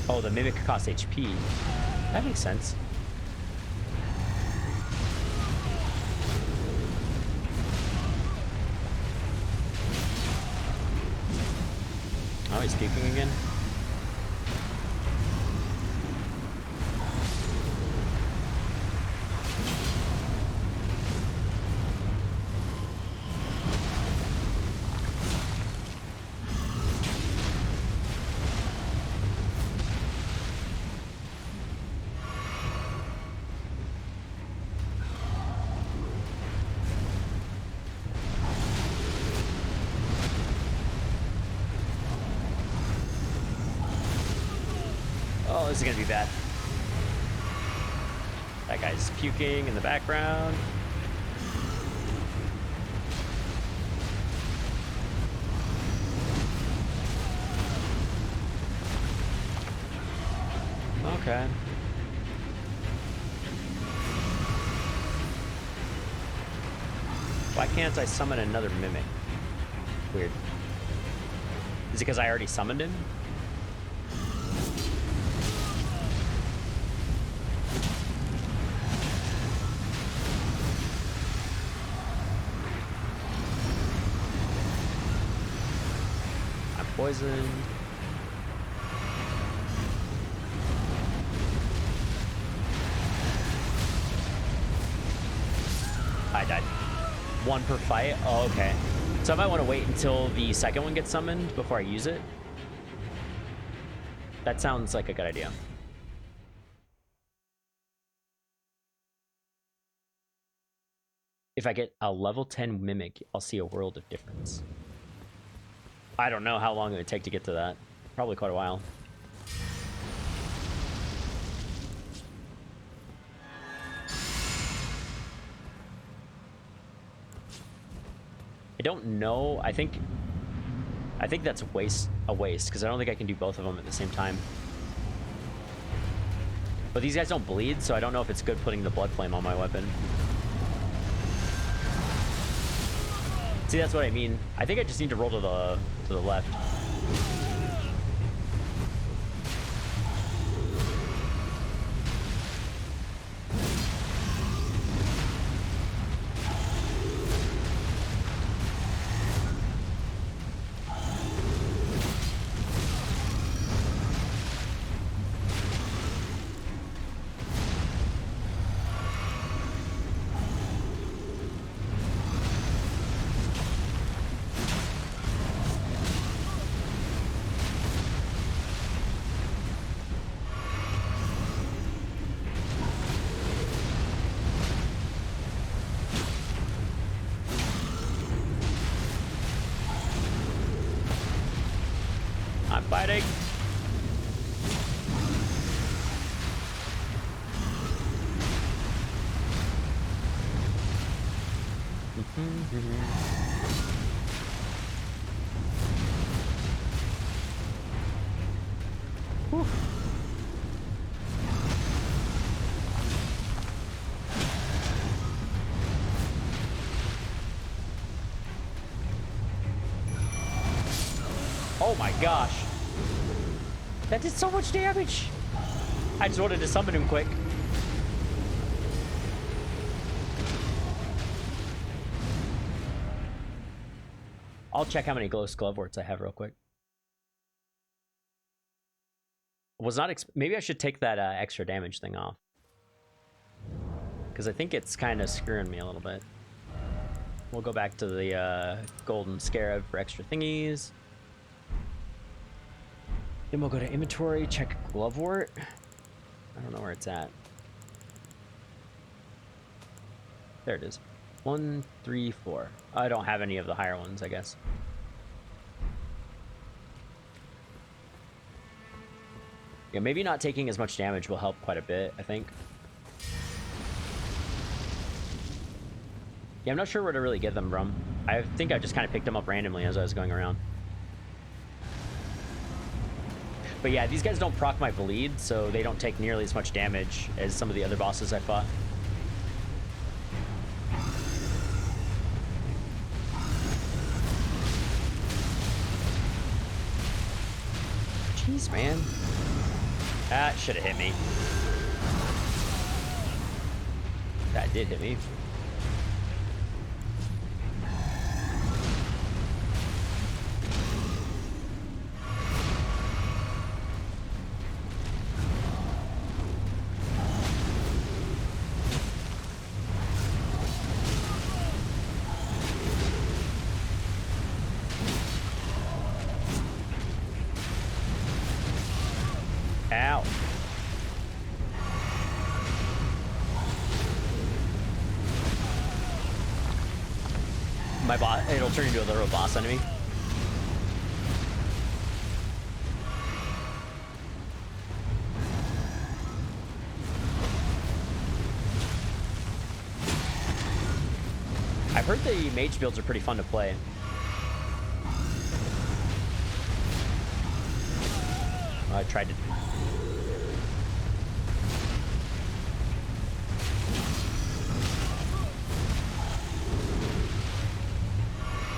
Oh, the mimic costs HP. That makes sense. Oh, he's puking again. Oh, this is gonna be bad. That guy's puking in the background. Okay. Why can't I summon another mimic? Weird. Is it because I already summoned him? I'm poisoned. I died. One per fight? Oh, okay. So I might want to wait until the second one gets summoned before I use it. That sounds like a good idea. If I get a level 10 Mimic, I'll see a world of difference. I don't know how long it would take to get to that. Probably quite a while. I don't know. I think that's a waste because I don't think I can do both of them at the same time. But these guys don't bleed, so I don't know if it's good putting the blood flame on my weapon. See, that's what I mean. I think I just need to roll to the left. I'm fighting. Whew. Oh my gosh. That did so much damage. I just wanted to summon him quick. I'll check how many Ghost Glove Warts I have real quick. Was not maybe I should take that extra damage thing off, because I think it's kind of screwing me a little bit. We'll go back to the golden scarab for extra thingies. Then we'll go to inventory, check glove wart. I don't know where it's at. There it is. 1, 3, 4. I don't have any of the higher ones, I guess. Yeah, maybe not taking as much damage will help quite a bit, I think. Yeah, I'm not sure where to really get them from. I think I just kind of picked them up randomly as I was going around. But yeah, these guys don't proc my bleed, so they don't take nearly as much damage as some of the other bosses I fought. Jeez, man. That should have hit me. That did hit me. Ow. My boss, it'll turn into a little boss enemy. I've heard the mage builds are pretty fun to play. I tried to...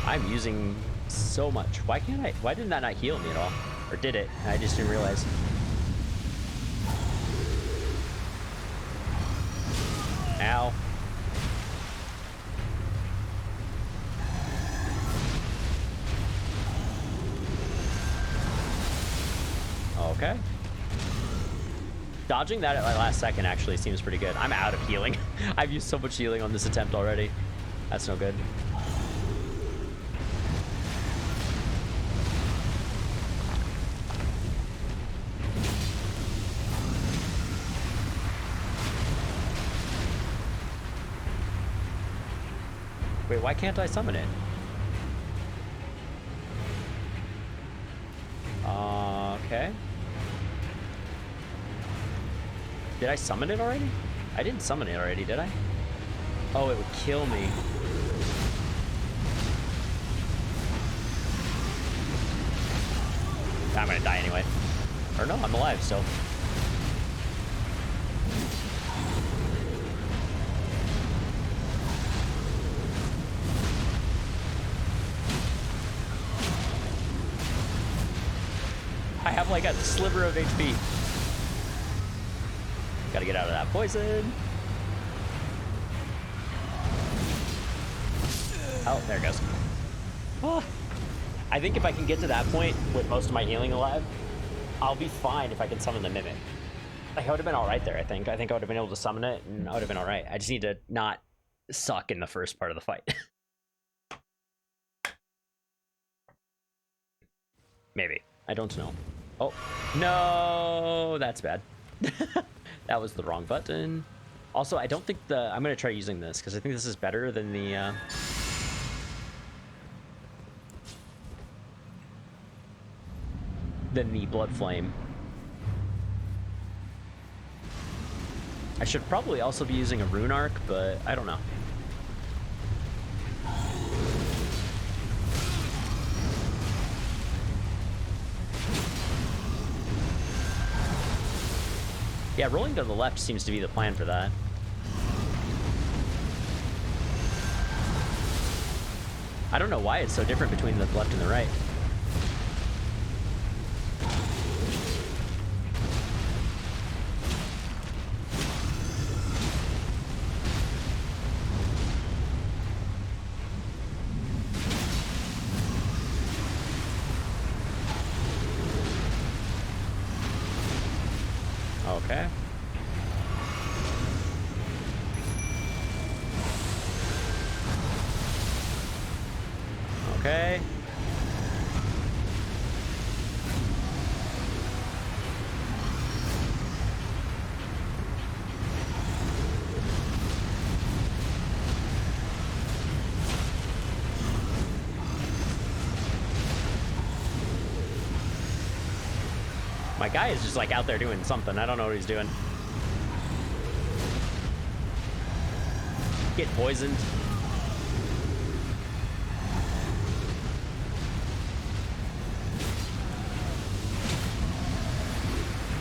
I'm using so much. Why can't I? Why didn't that not heal me at all? Or did it? I just didn't realize. Ow. Okay. Dodging that at my last second actually seems pretty good. I'm out of healing. I've used so much healing on this attempt already. That's no good. Wait, why can't I summon it? Okay. Did I summon it already? I didn't summon it already, did I? Oh, it would kill me. I'm gonna die anyway. Or no, I'm alive still. I have like a sliver of HP. Gotta get out of that poison. Oh, there it goes. Oh. I think if I can get to that point with most of my healing alive, I'll be fine if I can summon the Mimic. Like, I would have been all right there, I think. I think I would have been able to summon it, and I would have been all right. I just need to not suck in the first part of the fight. Maybe. I don't know. Oh, no, that's bad. That was the wrong button. Also, I don't think I'm going to try using this, because I think this is better than the... Blood Flame. I should probably also be using a Rune Arc, but I don't know. Yeah, rolling to the left seems to be the plan for that. I don't know why it's so different between the left and the right. Okay. Okay. My guy is just like out there doing something. I don't know what he's doing. Get poisoned.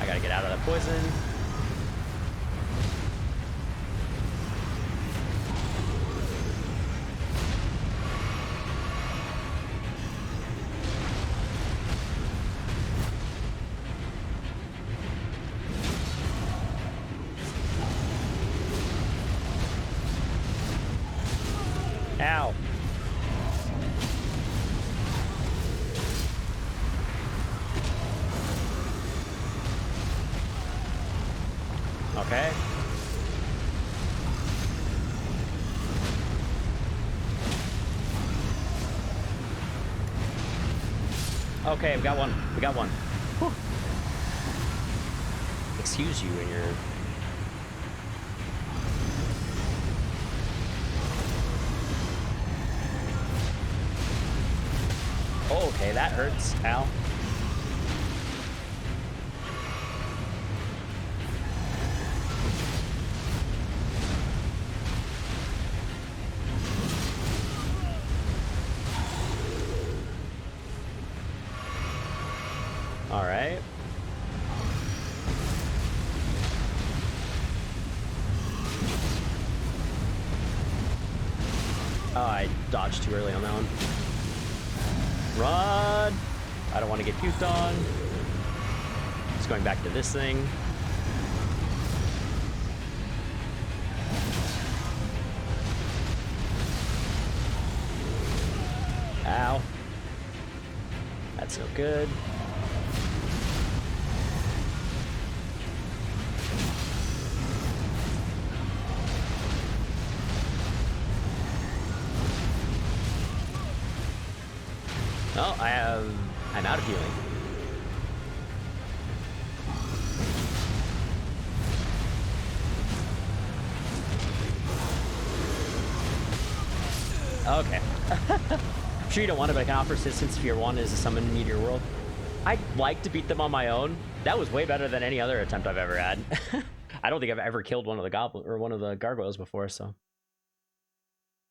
I gotta get out of that poison. Ow. Okay. Okay, we got one. We got one. Whew. Excuse you and your... Oh, okay, that hurts. Ow. All right. Oh, I dodged too early on that one. Run! I don't want to get puked on. Just going back to this thing. Ow. That's no good. Oh, I'm out of healing. Okay. I'm sure you don't want it, but I can offer assistance if your one is to summon me to your world. I'd like to beat them on my own. That was way better than any other attempt I've ever had. I don't think I've ever killed one of the goblin or one of the gargoyles before, so.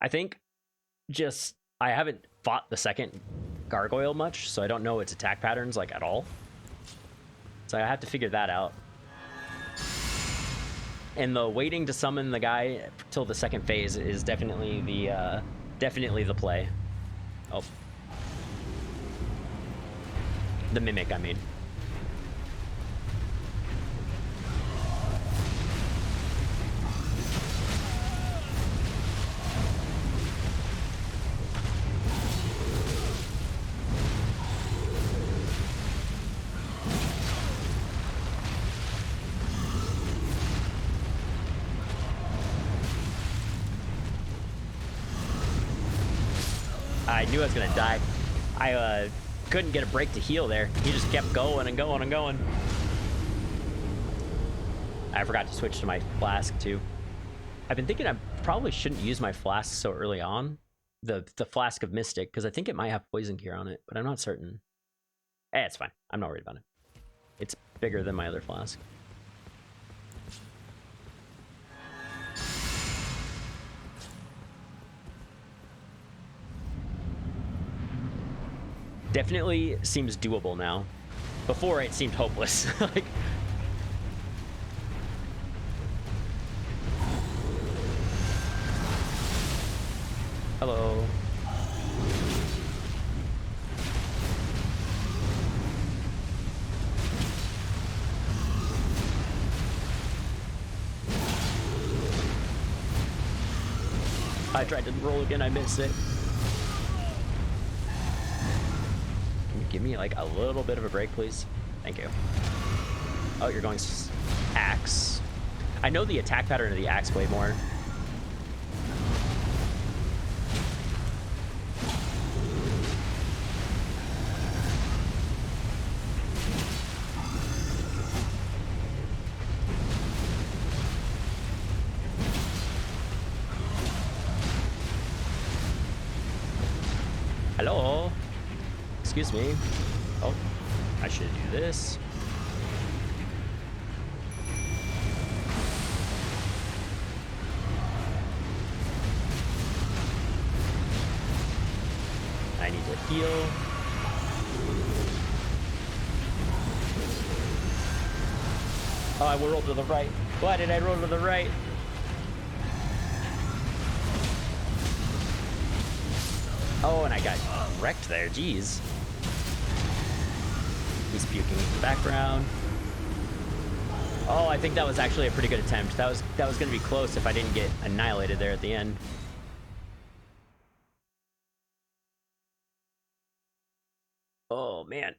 I think just I haven't fought the second gargoyle much, so I don't know its attack patterns like at all. So I have to figure that out. And the waiting to summon the guy till the second phase is definitely the play. Oh. The mimic, I mean. I knew I was gonna die. I couldn't get a break to heal there. He just kept going and going and going. I forgot to switch to my flask too. I've been thinking I probably shouldn't use my flask so early on. The flask of Mystic, because I think it might have poison cure on it, but I'm not certain. It's fine. I'm not worried about it. It's bigger than my other flask. Definitely seems doable now. Before it seemed hopeless. Like, hello. I tried to roll again, I missed it. Give me like a little bit of a break, please. Thank you. Oh, you're going axe. I know the attack pattern of the axe blade more. Hello? Excuse me. Oh, I should do this. I need to heal. Oh, I rolled to the right. Why did I roll to the right? Oh, and I got wrecked there. Jeez. He's puking in the background. Oh, I think that was actually a pretty good attempt. That was going to be close if I didn't get annihilated there at the end. Oh, man.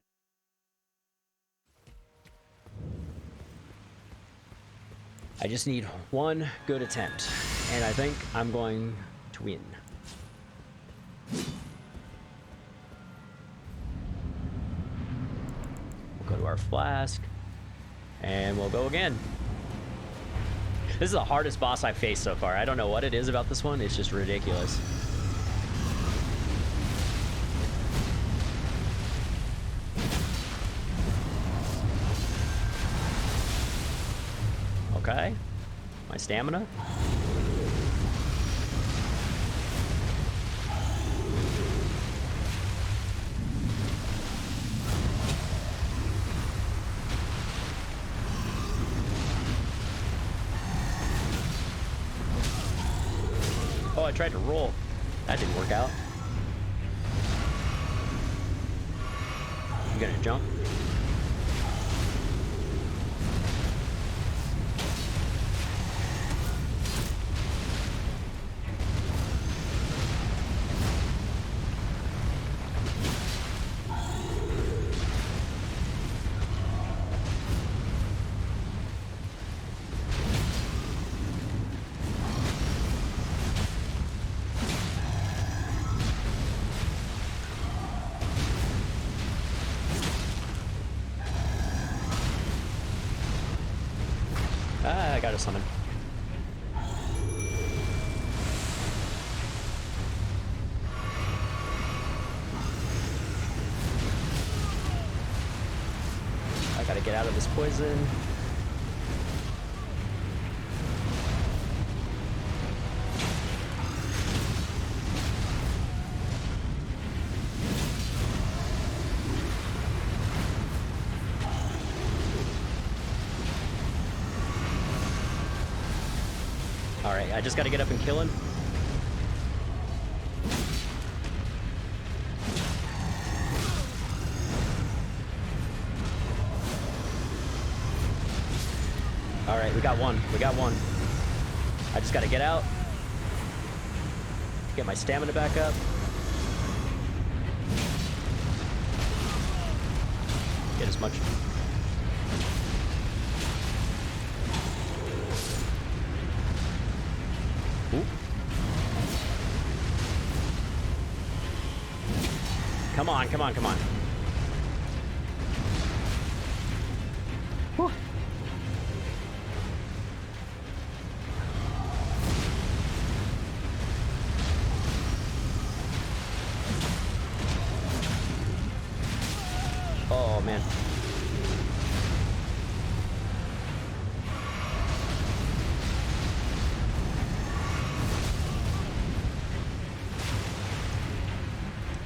I just need one good attempt, and I think I'm going to win. We'll go to our flask, and we'll go again. This is the hardest boss I've faced so far. I don't know what it is about this one. It's just ridiculous. Okay. My stamina. Oh, I tried to roll. That didn't work out. You gonna jump? I got a summon. I gotta get out of this poison. Alright, I just gotta get up and kill him. Alright, we got one. We got one. I just gotta get out. Get my stamina back up. Get as much. Ooh. Come on, come on, come on. Whew. Oh, man.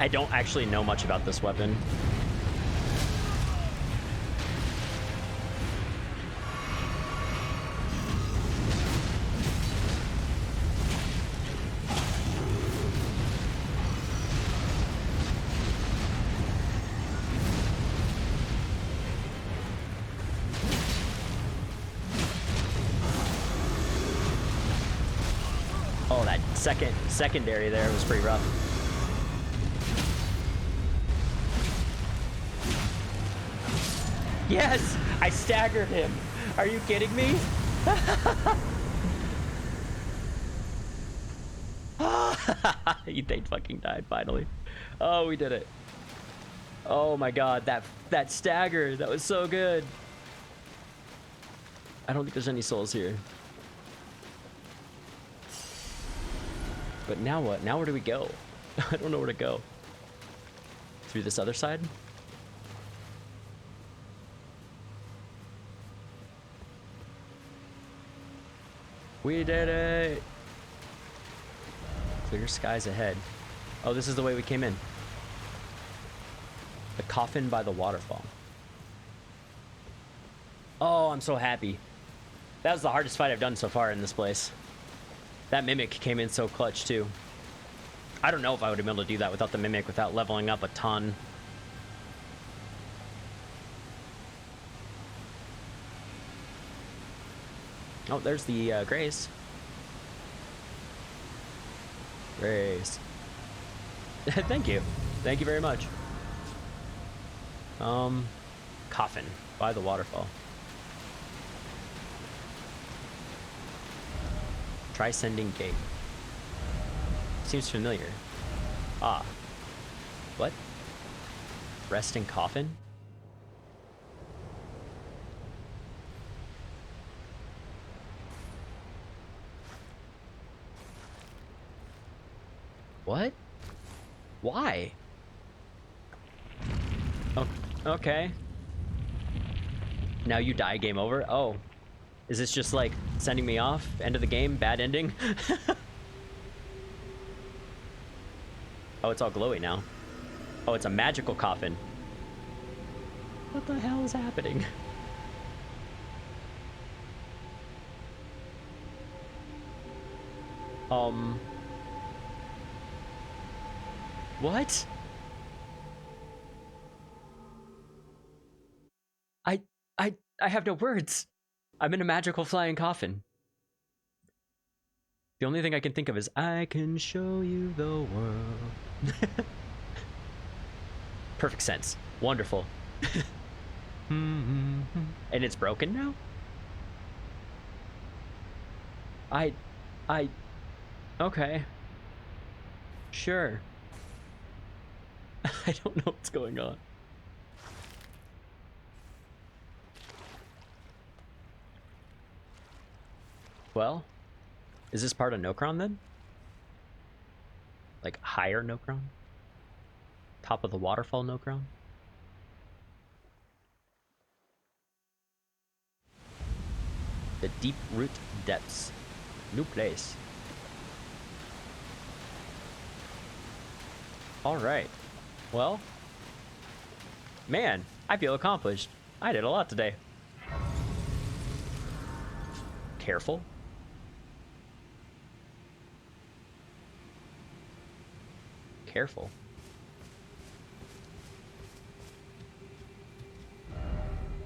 I don't actually know much about this weapon. Oh, that secondary there was pretty rough. Yes! I staggered him! Are you kidding me? They fucking died finally. Oh, we did it. Oh my god, that stagger, that was so good. I don't think there's any souls here. But now what? Now where do we go? I don't know where to go. Through this other side? We did it! Clear skies ahead. Oh, this is the way we came in. The coffin by the waterfall. Oh, I'm so happy. That was the hardest fight I've done so far in this place. That mimic came in so clutch, too. I don't know if I would have been able to do that without the mimic, without leveling up a ton. Oh, there's the Grace. Grace. Thank you. Thank you very much. Coffin by the waterfall. Try sending gate. Seems familiar. Ah. What? Resting coffin? What? Why? Oh, okay. Now you die, game over? Oh. Is this just like sending me off? End of the game? Bad ending? Oh, it's all glowy now. Oh, it's a magical coffin. What the hell is happening? What? I have no words. I'm in a magical flying coffin. The only thing I can think of is, I can show you the world. Perfect sense. Wonderful. And it's broken now? Okay. Sure. I don't know what's going on. Well, is this part of Nokron then? Like higher Nokron? Top of the waterfall Nokron? The deep root depths. New place. Alright. Well. Man, I feel accomplished. I did a lot today. Careful. careful.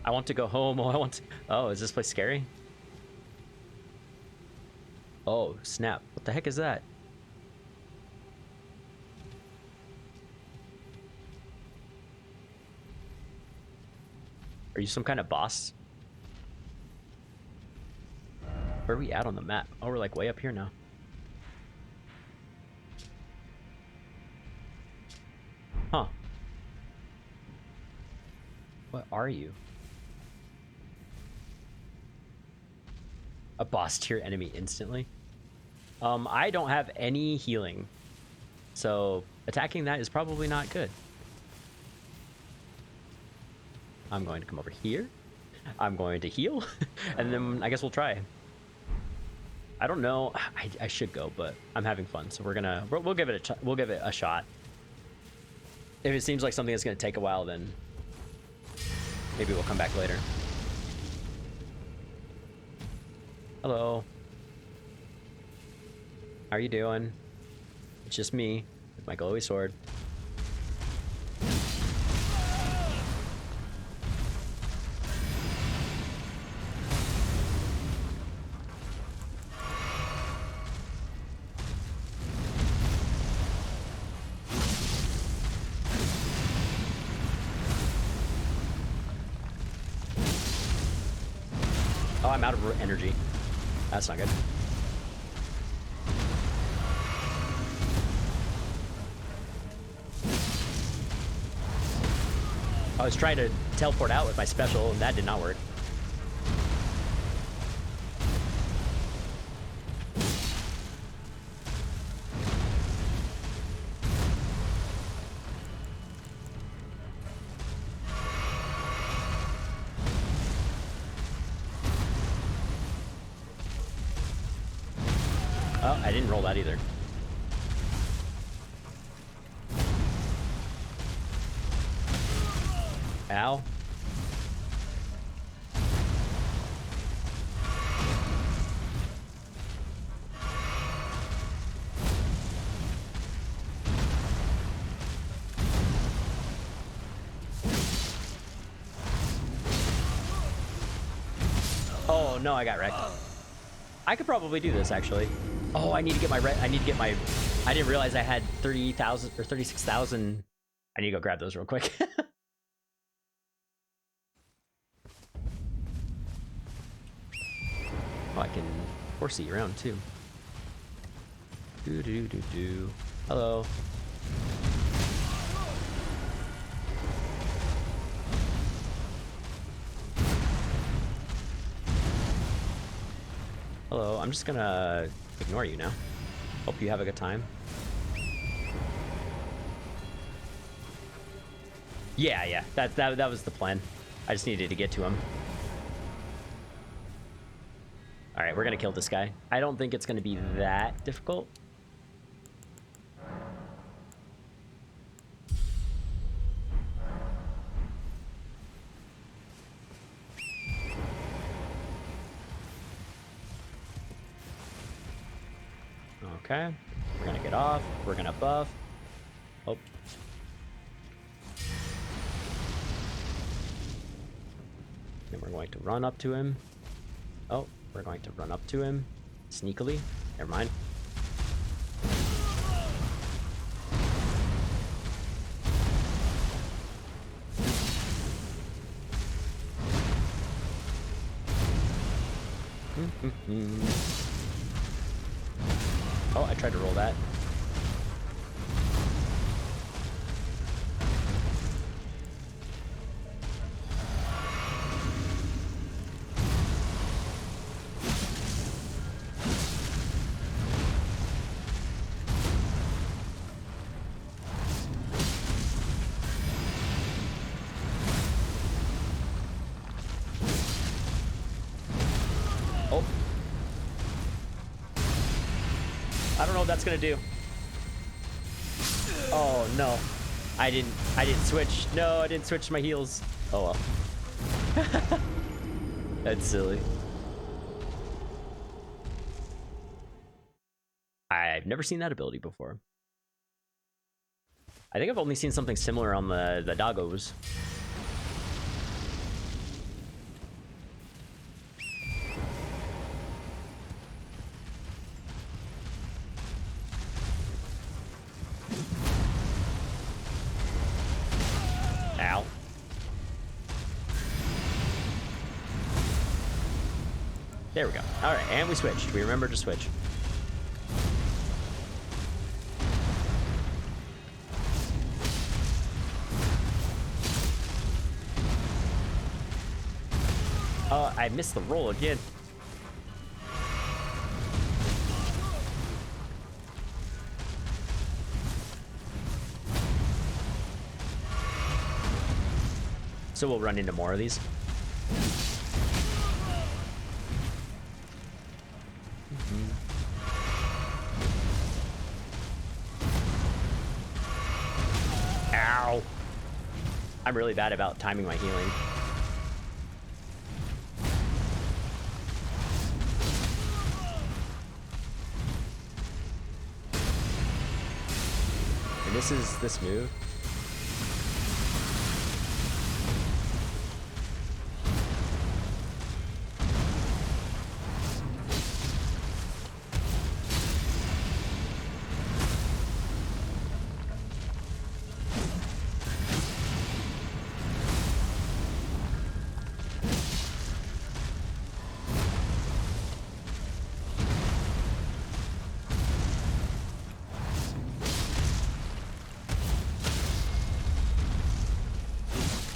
I want to go home. Oh, I want to... Oh, is this place scary? Oh, snap. What the heck is that? Are you some kind of boss? Where are we at on the map? Oh, we're like way up here now. Huh. What are you? A boss tier enemy instantly? I don't have any healing. So attacking that is probably not good. I'm going to come over here. I'm going to heal. And then I guess we'll try. I don't know. I should go, but I'm having fun. So we'll give it a shot. If it seems like something that's going to take a while, then maybe we'll come back later. Hello. How are you doing? It's just me with my glowy sword. Oh, I'm out of energy. That's not good. I was trying to teleport out with my special, and that did not work. Oh, I didn't roll that either. Ow. Oh no, I got wrecked. I could probably do this actually. Oh, I need to get my I didn't realize I had 30,000 or 36,000. I need to go grab those real quick. Oh, I can horsey around too. Do. Hello. Hello. I'm just gonna ignore you now. Hope you have a good time. Yeah. That was the plan. I just needed to get to him. All right, we're gonna kill this guy. I don't think it's gonna be that difficult. Okay, we're gonna get off. We're gonna buff. Oh. Then we're going to run up to him. Oh, we're going to run up to him sneakily. Never mind. Oh, I tried to roll that. Oh. I don't know what that's gonna do. Oh no. I didn't switch. No, I didn't switch my heals. Oh well. That's silly. I've never seen that ability before. I think I've only seen something similar on the doggos. Ow. There we go. All right, and we switched. We remembered to switch. I missed the roll again. So we'll run into more of these. Ow. I'm really bad about timing my healing. And this is this move.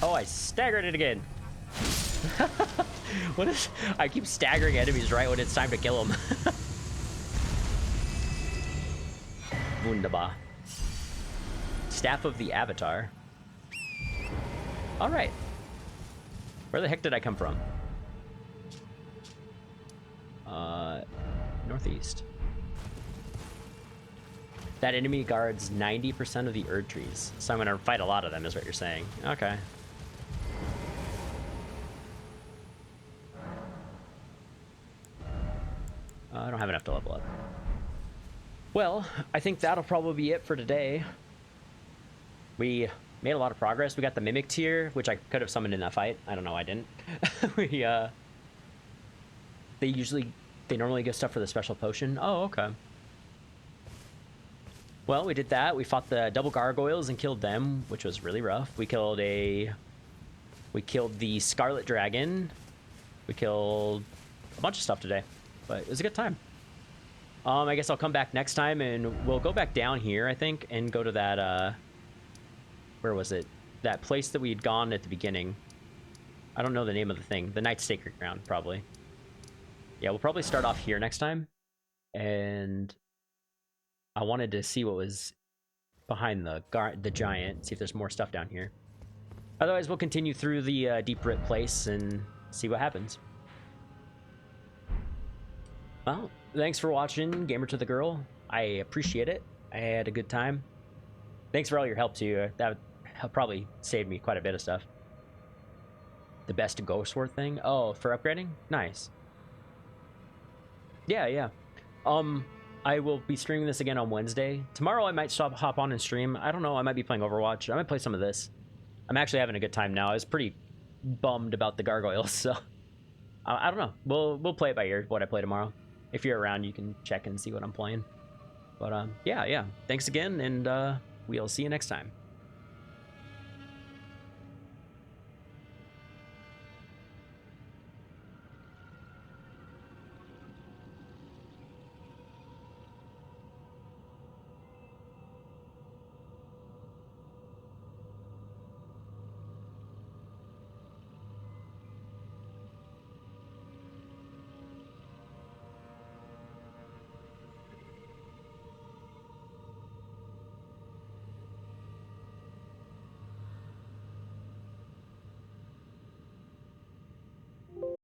Oh, I staggered it again. What is... I keep staggering enemies right when it's time to kill them. Wunderbar. Staff of the Avatar. Alright. Where the heck did I come from? Northeast. That enemy guards 90% of the Erd trees. So I'm gonna fight a lot of them, is what you're saying. Okay. I don't have enough to level up. Well, I think that'll probably be it for today. We made a lot of progress. We got the Mimic tier, which I could have summoned in that fight. I don't know, I didn't. They normally give stuff for the special potion. Oh, okay. Well, we did that. We fought the double gargoyles and killed them, which was really rough. We killed the Scarlet Dragon. We killed a bunch of stuff today, but it was a good time. I guess I'll come back next time and we'll go back down here, I think, and go to that, where was it? That place that we had gone at the beginning. I don't know the name of the thing. The Knight's Sacred Ground, probably. Yeah, we'll probably start off here next time. And I wanted to see what was behind the giant, see if there's more stuff down here. Otherwise, we'll continue through the Deep Rit place and see what happens. Well, thanks for watching, Gamer to the Girl. I appreciate it. I had a good time. Thanks for all your help, too. That probably saved me quite a bit of stuff. The best ghost sword thing? Oh, for upgrading? Nice. Yeah. I will be streaming this again on Wednesday. Tomorrow I might hop on and stream. I don't know. I might be playing Overwatch. I might play some of this. I'm actually having a good time now. I was pretty bummed about the gargoyles, so I don't know. We'll play it by ear, what I play tomorrow. If you're around, you can check and see what I'm playing. But yeah. Thanks again, and we'll see you next time.